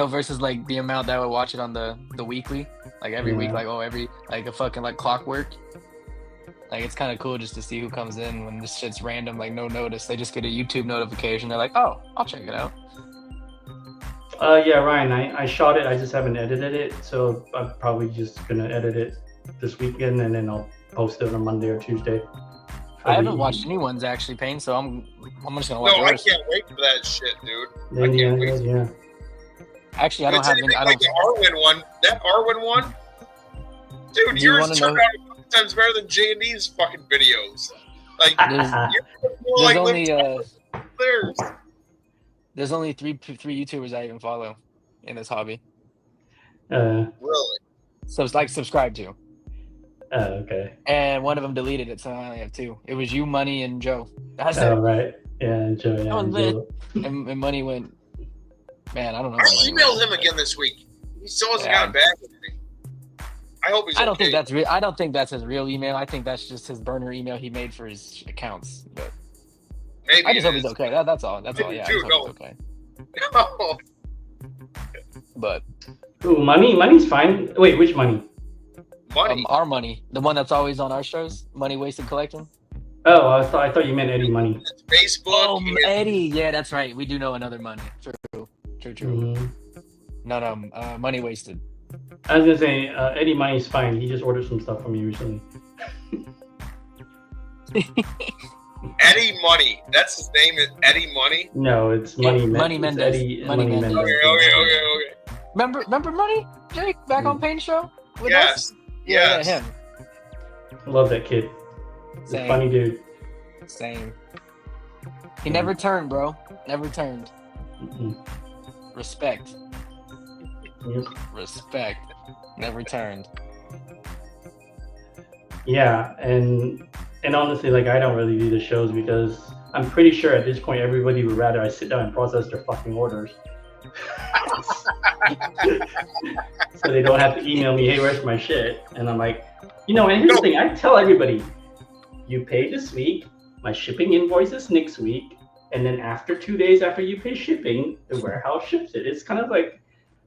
versus like the amount that I would watch it on the weekly, like every week, like a fucking like clockwork. Like it's kind of cool just to see who comes in when this shit's random, like no notice. They just get a YouTube notification. They're like, oh, I'll check it out. Yeah, Ryan, I shot it. I just haven't edited it, so I'm probably just gonna edit it this weekend, and then I'll post it on Monday or Tuesday. I haven't watched any ones actually, Payne, so I'm just gonna watch yours. I can't wait for that shit, dude. I can't wait. Yeah. Actually, I don't have any. I don't. The Arwen one. That Arwen one, dude. Yours turned out a couple times better than J&D's fucking videos. Like, there's only three YouTubers I even follow in this hobby. Really? So it's like subscribe to. Oh, okay. And one of them deleted it, so I only have two. It was you, Money, and Joe. That's it. Right. Yeah, Joe. Yeah, and Joe. And Money went. Man, I don't know. I emailed him again this week. He still hasn't gotten back with me. I hope he's. I don't think that's real. I don't think that's his real email. I think that's just his burner email he made for his accounts. But maybe I just hope he's okay. That's all. That's all. Yeah, I just hope he's okay. No. But. Ooh, Money's fine. Wait, which Money? Money. Our Money, the one that's always on our shows, Money Wasted Collecting. Oh, I thought you meant Eddie Money. Facebook. Oh, Eddie. Yeah, that's right. We do know another Money. True. Mm-hmm. No, Money Wasted. I was gonna say Eddie Money's fine. He just ordered some stuff from me recently. Eddie Money. That's his name. Is Eddie Money? No, it's Money. Money Mendez. Money Mendez. Okay. Remember Money, Jake, back on Payne Show with us? Yes. Yeah, him. I love that kid. He's a funny dude. Same. He never turned, bro. Never turned. Mm-hmm. Respect. Yep. Respect. Never turned. Yeah, and honestly, like I don't really do the shows because I'm pretty sure at this point everybody would rather I sit down and process their fucking orders. So they don't have to email me, hey, where's my shit? And I'm like, and here's the thing, I tell everybody, you pay this week, my shipping invoice is next week, and then after 2 days after you pay shipping, the warehouse ships it. It's kind of like,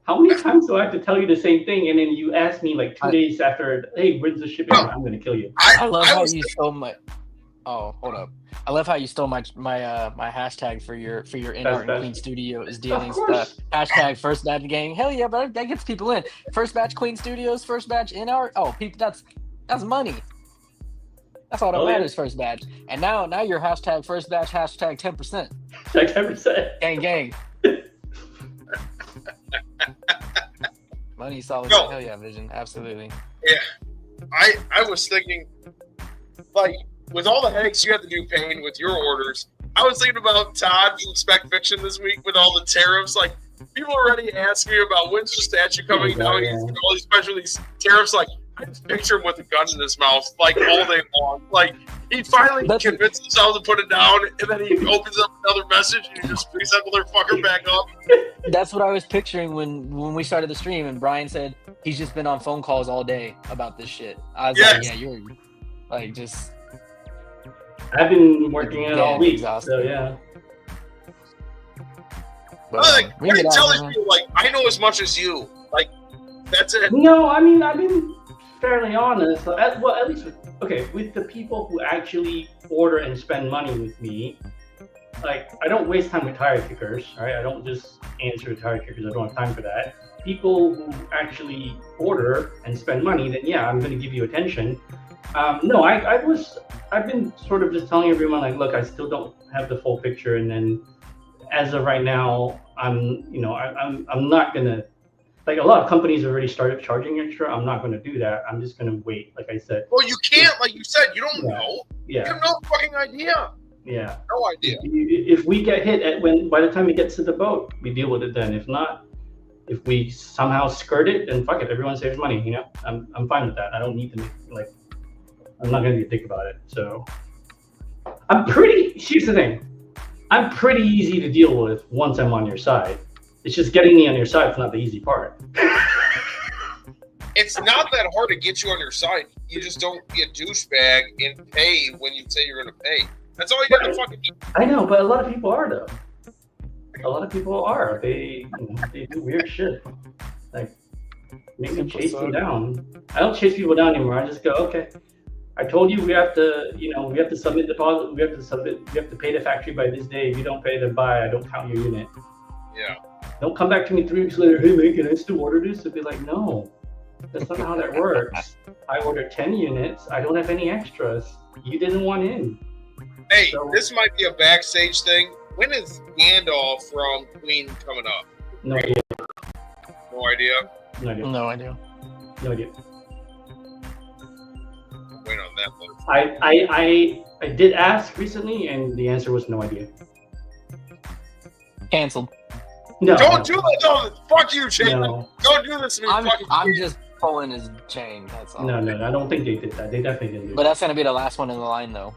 how many times do I have to tell you the same thing? And then you ask me like 2 days after, hey, when's the shipping? I'm going to kill you. I love how you stole my... Oh, hold up. I love how you stole my hashtag for your In Art and Queen Studios dealings. Hashtag first batch gang. Hell yeah, bro. That gets people in. First batch Queen Studios, first batch In Art. Oh, people, that's money. That's all that matters. First batch. And now your hashtag first batch, hashtag 10%. Hashtag 10%. Gang. Money solid. Hell yeah, Vision. Absolutely. Yeah. I was thinking, like, with all the headaches you have to do, Payne, with your orders, I was thinking about Todd from Spec Fiction this week with all the tariffs. Like, people already ask me about when's the statue coming down. He's all these special these tariffs. Like, I just picture him with a gun in his mouth, like, all day long. Like, he finally convinced himself to put it down, and then he opens up another message, and he just picks that motherfucker back up. That's what I was picturing when we started the stream, and Brian said he's just been on phone calls all day about this shit. I was like, yeah, you're, like, just... I've been working it all week, so yeah. But, Like, we what are can you get out of telling here, me? Like, I know as much as you. Like, that's it. No, I mean, I've been fairly honest. Well, at least with the people who actually order and spend money with me. Like, I don't waste time with tire kickers, right? I don't just answer tire kickers. I don't have time for that. People who actually order and spend money, then yeah, I'm going to give you attention. No, I've been sort of just telling everyone, like, look, I still don't have the full picture, and then as of right now, I'm not gonna, like, a lot of companies have already started charging extra. I'm not gonna do that. I'm just gonna wait, like I said. Well, you can't, like you said, you don't Yeah. know. Yeah. You have no fucking idea. Yeah. No idea. If we get hit by the time it gets to the boat, we deal with it then. If not, if we somehow skirt it, then fuck it. Everyone saves money. You know, I'm fine with that. I don't need to I'm not gonna be a dick about it. So here's the thing. I'm pretty easy to deal with once I'm on your side. It's just getting me on your side is not the easy part. It's not that hard to get you on your side. You just don't be a douchebag and pay when you say you're going to pay. That's all you got to fucking do. I know, but a lot of people are, though. A lot of people are. They do weird shit. Like, make me chase them down. I don't chase people down anymore. I just go, okay. I told you we have to submit deposit. We have to pay the factory by this day. If you don't pay, then I don't count your unit. Yeah. Don't come back to me 3 weeks later. Hey man, can I still order this? I'd be like, no, that's not how that works. I ordered 10 units. I don't have any extras. You didn't want in. Hey, this might be a backstage thing. When is Gandalf from Queen coming up? No idea. No idea. No idea. No idea. No idea. Wait on that one. I did ask recently, and the answer was no idea. Canceled. No. Don't do that. No, fuck you, Chapin. No. Don't do this to me. I'm just pulling his chain. That's all. No. I don't think they did that. They definitely didn't do But that. that's gonna be the last one in the line, though.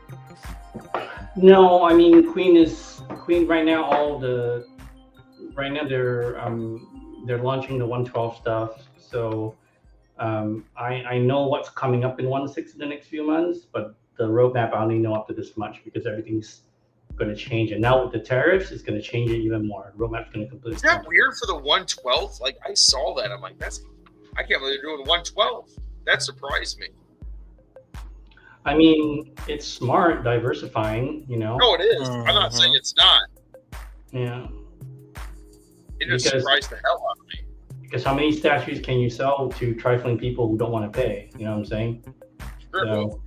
No, I mean Queen right now. Right now they're launching the 112 stuff. So I know what's coming up in 1.6 in the next few months, but the roadmap I only know up to this much because everything's going to change. And now with the tariffs, it's going to change it even more. The roadmap's going to completely. Is that weird for the 112? Like, I saw that. I'm like, I can't believe they're doing 112. That surprised me. I mean, it's smart, diversifying, you know. No, it is. I'm not saying it's not. Yeah. It just surprised the hell out of me. Because how many statues can you sell to trifling people who don't want to pay? You know what I'm saying? Sure. So,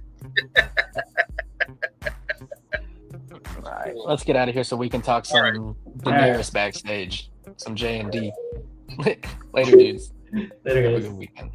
All right, let's get out of here so we can talk some Daenerys backstage, some J&D. Later, dudes. Later, Have a guys. good weekend.